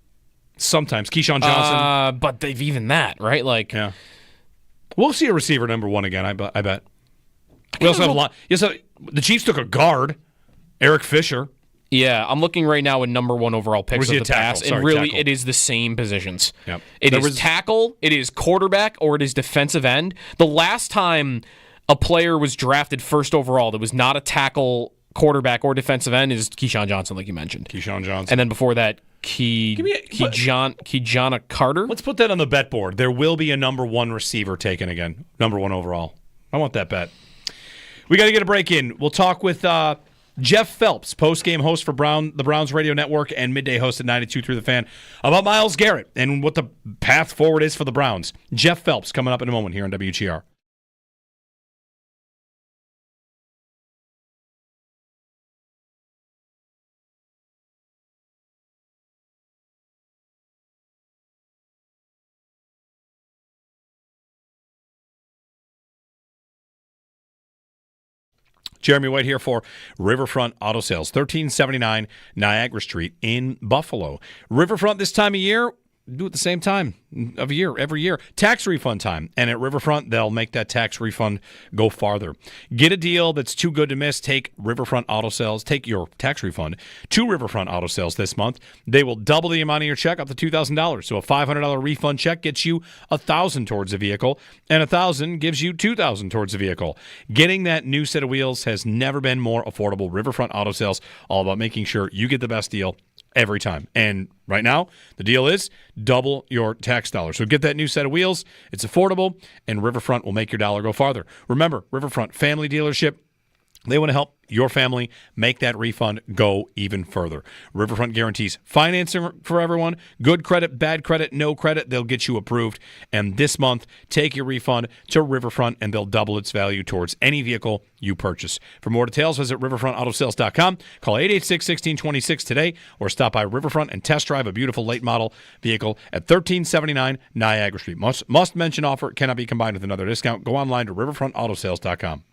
Sometimes Keyshawn Johnson. But they've even that, right? Like, Yeah. We'll see a receiver number one again, I bet. We also have a lot. Yes, the Chiefs took a guard, Eric Fisher. yeah, I'm looking right now at number 1 overall picks Was he of a the pass, tackle? and Sorry, really tackle. it is the same positions. Yep. It is tackle, it is quarterback, or it is defensive end. The last time a player was drafted first overall that was not a tackle, quarterback, or defensive end is Keyshawn Johnson, like you mentioned. Keyshawn Johnson. And then before that, Keyjana Carter. Let's put that on the bet board. There will be a number 1 receiver taken again. Number 1 overall. I want that bet. We got to get a break in. We'll talk with Jeff Phelps, post-game host for the Browns Radio Network and midday host at 92.3 The Fan, about Myles Garrett and what the path forward is for the Browns. Jeff Phelps coming up in a moment here on WGR. Jeremy White here for Riverfront Auto Sales, 1379 Niagara Street in Buffalo. Riverfront this time of year, do it the same time of year, every year. Tax refund time. And at Riverfront, they'll make that tax refund go farther. Get a deal that's too good to miss. Take Riverfront Auto Sales. Take your tax refund to Riverfront Auto Sales this month. They will double the amount of your check up to $2,000. So a $500 refund check gets you $1,000 towards the vehicle, and $1,000 gives you $2,000 towards the vehicle. Getting that new set of wheels has never been more affordable. Riverfront Auto Sales, all about making sure you get the best deal every time. And right now, the deal is double your tax dollar. So get that new set of wheels. It's affordable, and Riverfront will make your dollar go farther. Remember, Riverfront Family Dealership, they want to help your family make that refund go even further. Riverfront guarantees financing for everyone. Good credit, bad credit, no credit, they'll get you approved. And this month, take your refund to Riverfront, and they'll double its value towards any vehicle you purchase. For more details, visit riverfrontautosales.com. Call 886-1626 today, or stop by Riverfront and test drive a beautiful late model vehicle at 1379 Niagara Street. Must mention offer, cannot be combined with another discount. Go online to riverfrontautosales.com.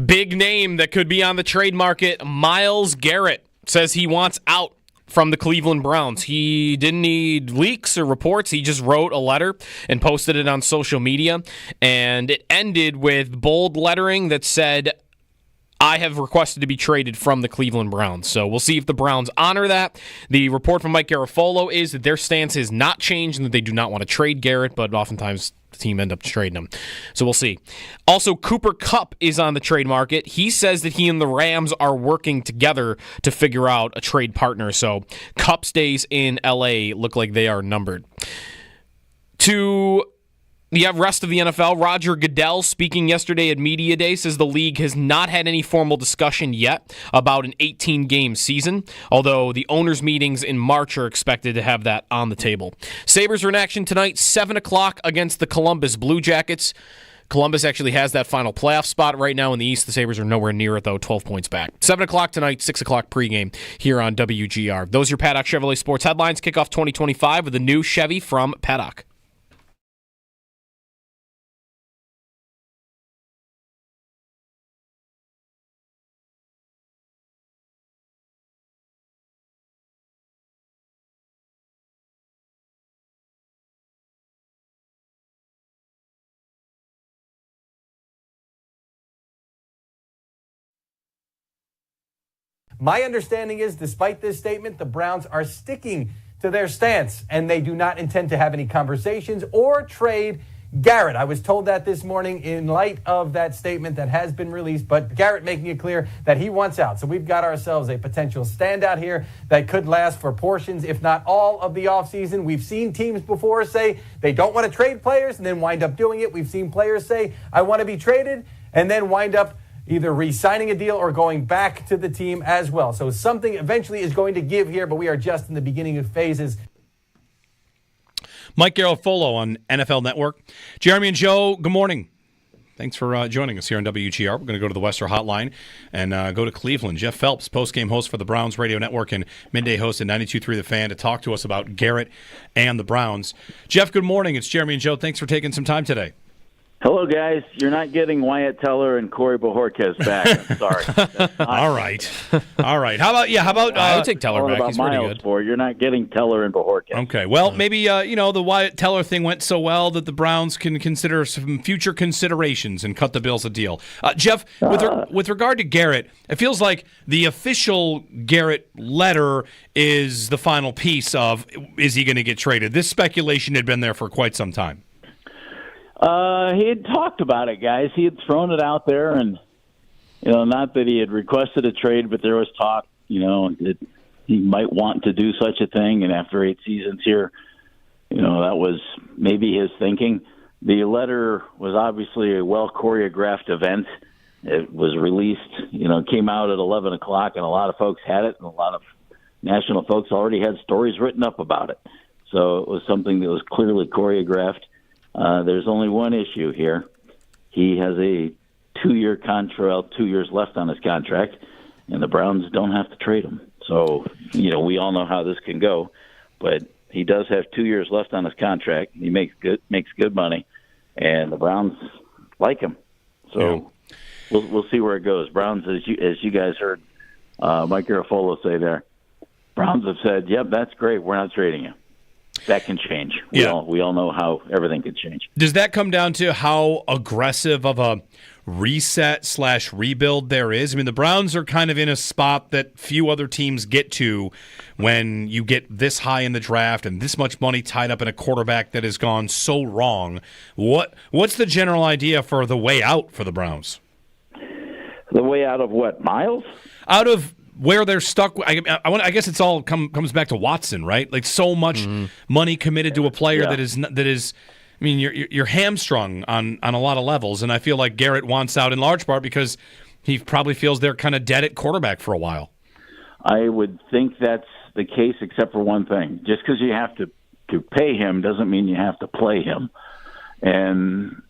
Big name that could be on the trade market. Myles Garrett says he wants out from the Cleveland Browns. He didn't need leaks or reports. He just wrote a letter and posted it on social media. And it ended with bold lettering that said, I have requested to be traded from the Cleveland Browns. So we'll see if the Browns honor that. The report from Mike Garafolo is that their stance has not changed and that they do not want to trade Garrett, but oftentimes the team end up trading him. So we'll see. Also, Cooper Kupp is on the trade market. He says that he and the Rams are working together to figure out a trade partner. So Kupp's days in L.A. look like they are numbered. To the rest of the NFL, Roger Goodell, speaking yesterday at Media Day, says the league has not had any formal discussion yet about an 18-game season, although the owners' meetings in March are expected to have that on the table. Sabres are in action tonight, 7 o'clock against the Columbus Blue Jackets. Columbus actually has that final playoff spot right now in the East. The Sabres are nowhere near it, though, 12 points back. 7 o'clock tonight, 6 o'clock pregame here on WGR. Those are your Paddock Chevrolet Sports headlines. Kickoff 2025 with a new Chevy from Paddock. My understanding is, despite this statement, the Browns are sticking to their stance, and they do not intend to have any conversations or trade Garrett. I was told that this morning in light of that statement that has been released, but Garrett making it clear that he wants out. So we've got ourselves a potential standout here that could last for portions, if not all, of the offseason. We've seen teams before say they don't want to trade players and then wind up doing it. We've seen players say, I want to be traded, and then wind up either re-signing a deal or going back to the team as well. So something eventually is going to give here, but we are just in the beginning of phases. Mike Garafolo on NFL Network. Jeremy and Joe, good morning. Thanks for joining us here on WGR. We're going to go to the Western Hotline and go to Cleveland. Jeff Phelps, post-game host for the Browns Radio Network and midday host at 92.3 The Fan, to talk to us about Garrett and the Browns. Jeff, good morning. It's Jeremy and Joe. Thanks for taking some time today. Hello, guys. You're not getting Wyatt Teller and Corey Bojorquez back. I'm sorry. All right. All right. How about I would take Teller back. He's pretty good. You're not getting Teller and Bojorquez. Okay. Well, maybe the Wyatt Teller thing went so well that the Browns can consider some future considerations and cut the Bills a deal. Jeff, with regard to Garrett, it feels like the official Garrett letter is the final piece of, is he going to get traded? This speculation had been there for quite some time. He had talked about it, guys. He had thrown it out there, and not that he had requested a trade, but there was talk, that he might want to do such a thing. And after 8 seasons here, that was maybe his thinking. The letter was obviously a well choreographed event. It was released, came out at 11 o'clock, and a lot of folks had it, and a lot of national folks already had stories written up about it. So it was something that was clearly choreographed. There's only one issue here. He has a 2-year contract, 2 years left on his contract, and the Browns don't have to trade him. So, we all know how this can go, but he does have 2 years left on his contract. He makes good money, and the Browns like him. So we'll see where it goes. Browns, as you guys heard Mike Garafolo say there, Browns have said, "Yep, that's great. We're not trading you." That can change. We all know how everything can change. Does that come down to how aggressive of a reset/rebuild there is? I mean, the Browns are kind of in a spot that few other teams get to when you get this high in the draft and this much money tied up in a quarterback that has gone so wrong. What's the general idea for the way out for the Browns? The way out of what, Myles? Out of where they're stuck. I guess it's all comes back to Watson, right? Like so much money committed to a player that is. I mean, you're hamstrung on a lot of levels, and I feel like Garrett wants out in large part because he probably feels they're kind of dead at quarterback for a while. I would think that's the case, except for one thing. Just because you have to pay him doesn't mean you have to play him. And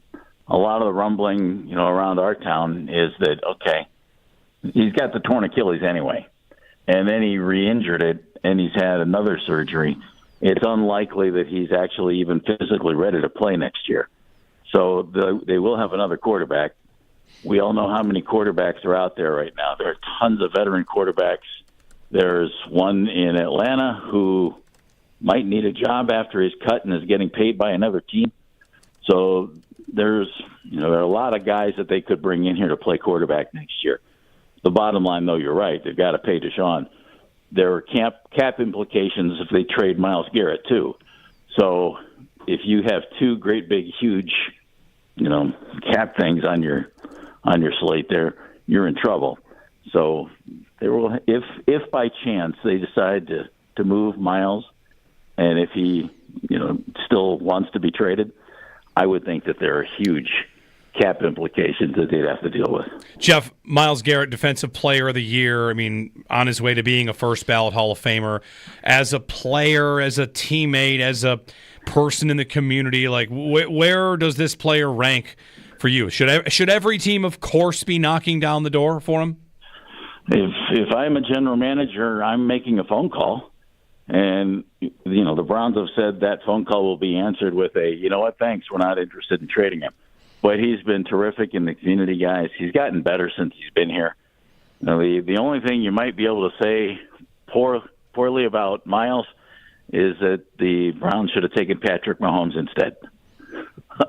a lot of the rumbling, around our town is that, okay, he's got the torn Achilles anyway, and then he re-injured it, and he's had another surgery. It's unlikely that he's actually even physically ready to play next year. So they will have another quarterback. we all know how many quarterbacks are out there right now. There are tons of veteran quarterbacks. There's one in Atlanta who might need a job after he's cut and is getting paid by another team. So there are a lot of guys that they could bring in here to play quarterback next year. The bottom line, though, you're right. They've got to pay Deshaun. There are cap implications if they trade Myles Garrett, too. So if you have two great, big, huge, cap things on your slate there, you're in trouble. So there will, if by chance they decide to move Myles, and if he, still wants to be traded, I would think that there are huge cap implications that they'd have to deal with. Jeff, Myles Garrett, Defensive Player of the Year, on his way to being a first-ballot Hall of Famer. As a player, as a teammate, as a person in the community, where does this player rank for you? Should every team, of course, be knocking down the door for him? If I'm a general manager, I'm making a phone call. And, the Browns have said that phone call will be answered with a, you know what, thanks, we're not interested in trading him. But he's been terrific in the community, guys. He's gotten better since he's been here. The only thing you might be able to say poorly about Myles is that the Browns should have taken Patrick Mahomes instead.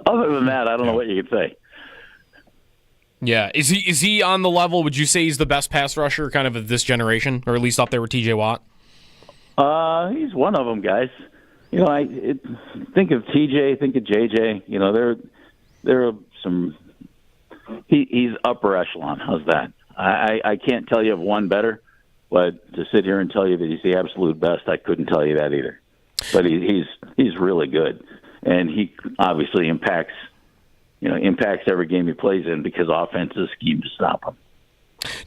Other than that, I don't know what you could say. Yeah. Is he on the level, would you say he's the best pass rusher kind of this generation, or at least up there with T.J. Watt? He's one of them, guys. I think of TJ, think of JJ. There are some. He's upper echelon. How's that? I can't tell you of one better, but to sit here and tell you that he's the absolute best, I couldn't tell you that either. But he's really good, and he obviously impacts every game he plays in because offenses scheme to stop him.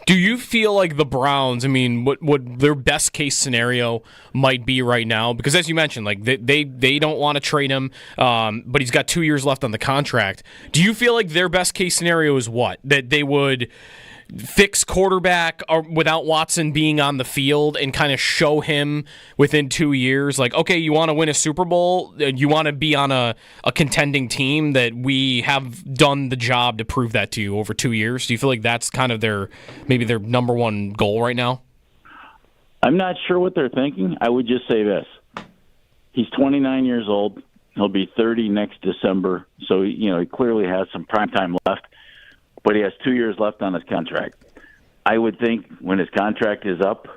Do you feel like the Browns, what their best case scenario might be right now? Because as you mentioned, they don't want to trade him, but he's got 2 years left on the contract. Do you feel like their best case scenario is what? That they would fix quarterback without Watson being on the field and kind of show him within 2 years, okay, you want to win a Super Bowl, you want to be on a contending team, that we have done the job to prove that to you over 2 years? Do you feel like that's kind of their number one goal right now? I'm not sure what they're thinking. I would just say this. He's 29 years old. He'll be 30 next December. So, he clearly has some prime time left. But he has 2 years left on his contract. I would think when his contract is up,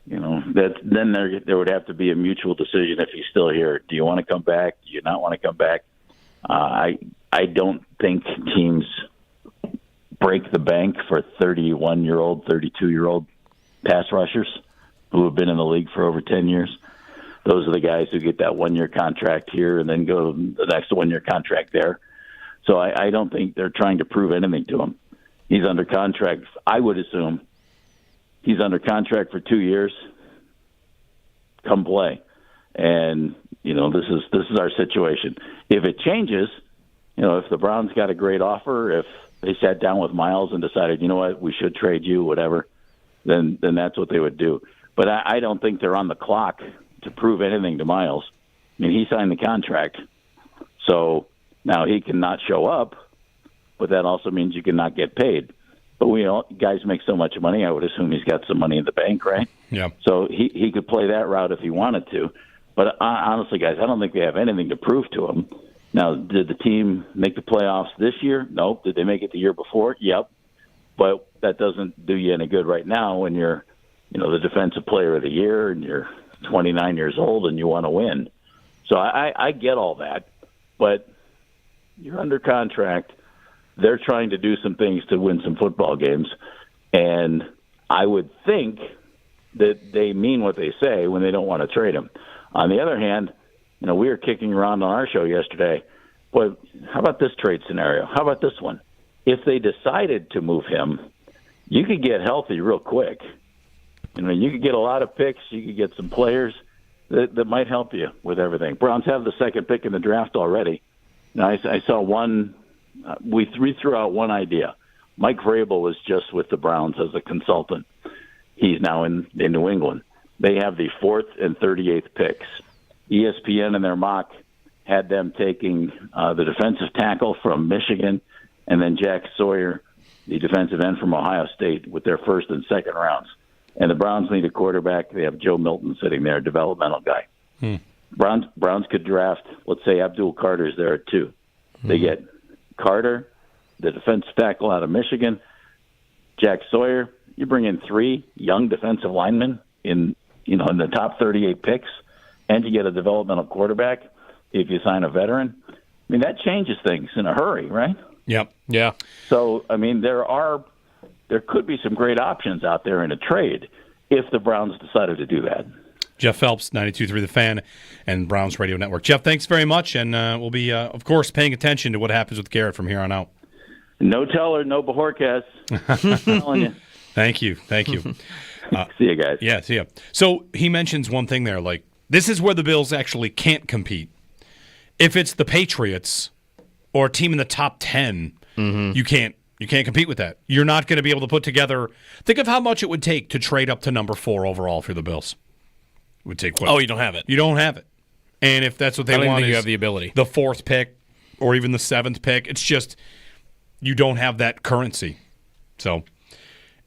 then there would have to be a mutual decision if he's still here. Do you want to come back? Do you not want to come back? I don't think teams break the bank for 31-year-old, 32-year-old pass rushers who have been in the league for over 10 years. Those are the guys who get that 1 year contract here and then go to the next 1 year contract there. So I don't think they're trying to prove anything to him. He's under contract. I would assume he's under contract for 2 years. Come play, and this is our situation. If it changes, if the Browns got a great offer, if they sat down with Myles and decided, we should trade you, whatever, then that's what they would do. But I don't think they're on the clock to prove anything to Myles. He signed the contract, so. Now, he cannot show up, but that also means you cannot get paid. But guys make so much money, I would assume he's got some money in the bank, right? Yeah. So he could play that route if he wanted to. But honestly, guys, I don't think they have anything to prove to him. Now, did the team make the playoffs this year? No. Did they make it the year before? Yep. But that doesn't do you any good right now when you're, the Defensive Player of the Year and you're 29 years old and you want to win. So I get all that, but you're under contract. They're trying to do some things to win some football games. And I would think that they mean what they say when they don't want to trade him. On the other hand, we were kicking around on our show yesterday. Boy, how about this trade scenario? How about this one? If they decided to move him, you could get healthy real quick. You could get a lot of picks. You could get some players that might help you with everything. Browns have the second pick in the draft already. Now, I saw one. We threw out one idea. Mike Vrabel was just with the Browns as a consultant. He's now in New England. They have the 4th and 38th picks. ESPN in their mock had them taking the defensive tackle from Michigan, and then Jack Sawyer the defensive end from Ohio State, with their first and second rounds. And the Browns need a quarterback. They have Joe Milton sitting there, a developmental guy. Browns could draft, let's say Abdul Carter's there at 2. They get Carter, the defensive tackle out of Michigan, Jack Sawyer. You bring in 3 young defensive linemen in the top 38 picks, and you get a developmental quarterback if you sign a veteran. I mean, that changes things in a hurry, right? Yep. Yeah. So, I mean, there could be some great options out there in a trade if the Browns decided to do that. Jeff Phelps, 92.3 The Fan and Browns Radio Network. Jeff, thanks very much, and we'll be, of course, paying attention to what happens with Garrett from here on out. No teller, no Bajorquez. I'm telling you. Thank you. See you guys. Yeah, see ya. So he mentions one thing there, like, this is where the Bills actually can't compete. If it's the Patriots or a team in the top 10, you can't compete with that. You're not going to be able to put together. Think of how much it would take to trade up to number 4 overall for the Bills. It would take what? Oh, you don't have it. You don't have it. And if that's what they want, you have the ability. The 4th pick or even the 7th pick, it's just you don't have that currency. So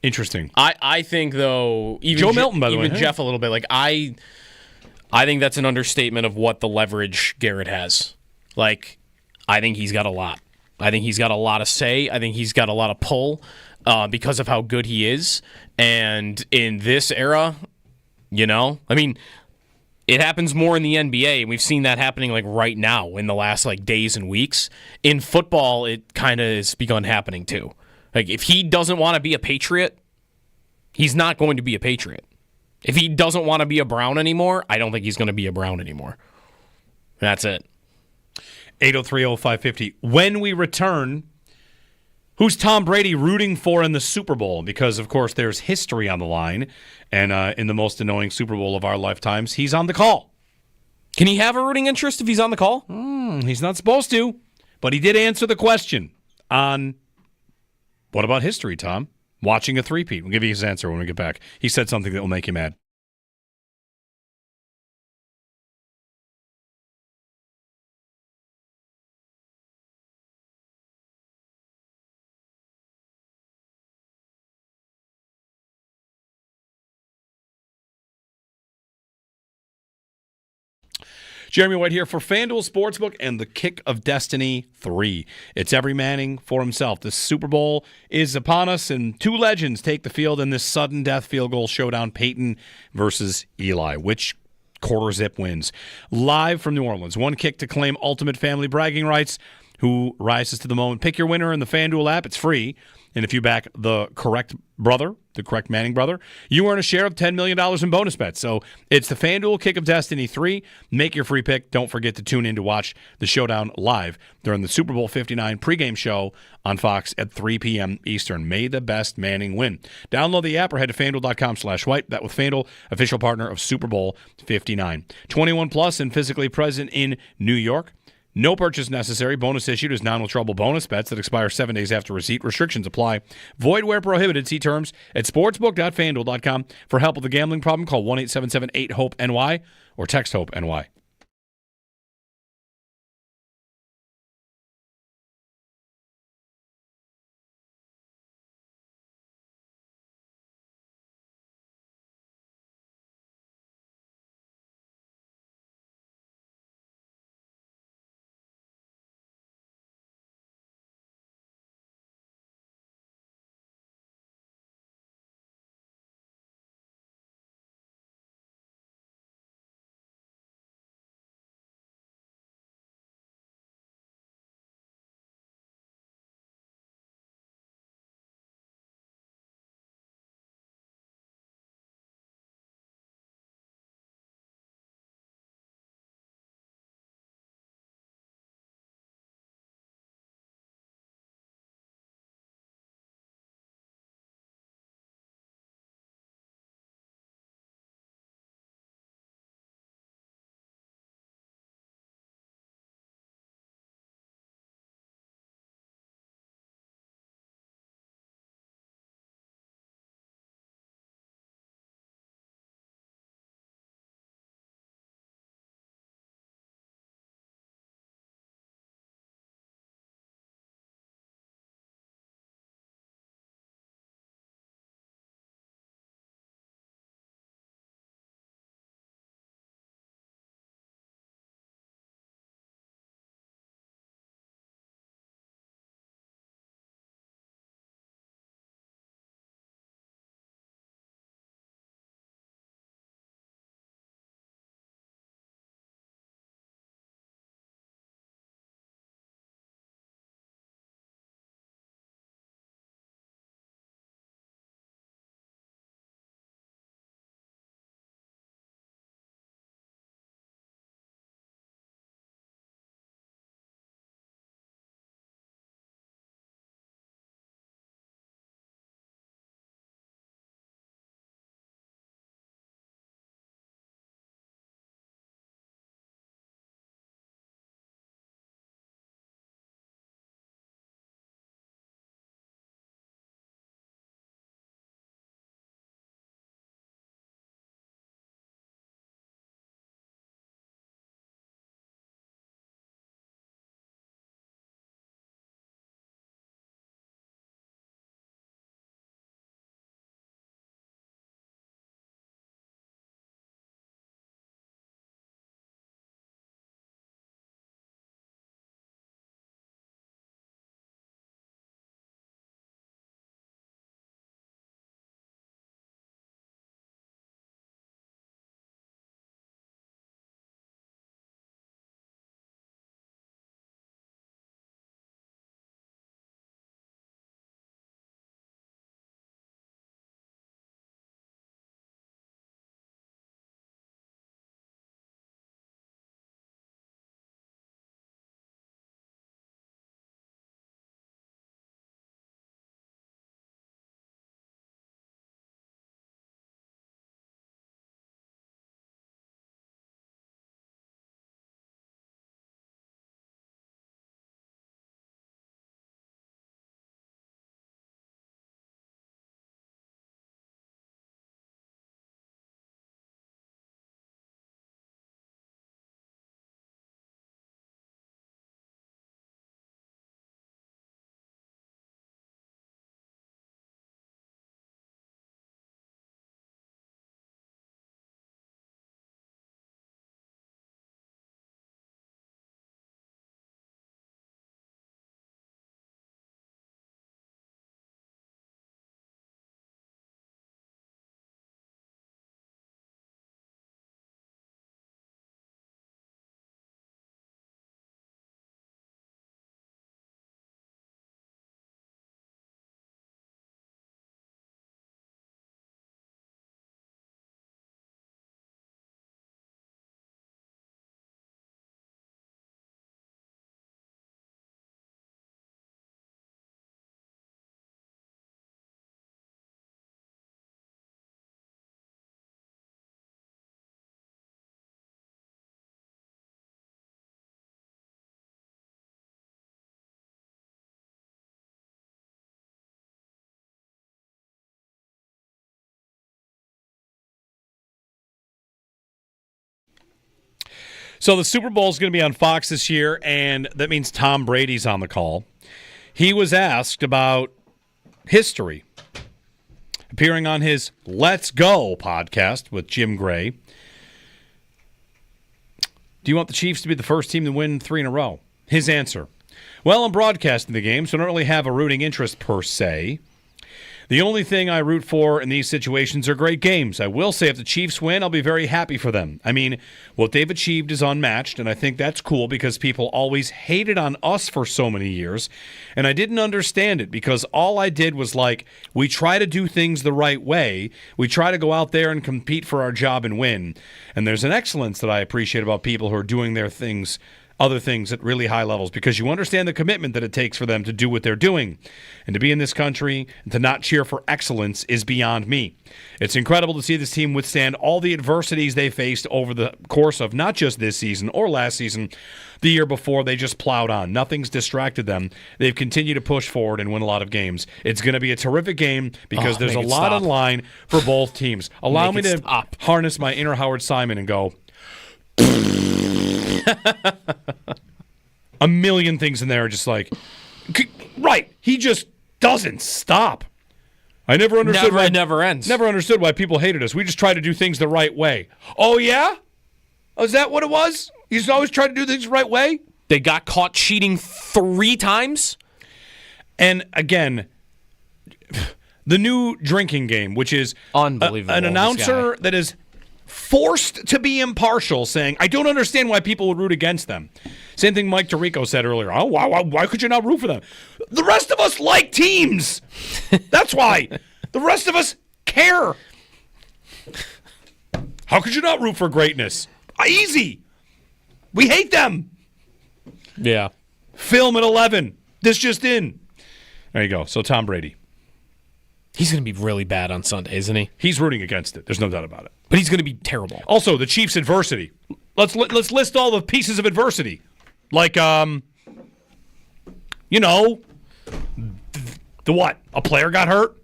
interesting. I think though, even Joe Milton, by the way, even Jeff a little bit. Like I think that's an understatement of what the leverage Garrett has. Like, I think he's got a lot. I think he's got a lot of say. I think he's got a lot of pull because of how good he is. And in this era, I mean, it happens more in the NBA, and we've seen that happening like right now in the last like days and weeks. In football, it kind of has begun happening too. Like, if he doesn't want to be a Patriot, he's not going to be a Patriot. If he doesn't want to be a Brown anymore, I don't think he's going to be a Brown anymore. That's it. 803-0550. When we return, who's Tom Brady rooting for in the Super Bowl? Because, of course, there's history on the line. And in the most annoying Super Bowl of our lifetimes, he's on the call. Can he have a rooting interest if he's on the call? He's not supposed to. But he did answer the question on, what about history, Tom? Watching a three-peat. We'll give you his answer when we get back. He said something that will make you mad. Jeremy White here for FanDuel Sportsbook and the Kick of Destiny 3. It's every Manning for himself. The Super Bowl is upon us, and 2 legends take the field in this sudden death field goal showdown, Peyton versus Eli. Which quarter zip wins? Live from New Orleans, one kick to claim ultimate family bragging rights. Who rises to the moment? Pick your winner in the FanDuel app. It's free. And if you back the correct brother, the correct Manning brother, you earn a share of $10 million in bonus bets. So it's the FanDuel Kick of Destiny 3. Make your free pick. Don't forget to tune in to watch the showdown live during the Super Bowl 59 pregame show on Fox at 3 p.m. Eastern. May the best Manning win. Download the app or head to FanDuel.com/white. That with FanDuel, official partner of Super Bowl 59. 21 plus and physically present in New York. No purchase necessary. Bonus issued as non-withdrawable bonus bets that expire 7 days after receipt. Restrictions apply. Void where prohibited. See terms at sportsbook.fanduel.com. For help with a gambling problem, call 1-877-8-HOPE-NY or text HOPE-NY. So the Super Bowl is going to be on Fox this year, and that means Tom Brady's on the call. He was asked about history, appearing on his Let's Go podcast with Jim Gray. Do you want the Chiefs to be the first team to win 3 in a row? His answer, well, I'm broadcasting the game, so I don't really have a rooting interest per se. The only thing I root for in these situations are great games. I will say if the Chiefs win, I'll be very happy for them. I mean, what they've achieved is unmatched, and I think that's cool because people always hated on us for so many years, and I didn't understand it because all I did was we try to do things the right way. We try to go out there and compete for our job and win. And there's an excellence that I appreciate about people who are doing their things, other things at really high levels, because you understand the commitment that it takes for them to do what they're doing. And to be in this country and to not cheer for excellence is beyond me. It's incredible to see this team withstand all the adversities they faced over the course of not just this season or last season, the year before. They just plowed on. Nothing's distracted them. They've continued to push forward and win a lot of games. It's going to be a terrific game because there's a lot on line for both teams. Allow me to harness my inner Howard Simon and go... A million things in there are just right. He just doesn't stop. I never understood why it never ends. Never understood why people hated us. We just try to do things the right way. Oh yeah? Oh, is that what it was? You just always try to do things the right way? They got caught cheating 3 times? And again, the new drinking game, which is unbelievable. An announcer that is forced to be impartial, saying, I don't understand why people would root against them. Same thing Mike Tirico said earlier. Oh, why could you not root for them? The rest of us like teams. That's why. The rest of us care. How could you not root for greatness? Easy. We hate them. Yeah. Film at 11. This just in. There you go. So Tom Brady. He's going to be really bad on Sunday, isn't he? He's rooting against it. There's no doubt about it. But he's going to be terrible. Also, the Chiefs' adversity. Let's list all the pieces of adversity. The what? A player got hurt?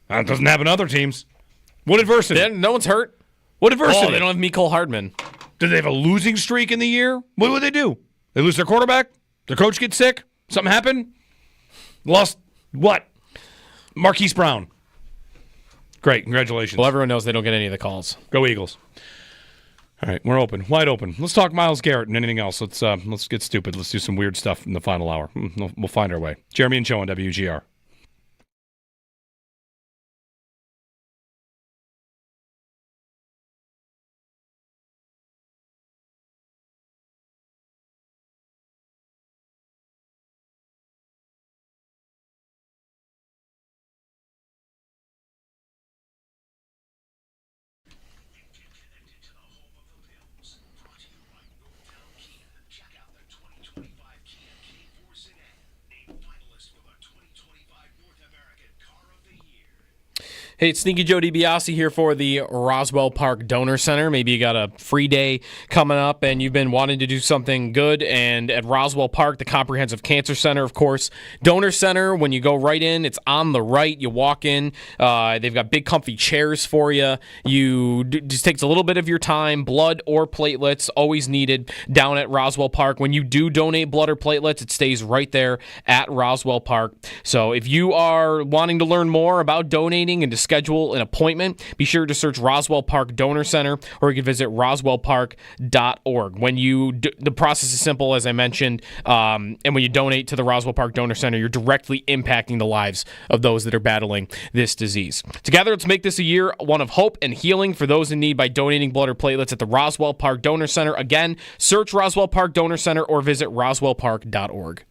That doesn't happen to other teams. What adversity? No one's hurt. What adversity? Oh, they don't have Mecole Hardman. Did they have a losing streak in the year? What would they do? They lose their quarterback? Their coach gets sick? Something happened? Lost what? Marquise Brown. Great, congratulations. Well, everyone knows they don't get any of the calls. Go Eagles. All right, we're open, wide open. Let's talk Myles Garrett and anything else. Let's get stupid. Let's do some weird stuff in the final hour. We'll find our way. Jeremy and Joe on WGR. Hey, it's Sneaky Joe DiBiase here for the Roswell Park Donor Center. Maybe you got a free day coming up and you've been wanting to do something good. And at Roswell Park, the Comprehensive Cancer Center, of course, Donor Center, when you go right in, it's on the right. You walk in. They've got big comfy chairs for you. Just takes a little bit of your time. Blood or platelets, always needed down at Roswell Park. When you do donate blood or platelets, it stays right there at Roswell Park. So if you are wanting to learn more about donating and to schedule an appointment, be sure to search Roswell Park Donor Center, or you can visit roswellpark.org. When you the process is simple, as I mentioned, and when you donate to the Roswell Park Donor Center, you're directly impacting the lives of those that are battling this disease. Together, let's make this a year one of hope and healing for those in need by donating blood or platelets at the Roswell Park Donor Center. Again, search Roswell Park Donor Center or visit roswellpark.org.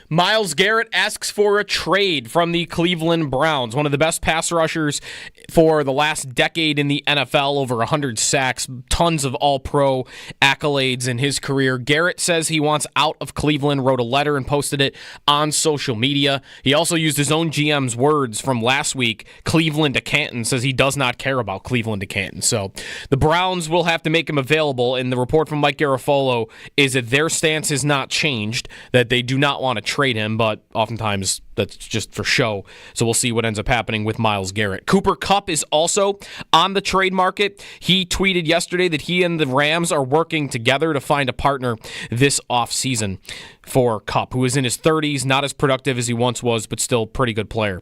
Myles Garrett asks for a trade from the Cleveland Browns. One of the best pass rushers for the last decade in the NFL, over 100 sacks, tons of all-pro accolades in his career. Garrett says he wants out of Cleveland, wrote a letter and posted it on social media. He also used his own GM's words from last week, Cleveland to Canton, says he does not care about Cleveland to Canton. So the Browns will have to make him available, and the report from Mike Garafolo is that their stance has not changed, that they do not want to trade him, but oftentimes that's just for show. So we'll see what ends up happening with Myles Garrett. Cooper Kupp is also on the trade market. He tweeted yesterday that he and the Rams are working together to find a partner this offseason for Kupp, who is in his 30s, not as productive as he once was, but still pretty good player.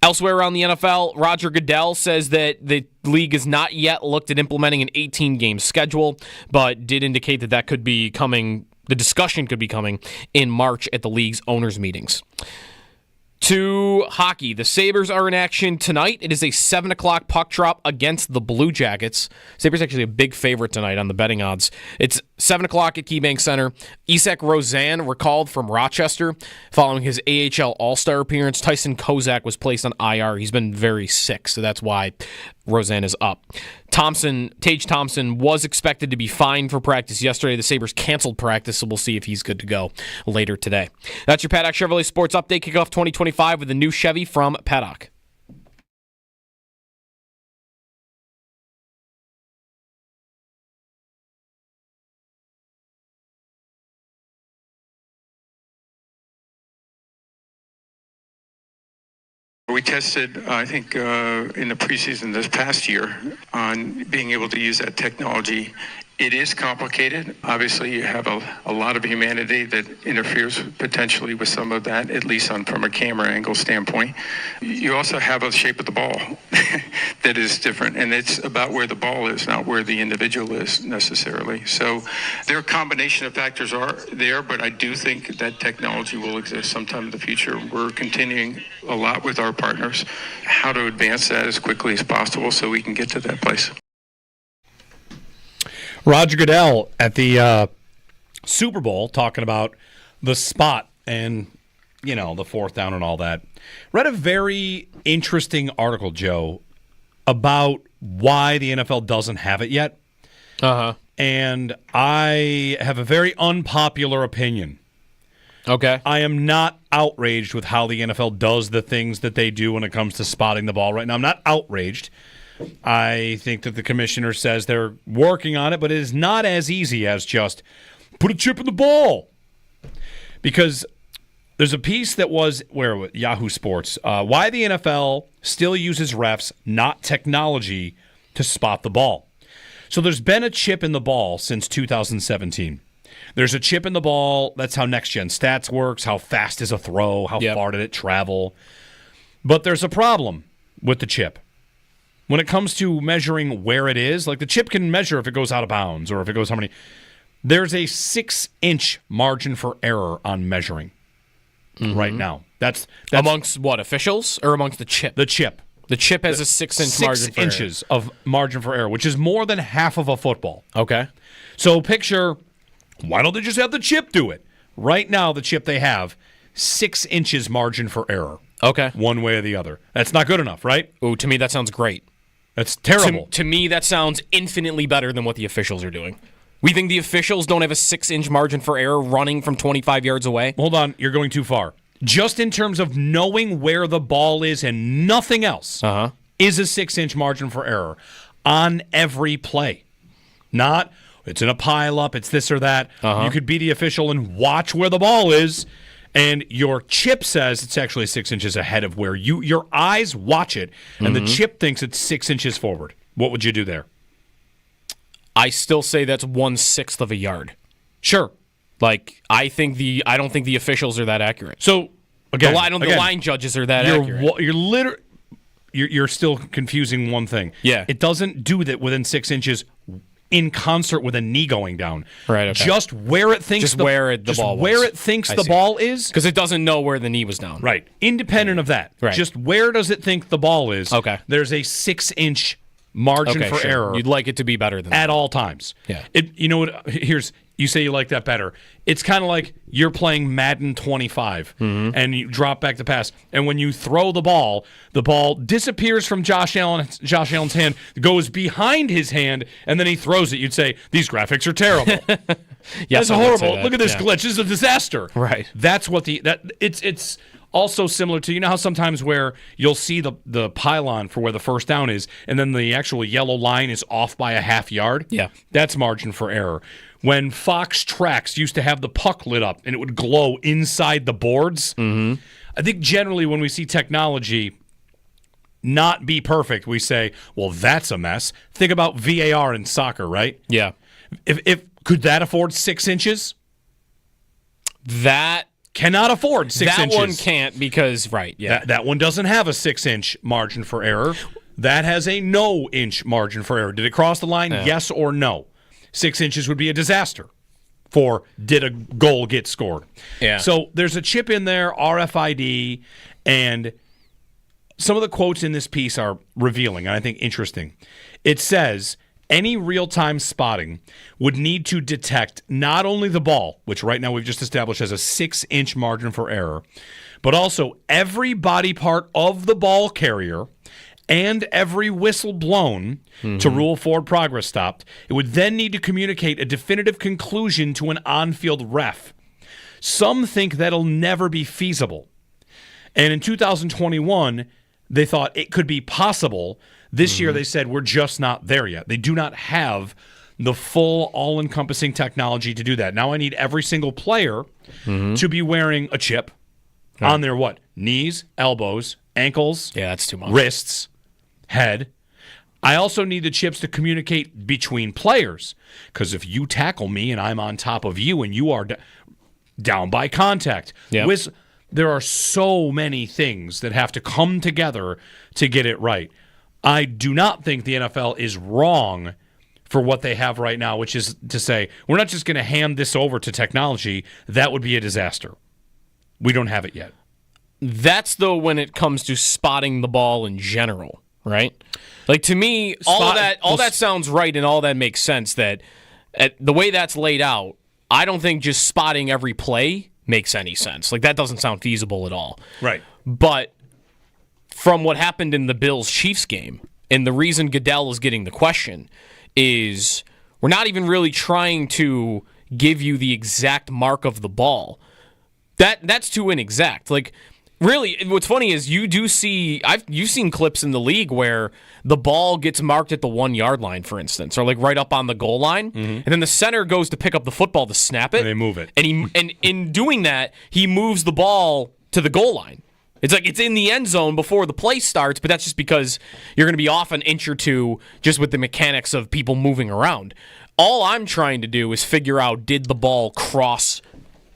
Elsewhere around the NFL, Roger Goodell says that the league has not yet looked at implementing an 18-game schedule, but did indicate that could be coming. The discussion could be coming in March at the league's owners' meetings. To hockey, the Sabres are in action tonight. It is a 7 o'clock puck drop against the Blue Jackets. Sabres actually a big favorite tonight on the betting odds. It's 7 o'clock at KeyBank Center. Isak Rozan recalled from Rochester following his AHL All-Star appearance. Tyson Kozak was placed on IR. He's been very sick, so that's why Rozan is up. Tage Thompson was expected to be fine for practice yesterday. The Sabres canceled practice, so we'll see if he's good to go later today. That's your Paddock Chevrolet Sports Update. Kickoff 2025 with a new Chevy from Paddock. We tested, I think, in the preseason this past year on being able to use that technology. It is complicated. Obviously, you have a lot of humanity that interferes potentially with some of that, at least from a camera angle standpoint. You also have a shape of the ball that is different, and it's about where the ball is, not where the individual is necessarily. So there are a combination of factors are there, but I do think that technology will exist sometime in the future. We're continuing a lot with our partners how to advance that as quickly as possible so we can get to that place. Roger Goodell at the Super Bowl talking about the spot and, the fourth down and all that. Read a very interesting article, Joe, about why the NFL doesn't have it yet. Uh-huh. And I have a very unpopular opinion. Okay. I am not outraged with how the NFL does the things that they do when it comes to spotting the ball right now. I'm not outraged. I think that the commissioner says they're working on it, but it is not as easy as just put a chip in the ball. Because there's a piece that was Yahoo Sports, why the NFL still uses refs, not technology, to spot the ball. So there's been a chip in the ball since 2017. There's a chip in the ball. That's how Next Gen Stats works. How fast is a throw? How far did it travel? But there's a problem with the chip. When it comes to measuring where it is, like the chip can measure if it goes out of bounds or if it goes how many. There's a 6-inch margin for error on measuring right now. That's amongst what, officials or amongst the chip? The chip. The chip has a 6-inch margin for 6 inches of margin for error, which is more than half of a football. Okay. So picture, why don't they just have the chip do it? Right now, the chip they have, 6 inches margin for error. Okay. One way or the other. That's not good enough, right? Ooh, to me, that sounds great. That's terrible. To me, that sounds infinitely better than what the officials are doing. We think the officials don't have a 6-inch margin for error running from 25 yards away? Hold on, you're going too far. Just in terms of knowing where the ball is and nothing else is a 6-inch margin for error on every play. Not, it's in a pile-up, it's this or that. You could be the official and watch where the ball is, and your chip says it's actually 6 inches ahead of where your eyes watch it, and the chip thinks it's 6 inches forward. What would you do there? I still say that's 1/6 of a yard. Sure. Like, I don't think the officials are that accurate. So again, the line judges are that accurate. You're still confusing one thing. Yeah. It doesn't do that within 6 inches in concert with a knee going down. Right. Okay. Just where it thinks where the ball is. Because it doesn't know where the knee was down. Right. Independent of that. Right. Just where does it think the ball is? Okay. There's a 6-inch margin for error. You'd like it to be better than at that. all times. Yeah. You know what? You say you like that better. It's kind of like you're playing Madden 25 and you drop back the pass, and when you throw the ball disappears from Josh Allen's hand, goes behind his hand, and then he throws it. You'd say these graphics are terrible. Yes, that's horrible. Look at this glitch. This is a disaster. Right. That's what it's also similar to, you know how sometimes where you'll see the pylon for where the first down is, and then the actual yellow line is off by a half yard? Yeah. That's margin for error. When Fox Tracks used to have the puck lit up and it would glow inside the boards, I think generally when we see technology not be perfect, we say, well, that's a mess. Think about VAR in soccer, right? Yeah. If could that afford 6 inches? That cannot afford 6 inches. That one can't because, right, yeah. That one doesn't have a 6-inch margin for error. That has a no-inch margin for error. Did it cross the line? Yes or no? 6 inches would be a disaster for did a goal get scored. Yeah. So there's a chip in there, RFID, and some of the quotes in this piece are revealing and I think interesting. It says, any real-time spotting would need to detect not only the ball, which right now we've just established has a 6-inch margin for error, but also every body part of the ball carrier and every whistle blown to rule forward progress stopped. It would then need to communicate a definitive conclusion to an on-field ref. Some think that'll never be feasible. And in 2021, they thought it could be possible. This year, they said, we're just not there yet. They do not have the full, all-encompassing technology to do that. Now I need every single player to be wearing a chip on their knees, elbows, ankles, that's too much. Wrists, head. I also need the chips to communicate between players, because if you tackle me and I'm on top of you and you are down by contact, there are so many things that have to come together to get it right. I do not think the NFL is wrong for what they have right now, which is to say, we're not just going to hand this over to technology. That would be a disaster. We don't have it yet. That's, though, when it comes to spotting the ball in general, right? Like, to me, all that sounds right and all that makes sense. That the way that's laid out, I don't think just spotting every play makes any sense. Like, that doesn't sound feasible at all. Right. But from what happened in the Bills-Chiefs game, and the reason Goodell is getting the question is we're not even really trying to give you the exact mark of the ball. That's too inexact. Like, really, what's funny is you've seen clips in the league where the ball gets marked at the 1 yard line, for instance, or like right up on the goal line, and then the center goes to pick up the football to snap it. And they move it. And in doing that, he moves the ball to the goal line. It's like it's in the end zone before the play starts, but that's just because you're going to be off an inch or two just with the mechanics of people moving around. All I'm trying to do is figure out, did the ball cross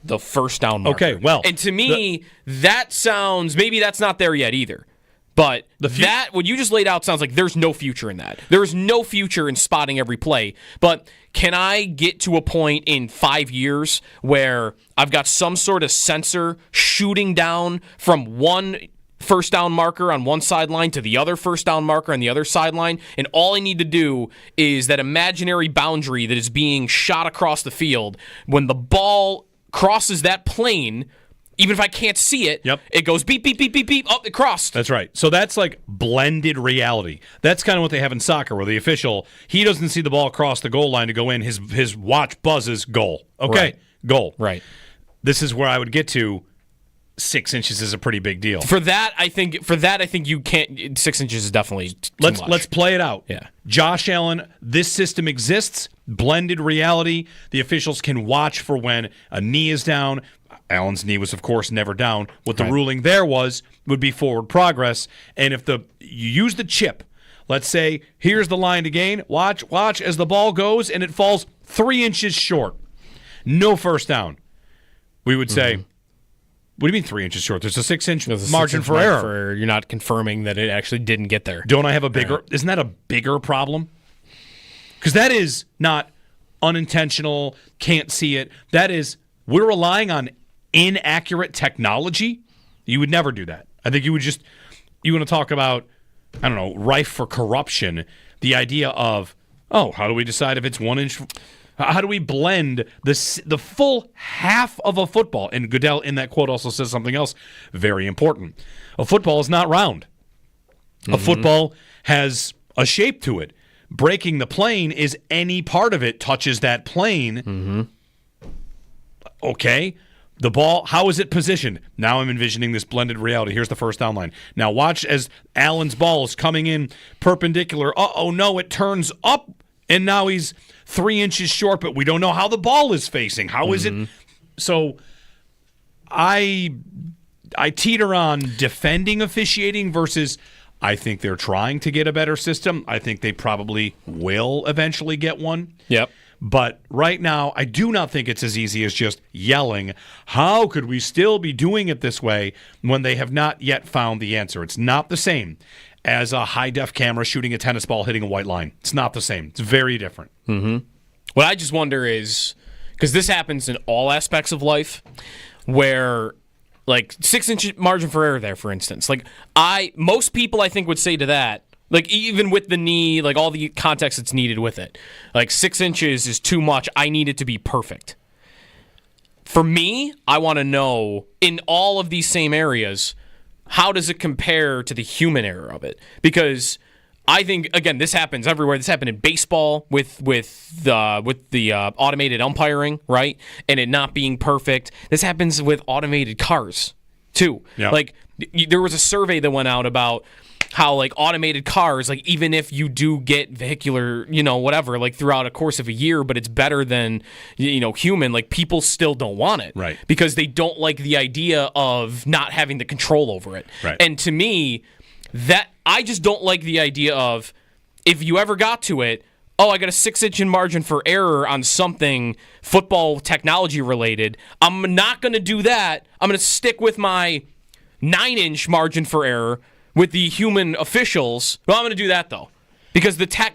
the first down marker? Okay, well. And to me, that sounds, maybe that's not there yet either. But what you just laid out sounds like there's no future in that. There is no future in spotting every play. But can I get to a point in 5 years where I've got some sort of sensor shooting down from one first down marker on one sideline to the other first down marker on the other sideline, and all I need to do is that imaginary boundary that is being shot across the field, when the ball crosses that plane, even if I can't see it, it goes beep, beep, beep, beep, beep, it crossed. That's right. So that's like blended reality. That's kind of what they have in soccer, where the official, he doesn't see the ball cross the goal line to go in. His watch buzzes, goal. Okay, right. Goal. Right. This is where I would get to. 6 inches is a pretty big deal. For that, I think you can't. 6 inches is definitely too much. Let's play it out. Yeah. Josh Allen, this system exists. Blended reality. The officials can watch for when a knee is down. Allen's knee was, of course, never down. What the ruling there would be forward progress. And if you use the chip, let's say here's the line to gain. Watch as the ball goes and it falls 3 inches short. No first down. We would say. What do you mean 3 inches short? There's a 6-inch margin for error. You're not confirming that it actually didn't get there. Don't I have a bigger? Isn't that a bigger problem? Because that is not unintentional, can't see it. That is, we're relying on inaccurate technology. You would never do that. I think you want to talk about, I don't know, rife for corruption. The idea of, how do we decide if it's 1 inch? How do we blend the full half of a football? And Goodell in that quote also says something else very important. A football is not round. A football has a shape to it. Breaking the plane is any part of it touches that plane. Okay. The ball, how is it positioned? Now I'm envisioning this blended reality. Here's the first down line. Now watch as Allen's ball is coming in perpendicular. No, it turns up, and now he's 3 inches short, but we don't know how the ball is facing. How is it? So I teeter on defending officiating versus I think they're trying to get a better system. I think they probably will eventually get one. Yep. But right now, I do not think it's as easy as just yelling, how could we still be doing it this way when they have not yet found the answer? It's not the same as a high-def camera shooting a tennis ball hitting a white line. It's not the same. It's very different. What I just wonder is, because this happens in all aspects of life, where, like, 6-inch margin for error there, for instance. Like, most people, I think, would say to that, like, even with the knee, like, all the context that's needed with it, like, 6 inches is too much. I need it to be perfect. For me, I want to know, in all of these same areas, how does it compare to the human error of it? Because I think, again, this happens everywhere. This happened in baseball with the automated umpiring, right? And it not being perfect. This happens with automated cars, too. Yep. Like, there was a survey that went out about how, like, automated cars, like, even if you do get vehicular, whatever, like, throughout a course of a year, but it's better than, human, like, people still don't want it. Right. Because they don't like the idea of not having the control over it. Right. And to me, that I just don't like the idea of, if you ever got to it, I got a 6-inch margin for error on something football technology related. I'm not going to do that. I'm going to stick with my 9-inch margin for error with the human officials. Well, I'm going to do that, though, because the tech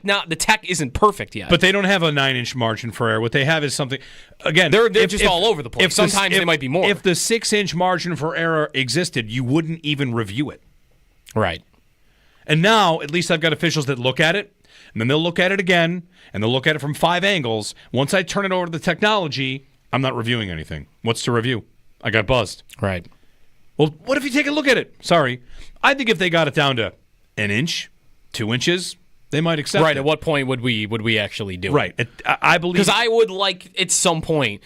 isn't perfect yet. But they don't have a 9-inch margin for error. What they have is something, again, they're just all over the place. Sometimes they might be more. If the 6-inch margin for error existed, you wouldn't even review it. Right. And now, at least I've got officials that look at it, and then they'll look at it again, and they'll look at it from 5 angles. Once I turn it over to the technology, I'm not reviewing anything. What's to review? I got buzzed. Right. Well, what if you take a look at it? Sorry. I think if they got it down to an inch, 2 inches, they might accept it. Right. At what point would we actually do it? Right. I believe. Because I would like, at some point,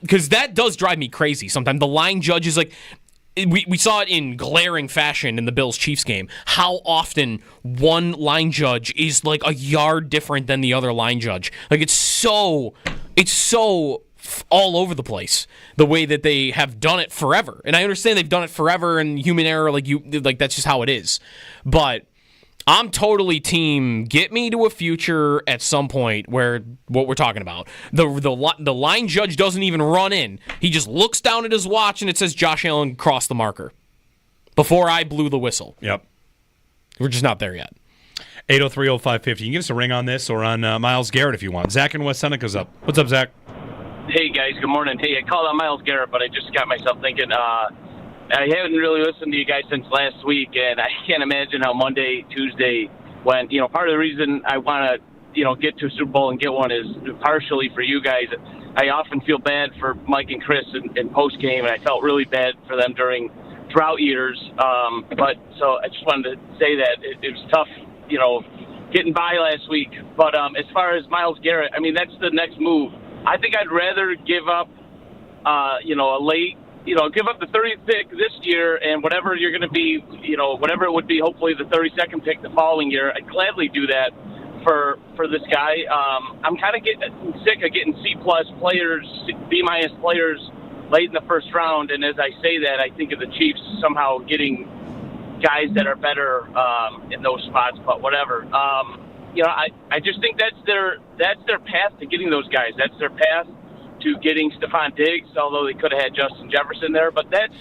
because that does drive me crazy sometimes. The line judges, like, we saw it in glaring fashion in the Bills-Chiefs game, how often one line judge is like a yard different than the other line judge. Like, it's so all over the place, the way that they have done it forever. And I understand they've done it forever, and human error, like that's just how it is. But I'm totally team get me to a future at some point where what we're talking about. The line judge doesn't even run in. He just looks down at his watch and it says Josh Allen crossed the marker before I blew the whistle. Yep. We're just not there yet. 803-0550. You can give us a ring on this or on Myles Garrett if you want. Zach in West Seneca's up. What's up, Zach? Hey, guys. Good morning. Hey, I called on Myles Garrett, but I just got myself thinking, I haven't really listened to you guys since last week, and I can't imagine how Monday, Tuesday went. Part of the reason I want to, get to a Super Bowl and get one is partially for you guys. I often feel bad for Mike and Chris in post-game, and I felt really bad for them during drought years. So I just wanted to say that it was tough, getting by last week. But as far as Myles Garrett, that's the next move. I think I'd rather give up, a late, give up the 30th pick this year and whatever you're going to be, whatever it would be, hopefully the 32nd pick the following year. I'd gladly do that for this guy. I'm kind of getting sick of getting C-plus players, B-minus players late in the first round. And as I say that, I think of the Chiefs somehow getting guys that are better in those spots, but whatever. I just think that's their path to getting those guys. That's their path to getting Stephon Diggs, although they could have had Justin Jefferson there. But that's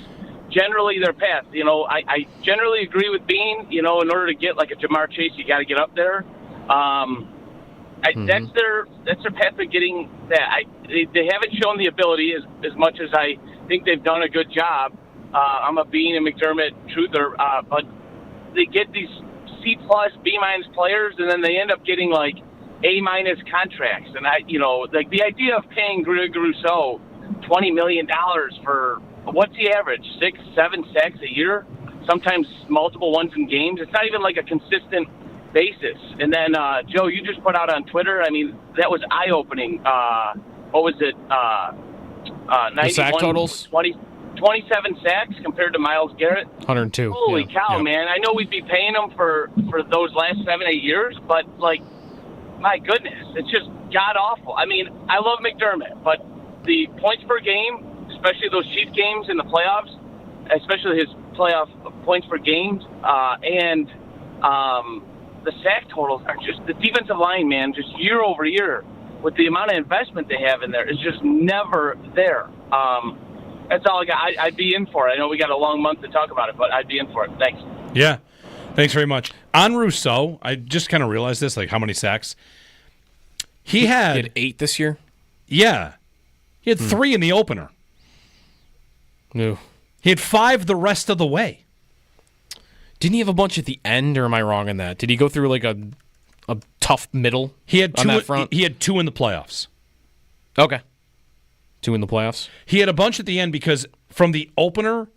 generally their path. I generally agree with Bean. In order to get like a Jamar Chase, you got to get up there. That's their path to getting that. They haven't shown the ability as much as I think they've done a good job. I'm a Bean and McDermott truther, but they get these C-plus, B-minus players, and then they end up getting like A-minus contracts. And like the idea of paying Greg Rousseau $20 million for what's the average, 6-7 sacks a year, sometimes multiple ones in games. It's not even like a consistent basis. And then Joe, you just put out on Twitter. That was eye-opening. What was it? 91 sack totals. 27 sacks compared to Myles Garrett. 102. Holy cow, man. I know we'd be paying him for those last 7-8 years, but, my goodness, it's just god-awful. I love McDermott, but the points per game, especially those Chief games in the playoffs, especially his playoff points per game, and the sack totals are just the defensive line, man, just year over year with the amount of investment they have in there is just never there. That's all I got. I'd be in for it. I know we got a long month to talk about it, but I'd be in for it. Thanks. Yeah. Thanks very much. On Rousseau, I just kind of realized this, how many sacks. He had 8 this year? Yeah. He had 3 in the opener. No. He had 5 the rest of the way. Didn't he have a bunch at the end, or am I wrong in that? Did he go through a tough middle on that front? He had 2 in the playoffs. Okay. 2 in the playoffs? He had a bunch at the end because from the opener,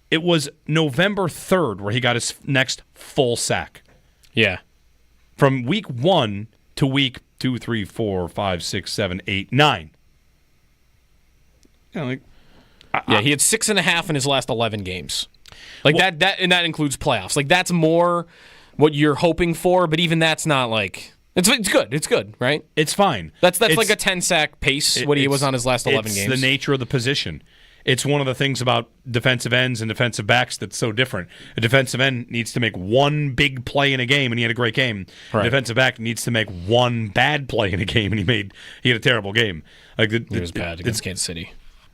it was November 3rd where he got his next full sack. Yeah. From week 1 to week 2, 3, 4, 5, 6, 7, 8, 9. He had 6.5 in his last 11 games. That includes playoffs. That's more what you're hoping for, but even that's not it's good. It's good, right? It's fine. That's like a 10 sack pace. What he was on his last 11 games. It's the nature of the position. It's one of the things about defensive ends and defensive backs that's so different. A defensive end needs to make one big play in a game, and he had a great game. Right. A defensive back needs to make one bad play in a game, and he had a terrible game. He was bad against Kansas City.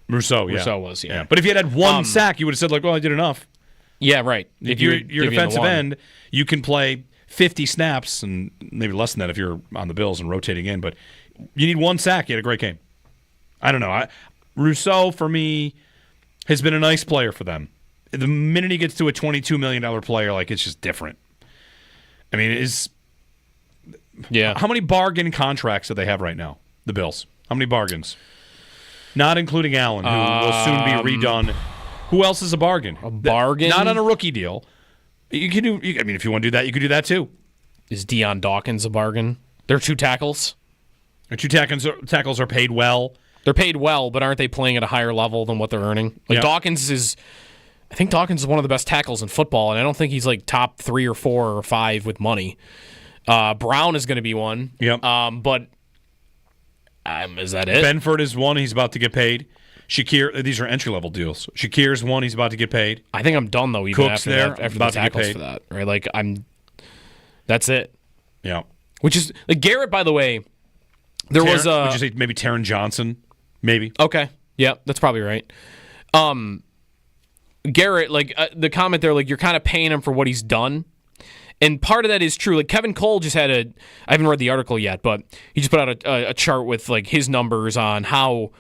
Rousseau was, yeah. But if he had one sack, you would have said, I did enough. Yeah, right. If you're defensive end, you can play 50 snaps, and maybe less than that if you're on the Bills and rotating in, but you need one sack. You had a great game. I don't know. Rousseau, for me, has been a nice player for them. The minute he gets to a $22 million player, it's just different. How many bargain contracts do they have right now, the Bills? How many bargains? Not including Allen, who will soon be redone. Who else is a bargain? A bargain? Not on a rookie deal. You can do. If you want to do that, you could do that too. Is Deion Dawkins a bargain? They're 2 tackles. Their 2 tackles are paid well. They're paid well, but aren't they playing at a higher level than what they're earning? Dawkins is one of the best tackles in football, and I don't think he's top 3 or 4 or 5 with money. Brown is going to be one. Yep. But is that it? Benford is one. He's about to get paid. Shakir, these are entry-level deals. Shakir's one. He's about to get paid. I think I'm done, though, even Cook's after the tackles for that. Right? That's it. Yeah. Which is, Garrett, by the way, would you say maybe Taron Johnson? Maybe. Okay. Yeah, that's probably right. Garrett, the comment there, you're kind of paying him for what he's done. And part of that is true. Like Kevin Cole just had I haven't read the article yet, but he just put out a chart with like his numbers on how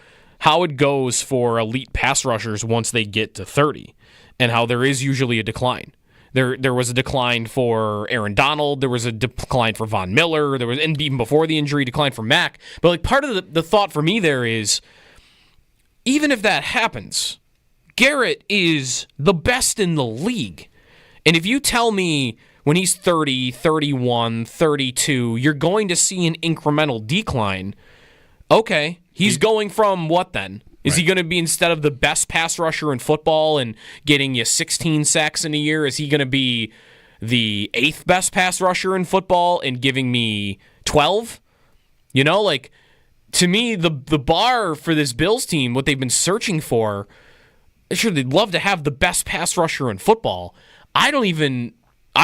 it goes for elite pass rushers once they get to 30, and how there is usually a decline. There was a decline for Aaron Donald. There was a decline for Von Miller. There was, and even before the injury, decline for Mack. But like part of the thought for me there is, even if that happens, Garrett is the best in the league. And if you tell me when he's 30, 31, 32, you're going to see an incremental decline, okay, he's going from what then? Is he going to be, instead of the best pass rusher in football and getting you 16 sacks in a year, is he going to be the 8th best pass rusher in football and giving me 12? You know, like, to me, the bar for this Bills team, what they've been searching for, sure, they'd love to have the best pass rusher in football. I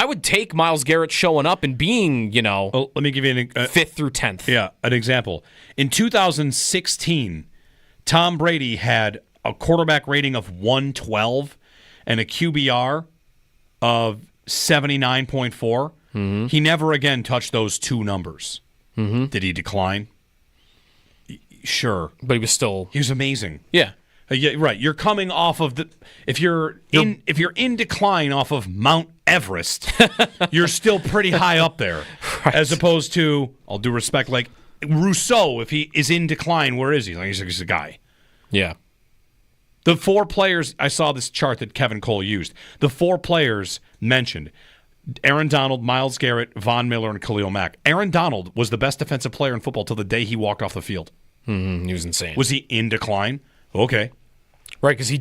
would take Myles Garrett showing up and being, let me give you 5th through 10th. Yeah, an example. In 2016, Tom Brady had a quarterback rating of 112 and a QBR of 79.4. Mm-hmm. He never again touched those two numbers. Mm-hmm. Did he decline? Sure. But he was amazing. Yeah. Yeah, right. You're coming off of if you're in decline off of Mount Everest, you're still pretty high up there. Right. As opposed to, all due respect, like Rousseau, if he is in decline, where is he? Like he's a guy. Yeah. The 4 players, I saw this chart that Kevin Cole used. The 4 players mentioned, Aaron Donald, Myles Garrett, Von Miller, and Khalil Mack. Aaron Donald was the best defensive player in football till the day he walked off the field. Mm-hmm. He was insane. Was he in decline? Okay. Right, because he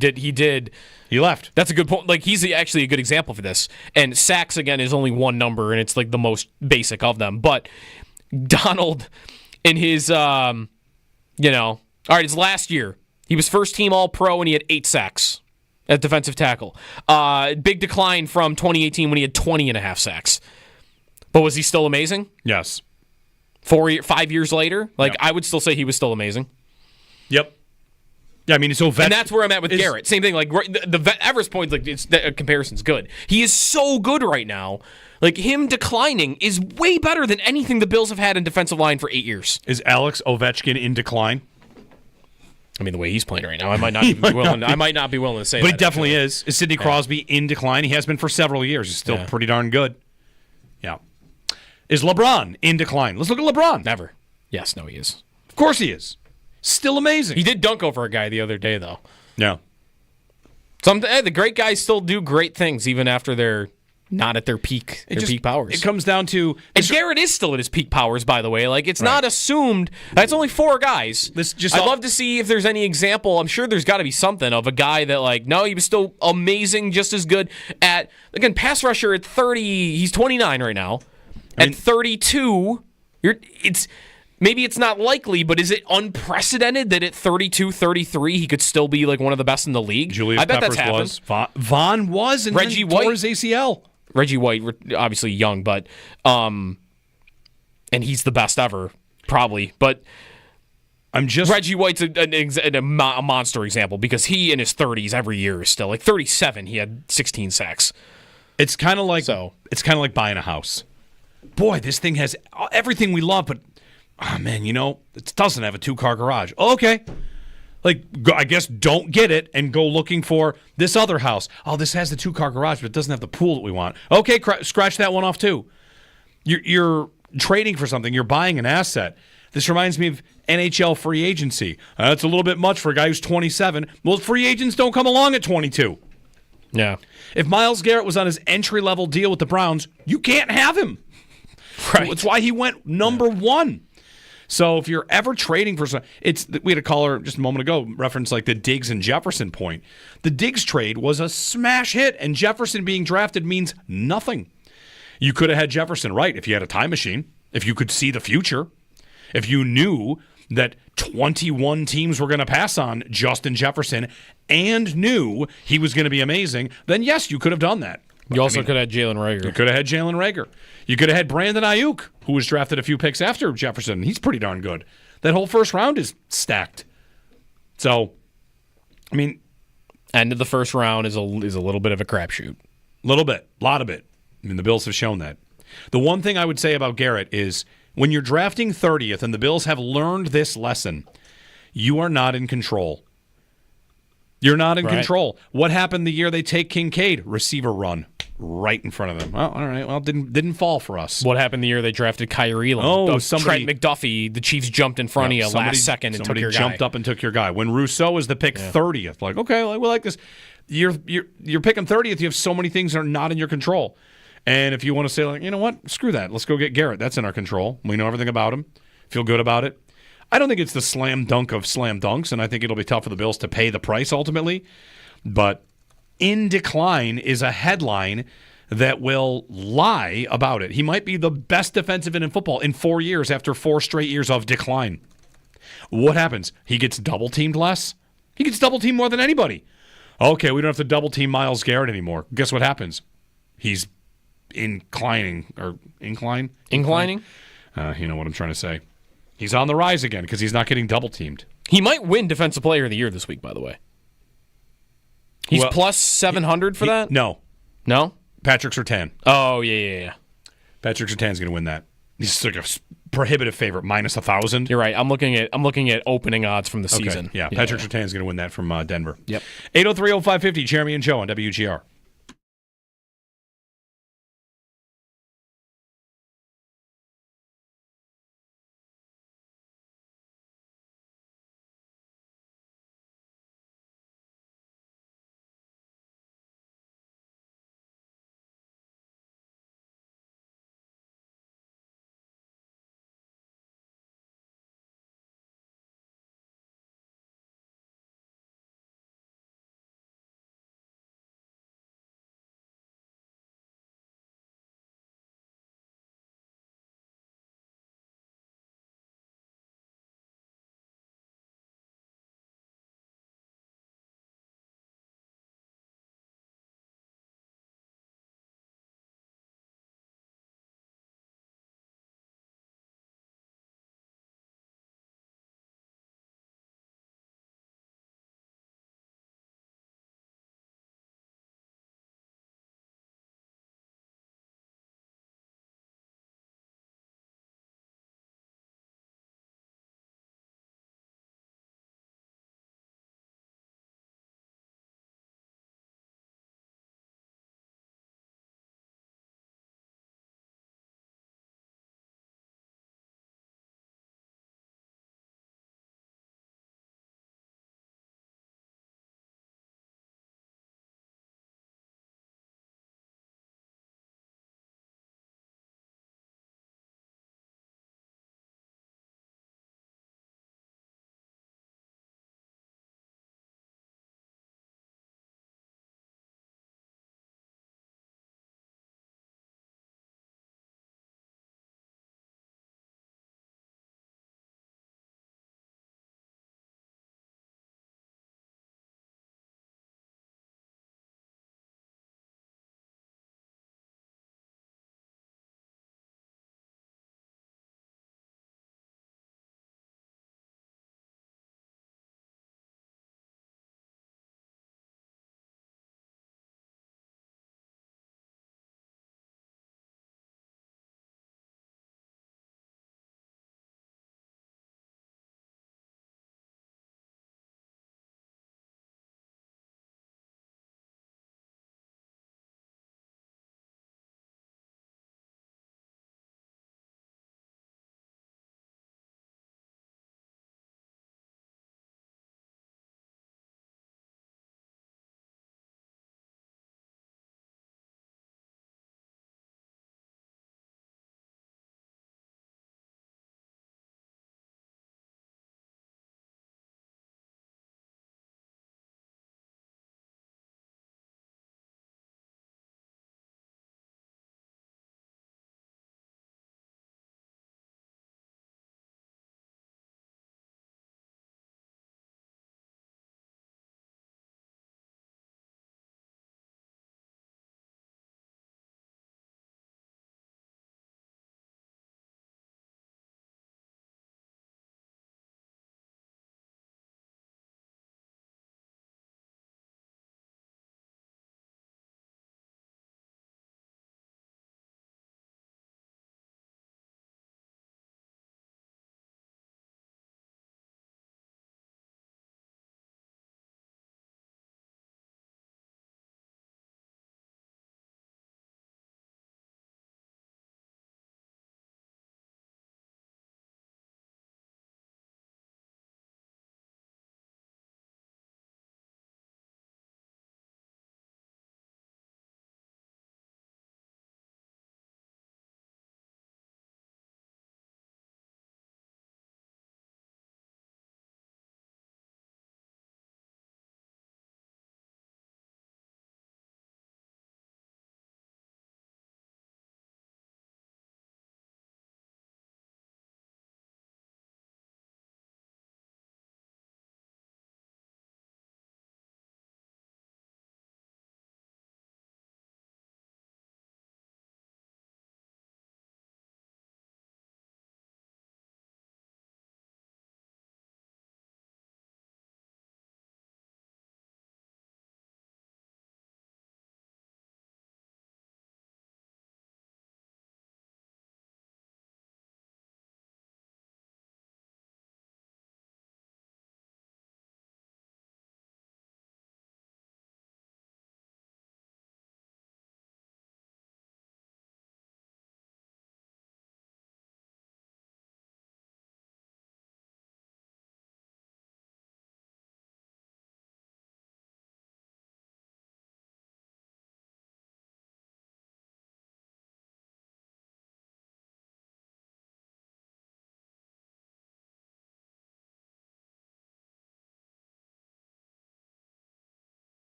left. That's a good point. Like, he's actually a good example for this. And sacks, again, is only one number, and it's like the most basic of them. But Donald, in his, all right, his last year, he was first team All-Pro, and he had 8 sacks at defensive tackle. Big decline from 2018 when he had 20.5 sacks. But was he still amazing? Yes. 5 years later? Like, yep. I would still say he was still amazing. Yep. Yeah, I mean, so and that's where I'm at with Garrett. Same thing. Like the Everest point, like the comparison's good. He is so good right now. Like him declining is way better than anything the Bills have had in defensive line for 8 years. Is Alex Ovechkin in decline? I mean, the way he's playing right now, I might not be willing. I might not be willing to say. But he definitely is. Is Sidney Crosby in decline? He has been for several years. He's still pretty darn good. Yeah. Is LeBron in decline? Let's look at LeBron. Never. Yes. No. He is. Of course he is. Still amazing. He did dunk over a guy the other day, though. Yeah. The great guys still do great things even after they're not at their peak. Peak powers. It comes down to, and Garrett is still at his peak powers. By the way, like it's not assumed. That's only 4 guys. I'd love to see if there's any example. I'm sure there's got to be something of a guy that he was still amazing, just as good at pass rusher at 30. He's 29 right now. At 32, maybe it's not likely, but is it unprecedented that at 32, 33, he could still be like one of the best in the league? Julius I bet Peppers that's happened. Was. Vaughn was, and Reggie then White tore his ACL. Reggie White, obviously young, but and he's the best ever, probably. But Reggie White's a monster example because he in his 30s every year is still like 37. He had 16 sacks. It's kind of like buying a house. Boy, this thing has everything we love, but oh man, it doesn't have a 2-car garage. Okay. I guess don't get it and go looking for this other house. Oh, this has the 2-car garage, but it doesn't have the pool that we want. Okay, scratch that one off too. You're trading for something. You're buying an asset. This reminds me of NHL free agency. That's a little bit much for a guy who's 27. Well, free agents don't come along at 22. Yeah. If Myles Garrett was on his entry-level deal with the Browns, you can't have him. Right. That's why he went number 1. So if you're ever trading for something, we had a caller just a moment ago reference like the Diggs and Jefferson point. The Diggs trade was a smash hit, and Jefferson being drafted means nothing. You could have had Jefferson right if you had a time machine, if you could see the future, if you knew that 21 teams were going to pass on Justin Jefferson and knew he was going to be amazing, then yes, you could have done that. You also could have had Jalen Reagor. You could have had Jalen Reagor. You could have had Brandon Ayuk, who was drafted a few picks after Jefferson. He's pretty darn good. That whole first round is stacked. So, end of the first round is a little bit of a crapshoot. Little bit. A lot of it. The Bills have shown that. The one thing I would say about Garrett is when you're drafting 30th, and the Bills have learned this lesson, you are not in control. You're not in control. What happened the year they take Kincaid? Receiver run right in front of them. Well, all right. Well, didn't fall for us. What happened the year they drafted Kyrie? Trent McDuffie. The Chiefs jumped in front of you last second and took your guy. Jumped up and took your guy. When Rousseau was the pick 30th, like, okay, we like this. You're picking 30th. You have so many things that are not in your control. And if you want to say, like, you know what, screw that. Let's go get Garrett. That's in our control. We know everything about him. Feel good about it. I don't think it's the slam dunk of slam dunks, and I think it'll be tough for the Bills to pay the price ultimately. But in decline is a headline that will lie about it. He might be the best defensive end in football in 4 years after 4 straight years of decline. What happens? He gets double-teamed less? He gets double-teamed more than anybody. Okay, we don't have to double-team Myles Garrett anymore. Guess what happens? He's inclining. Inclining? You know what I'm trying to say. He's on the rise again because he's not getting double-teamed. He might win Defensive Player of the Year this week, by the way. He's plus 700 for that? No. No? Patrick Surtain. Oh, yeah. Patrick Surtain's going to win that. He's like a prohibitive favorite, minus 1,000. You're right. I'm looking at opening odds from the season. Yeah, Patrick Surtain's going to win that from Denver. Yep. 803-0550, Jeremy and Joe on WGR.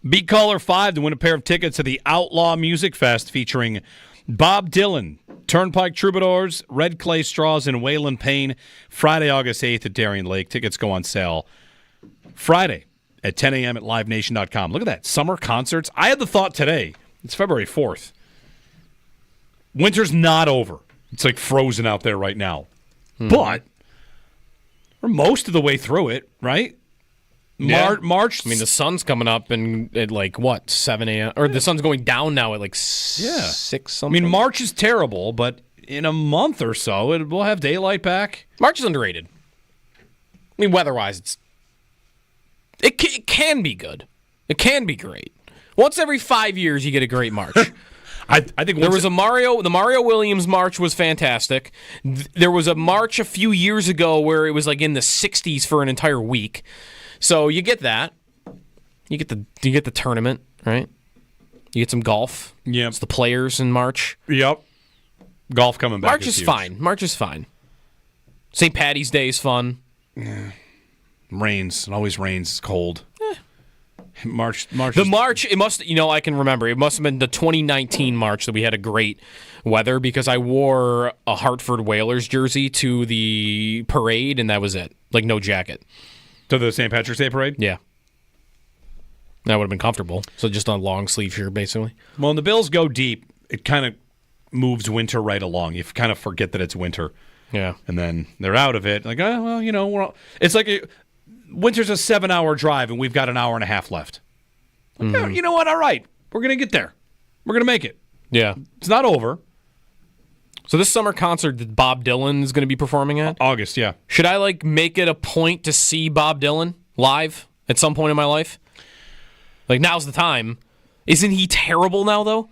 Be caller 5 to win a pair of tickets to the Outlaw Music Fest featuring Bob Dylan, Turnpike Troubadours, Red Clay Straws, and Waylon Payne. Friday, August 8th at Darien Lake. Tickets go on sale Friday at 10 a.m. at livenation.com. Look at that. Summer concerts. I had the thought today. It's February 4th. Winter's not over. It's like frozen out there right now. But we're most of the way through it, right? Yeah. March. I mean, the sun's coming up at like, what, 7 a.m.? Or the sun's going down now at like 6 something. I mean, March is terrible, but in a month or so, we'll have daylight back. March is underrated. I mean, weather-wise, it can be good. It can be great. Once every 5 years, you get a great March. I think there was the Mario Williams March was fantastic. There was a March a few years ago where it was like in the 60s for an entire week. So you get that. You get the tournament, right? You get some golf. Yeah. It's the players in March. Yep. Golf coming back. March is fine. March is fine. St. Patty's Day is fun. Yeah. Rains. It always rains. It's cold. March. It must, I can remember. It must have been the 2019 March that we had a great weather because I wore a Hartford Whalers jersey to the parade, and that was it. Like, no jacket. To the St. Patrick's Day parade? Yeah. That would have been comfortable. So just on long sleeve shirt, basically. Well, when the Bills go deep, it kind of moves winter right along. You kind of forget that it's winter. Yeah. And then they're out of it. Like, oh, well, it's like winter's a 7-hour drive, and we've got an hour and a half left. Like, oh, you know what? All right. We're going to get there. We're going to make it. Yeah. It's not over. So this summer concert that Bob Dylan is going to be performing at? August, yeah. Should I, make it a point to see Bob Dylan live at some point in my life? Like, now's the time. Isn't he terrible now, though?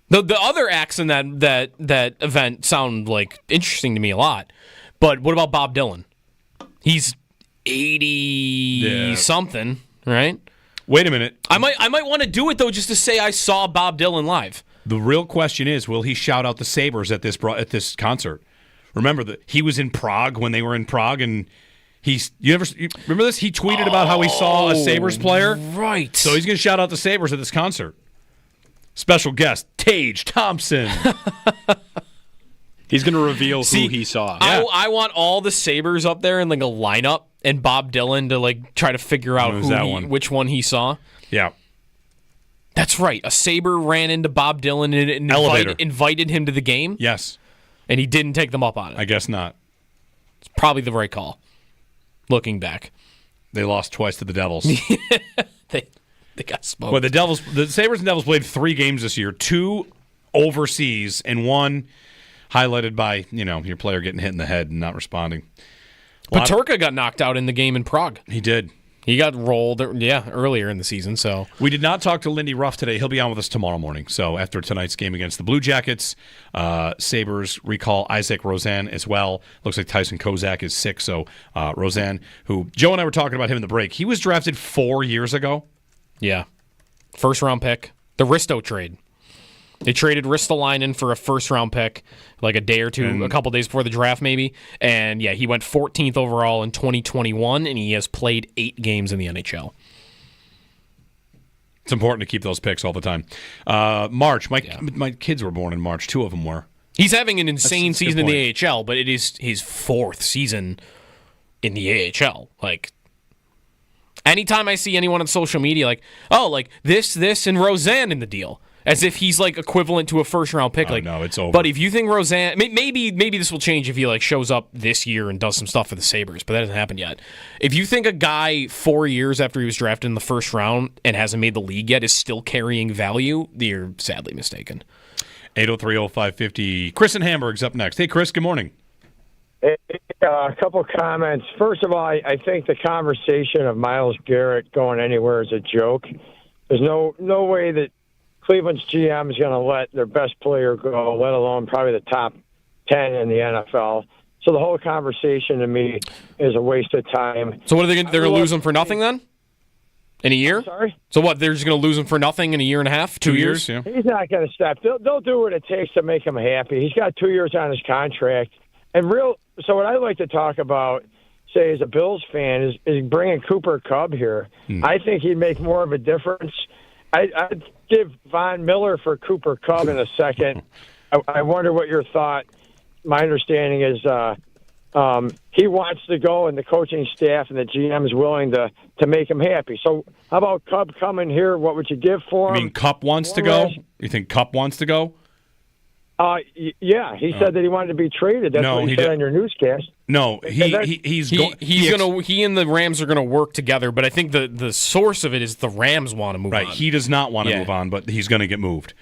The other acts in that event sound, interesting to me a lot. But what about Bob Dylan? He's 80-something, right? Wait a minute. I might want to do it, though, just to say I saw Bob Dylan live. The real question is, will he shout out the Sabres at this concert? Remember that he was in Prague when they were in Prague, and you remember this? He tweeted about how he saw a Sabres player. Right. So he's going to shout out the Sabres at this concert. Special guest, Tage Thompson. He's going to reveal who he saw. I want all the Sabres up there in a lineup, and Bob Dylan to try to figure out which one he saw. Yeah. That's right. A Sabre ran into Bob Dylan and invited him to the game. Yes. And he didn't take them up on it. I guess not. It's probably the right call, looking back. They lost twice to the Devils. They got smoked. Well, the Sabres and Devils played 3 games this year, 2 overseas, and 1 highlighted by, your player getting hit in the head and not responding. Peterka got knocked out in the game in Prague. He did. He got rolled, earlier in the season. So we did not talk to Lindy Ruff today. He'll be on with us tomorrow morning. So after tonight's game against the Blue Jackets, Sabres recall Isaac Rosen as well. Looks like Tyson Kozak is sick. So Rosen, who Joe and I were talking about him in the break, he was drafted 4 years ago. Yeah, first-round pick. The Risto trade. They traded Ristolainen for a first-round pick, a day or two, a couple days before the draft maybe. And, yeah, he went 14th overall in 2021, and he has played 8 games in the NHL. It's important to keep those picks all the time. March, my kids were born in March. 2 of them were. He's having an insane season in the AHL, but it is his 4th season in the AHL. Anytime I see anyone on social media this, and Rosen in the deal. As if he's equivalent to a first-round pick. No, it's over. But if you think Rosen, maybe this will change if he shows up this year and does some stuff for the Sabres, but that hasn't happened yet. If you think a guy 4 years after he was drafted in the first round and hasn't made the league yet is still carrying value, you're sadly mistaken. 803-0550. Chris in Hamburg's up next. Hey, Chris. Good morning. A couple comments. First of all, I think the conversation of Myles Garrett going anywhere is a joke. There's no way that Cleveland's GM is going to let their best player go, let alone probably the top 10 in the NFL. So the whole conversation to me is a waste of time. So what are they're going to lose him for nothing then? In a year? Sorry? So what, they're just going to lose him for nothing in a year and a half? 2 years? Yeah. He's not going to step. They'll do what it takes to make him happy. He's got 2 years on his contract. So what I like to talk about, say as a Bills fan is bringing Cooper Kupp here. I think he'd make more of a difference. I'd give Von Miller for Cooper Kupp in a second. I wonder what your thought. My understanding is he wants to go, and the coaching staff and the GM is willing to make him happy. So how about Kupp coming here? What would you give for him? You mean Kupp wants to go? You think Kupp wants to go? Yeah, he said that he wanted to be traded. That's what he said on your newscast. No, he and the Rams are going to work together, but I think the source of it is the Rams want to move on. Right, he does not want to move on, but he's going to get moved.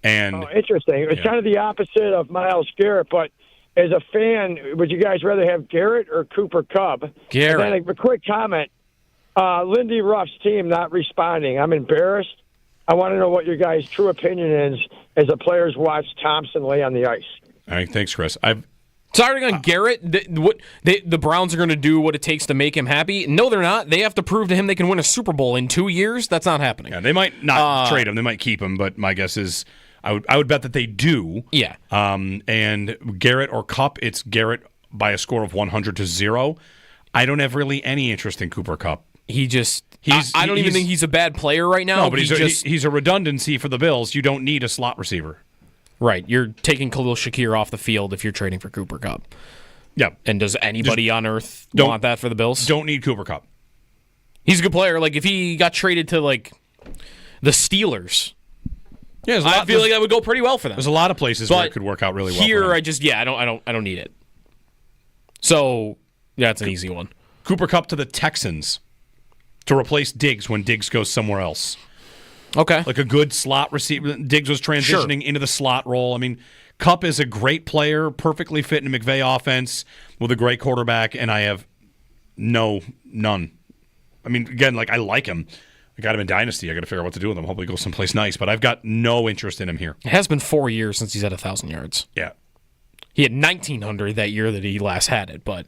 And interesting. It's kind of the opposite of Myles Garrett, but as a fan, would you guys rather have Garrett or Cooper Kupp? Garrett. And then a quick comment. Lindy Ruff's team not responding. I'm embarrassed. I want to know what your guys' true opinion is as the players watch Thompson lay on the ice. All right, thanks, Chris. Sorry on Garrett. The Browns are going to do what it takes to make him happy. No, they're not. They have to prove to him they can win a Super Bowl in 2 years. That's not happening. Yeah, they might not trade him. They might keep him, but my guess is I would bet that they do. Yeah. And Garrett or Kupp, it's Garrett by a score of 100-0. I don't have really any interest in Cooper Kupp. I don't even think he's a bad player right now. No, but he's a redundancy for the Bills. You don't need a slot receiver. Right. You're taking Khalil Shakir off the field if you're trading for Cooper Kupp. Yeah. And does anybody on earth want that for the Bills? Don't need Cooper Kupp. He's a good player. Like, if he got traded to, like, the Steelers, I feel like that would go pretty well for them. There's a lot of places where it could work out really well. Here, I don't need it. So, that's an easy one. Cooper Kupp to the Texans to replace Diggs when Diggs goes somewhere else. Okay. Like a good slot receiver. Diggs was transitioning into the slot role. I mean, Kupp is a great player, perfectly fit in a McVay offense with a great quarterback, and I have none. I mean, again, like I like him. I got him in Dynasty. I got to figure out what to do with him. Hopefully he goes someplace nice, but I've got no interest in him here. It has been 4 years since he's had 1,000 yards. Yeah. He had 1,900 that year that he last had it, but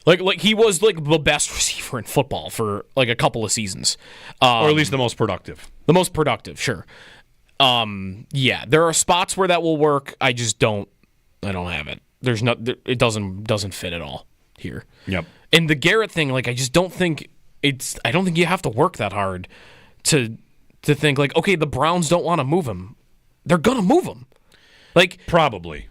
like he was like the best receiver in football for like a couple of seasons. Or at least the most productive. The most productive, sure. Yeah, there are spots where that will work. I don't have it. It doesn't fit at all here. Yep. And the Garrett thing, like I don't think you have to work that hard to think like, okay, the Browns don't want to move him. They're gonna move him. Like probably.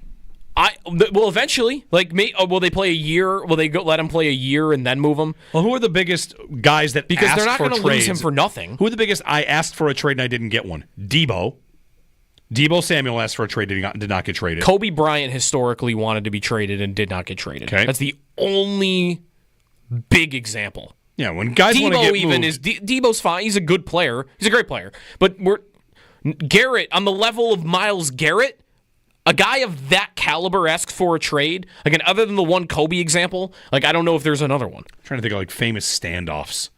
Well, eventually, like, will they play a year? Will they let him play a year and then move him? Well, who are the biggest guys that because asked they're not going to lose him for nothing? Who are the biggest? I asked for a trade and I didn't get one. Debo Samuel asked for a trade and did not get traded. Kobe Bryant historically wanted to be traded and did not get traded. Okay. That's the only big example. Yeah, when guys want to get moved. Debo's fine. He's a good player. He's a great player. But Garrett on the level of Myles Garrett. A guy of that caliber asks for a trade. Again, other than the one Kobe example, like I don't know if there's another one. I'm trying to think of like famous standoffs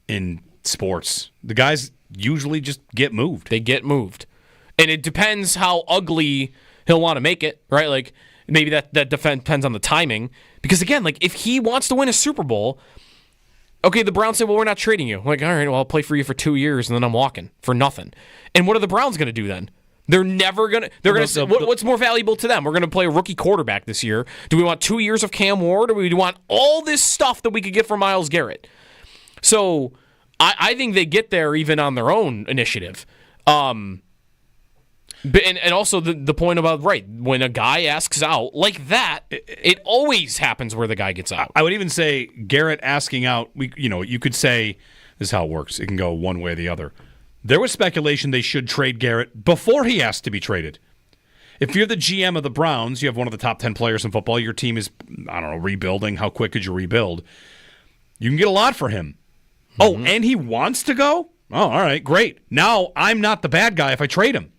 in sports. The guys usually just get moved. They get moved. And it depends how ugly he'll want to make it, right? Like maybe that depends on the timing. Because again, like if he wants to win a Super Bowl, okay, the Browns say, well, we're not trading you. I'm like, all right, well, I'll play for you for 2 years and then I'm walking for nothing. And what are the Browns going to do then? They're never going to... They're going to say, what's more valuable to them? We're going to play a rookie quarterback this year. Do we want 2 years of Cam Ward, or do we want all this stuff that we could get from Myles Garrett? So I think they get there even on their own initiative. And also the point about, right, when a guy asks out like that, it always happens where the guy gets out. I would even say Garrett asking out, you could say, this is how it works. It can go one way or the other. There was speculation they should trade Garrett before he asked to be traded. If you're the GM of the Browns, you have one of the top 10 players in football, your team is, rebuilding. How quick could you rebuild? You can get a lot for him. Mm-hmm. Oh, and he wants to go? Oh, all right, great. Now I'm not the bad guy if I trade him.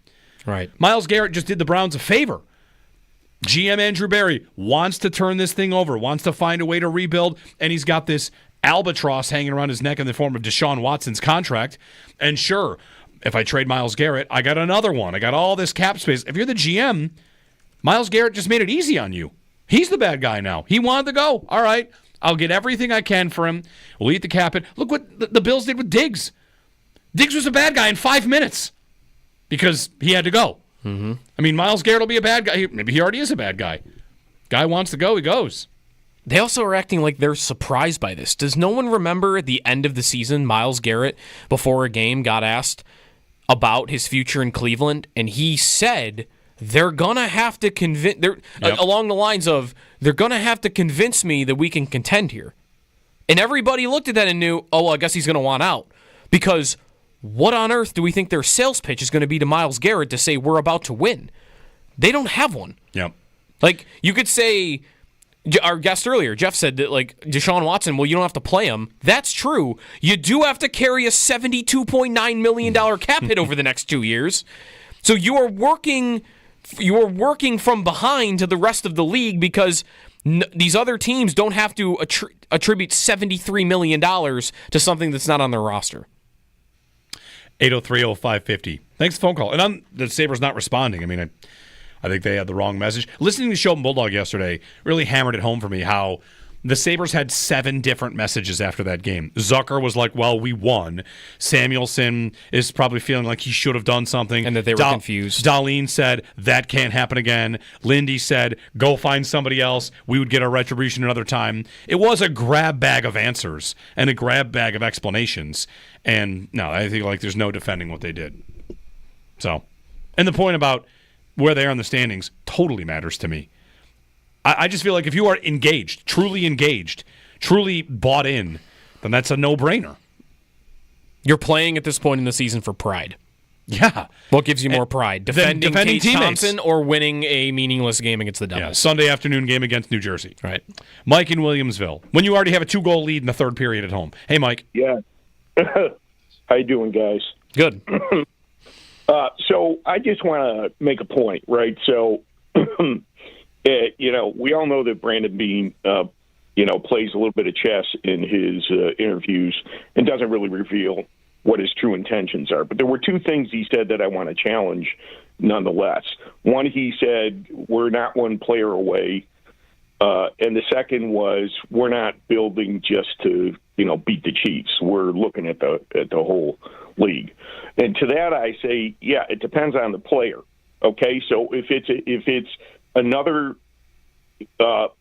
Right. Myles Garrett just did the Browns a favor. GM Andrew Berry wants to turn this thing over, wants to find a way to rebuild, and he's got this albatross hanging around his neck in the form of Deshaun Watson's contract. And sure, if I trade Myles Garrett, I got another one. I got all this cap space. If you're the GM, Myles Garrett just made it easy on you. He's the bad guy now. He wanted to go. All right, I'll get everything I can for him. We'll eat the cap. Look what the Bills did with Diggs. Diggs was a bad guy in 5 minutes because he had to go. Mm-hmm. I mean, Myles Garrett will be a bad guy. Maybe he already is a bad guy. Guy wants to go, he goes. they also are acting like they're surprised by this. Does no one remember at the end of the season, Myles Garrett, before a game, got asked about his future in Cleveland, and he said they're going to have to convince, along the lines of, they're going to have to convince me that we can contend here. And everybody looked at that and knew, oh, well, I guess he's going to want out. Because what on earth do we think their sales pitch is going to be to Myles Garrett to say we're about to win? They don't have one. Yep. Like, you could say, our guest earlier, Jeff said that, like, Deshaun Watson, well, you don't have to play him. That's true. You do have to carry a $72.9 million cap hit over the next 2 years. So you are working from behind to the rest of the league because these other teams don't have to attribute $73 million to something that's not on their roster. 803-0550. Thanks for the phone call. And the Sabres not responding. I mean, I think they had the wrong message. Listening to Sheldon Bulldog yesterday really hammered it home for me how the Sabres had 7 different messages after that game. Zucker was like, well, we won. Samuelson is probably feeling like he should have done something. And that they were confused. Darlene said, that can't happen again. Lindy said, go find somebody else. We would get our retribution another time. It was a grab bag of answers and a grab bag of explanations. And no, I think like there's no defending what they did. So, and the point about where they are in the standings totally matters to me. I just feel like if you are engaged, truly bought in, then that's a no-brainer. You're playing at this point in the season for pride. Yeah. What gives you more pride? Defending Case teammates. Thompson or winning a meaningless game against the Devils? Yeah, Sunday afternoon game against New Jersey. Right. Mike in Williamsville. When you already have a 2-goal lead in the third period at home. Hey, Mike. Yeah. How you doing, guys? Good. So I just want to make a point, right? So, we all know that Brandon Beane, plays a little bit of chess in his interviews and doesn't really reveal what his true intentions are. But there were 2 things he said that I want to challenge nonetheless. One, he said, we're not one player away. And the second was, we're not building just to, beat the Chiefs. We're looking at the whole league. And to that I say, yeah, it depends on the player. Okay, so if it's another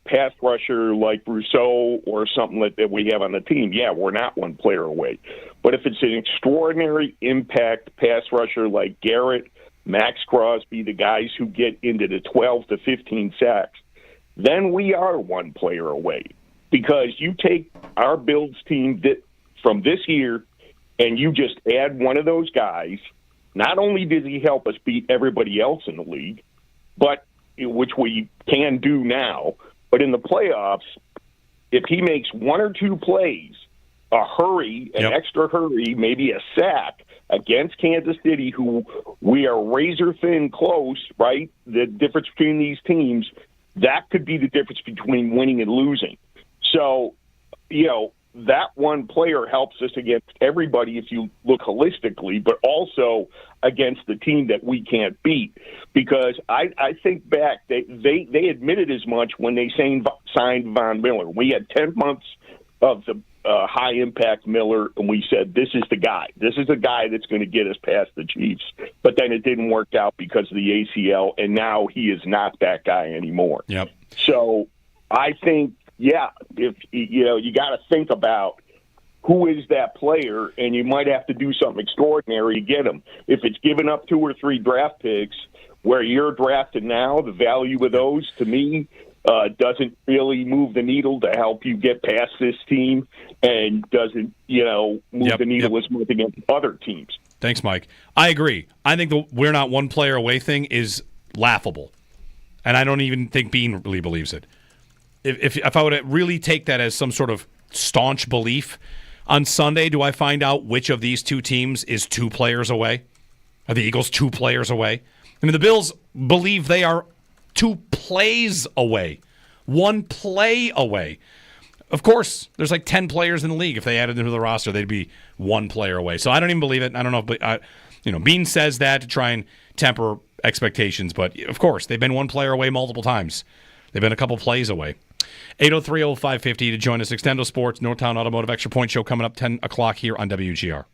pass rusher like Rousseau or something that we have on the team, yeah, we're not one player away. But if it's an extraordinary impact pass rusher like Garrett, Max Crosby, the guys who get into the 12 to 15 sacks, then we are one player away. Because you take our Bills team from this year and you just add one of those guys, not only does he help us beat everybody else in the league, but which we can do now, but in the playoffs, if he makes 1 or 2 plays, an extra hurry, maybe a sack against Kansas City, who we are razor thin close, right? The difference between these teams, that could be the difference between winning and losing. So, that one player helps us against everybody if you look holistically, but also against the team that we can't beat. Because I think back, they admitted as much when they signed Von Miller. We had 10 months of the high-impact Miller, and we said, this is the guy. This is the guy that's going to get us past the Chiefs. But then it didn't work out because of the ACL, and now he is not that guy anymore. Yep. So I think, yeah, if you got to think about who is that player, and you might have to do something extraordinary to get him. If it's giving up 2 or 3 draft picks where you're drafted now, the value of those, to me, doesn't really move the needle to help you get past this team and doesn't, move the needle as much against other teams. Thanks, Mike. I agree. I think the we're not one player away thing is laughable. And I don't even think Beane really believes it. If I would really take that as some sort of staunch belief, on Sunday, do I find out which of these 2 teams is 2 players away? Are the Eagles 2 players away? I mean, the Bills believe they are 2 plays away, 1 play away. Of course, there's like 10 players in the league. If they added them to the roster, they'd be 1 player away. So I don't even believe it. I don't know, but Beane says that to try and temper expectations. But of course, they've been 1 player away multiple times. They've been a couple plays away. 803-0550 to join us. Extendo Sports, Northtown Automotive Extra Point Show coming up 10 o'clock here on WGR.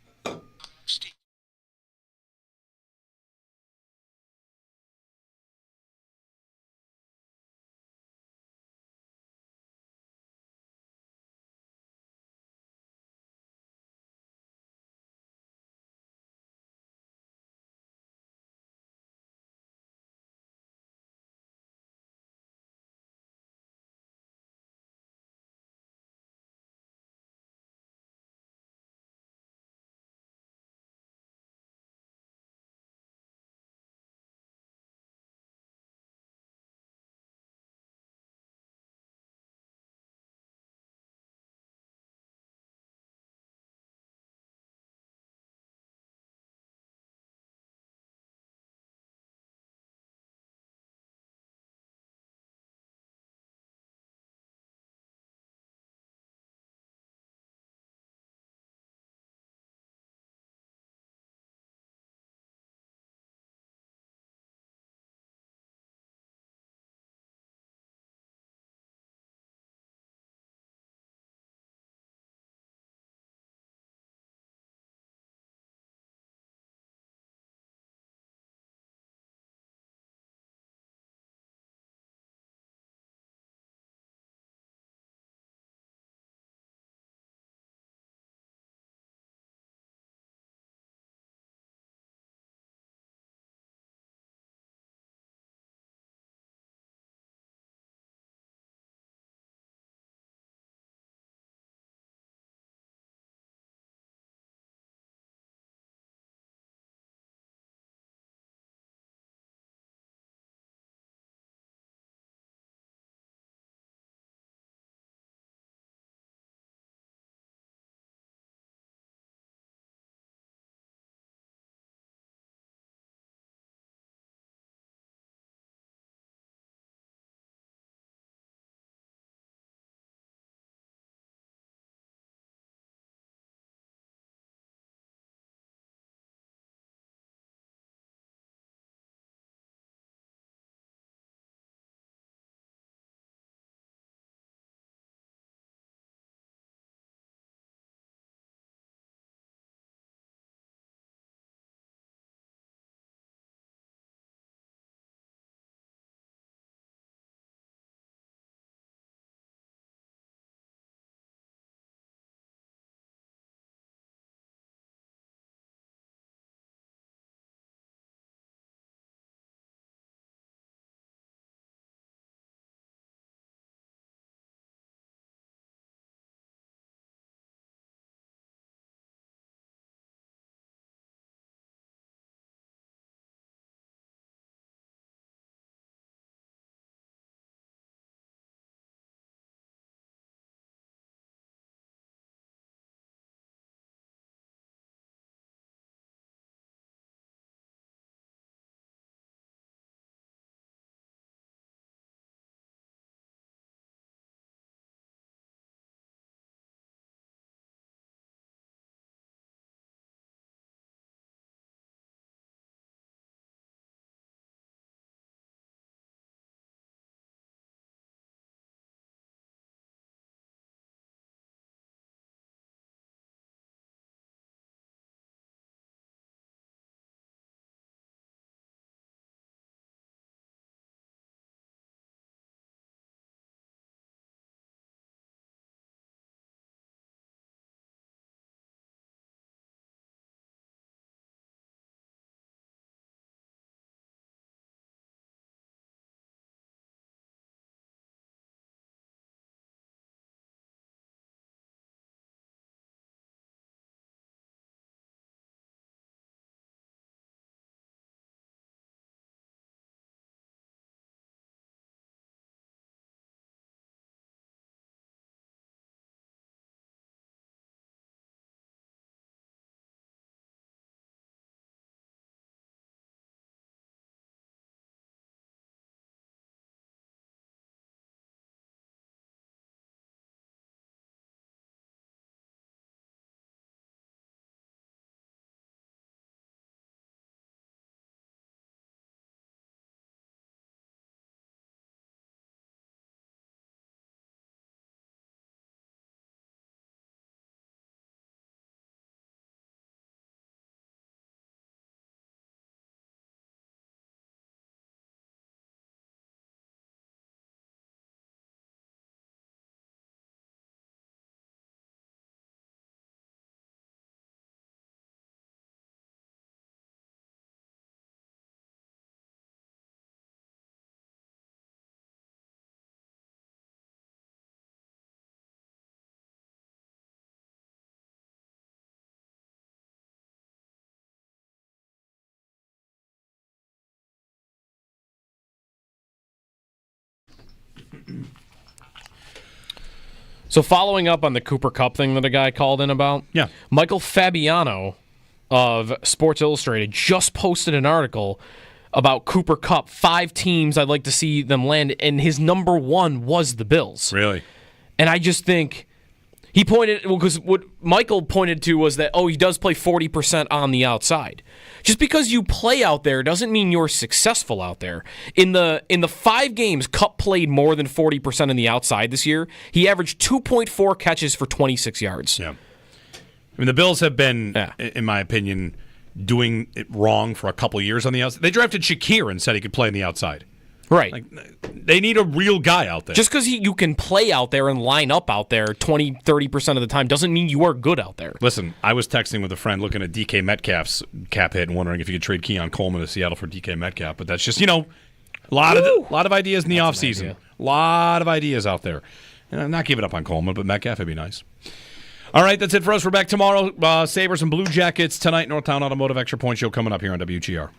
So following up on the Cooper Kupp thing that a guy called in about, Michael Fabiano of Sports Illustrated just posted an article about Cooper Kupp, 5 teams I'd like to see them land, and his number 1 was the Bills. Really? And I just think he pointed, because what Michael pointed to was that, he does play 40% on the outside. Just because you play out there doesn't mean you're successful out there. In the 5 games Kupp played more than 40% on the outside this year, he averaged 2.4 catches for 26 yards. Yeah. I mean, the Bills have been, in my opinion, doing it wrong for a couple years on the outside. They drafted Shakir and said he could play on the outside. Right. Like, they need a real guy out there. Just because you can play out there and line up out there 20, 30% of the time doesn't mean you are good out there. Listen, I was texting with a friend looking at DK Metcalf's cap hit and wondering if you could trade Keon Coleman to Seattle for DK Metcalf. But that's just, a lot of ideas in the offseason. A lot of ideas out there. And I'm not giving up on Coleman, but Metcalf would be nice. All right, that's it for us. We're back tomorrow. Sabres and Blue Jackets tonight. Northtown Automotive Extra Point Show coming up here on WGR.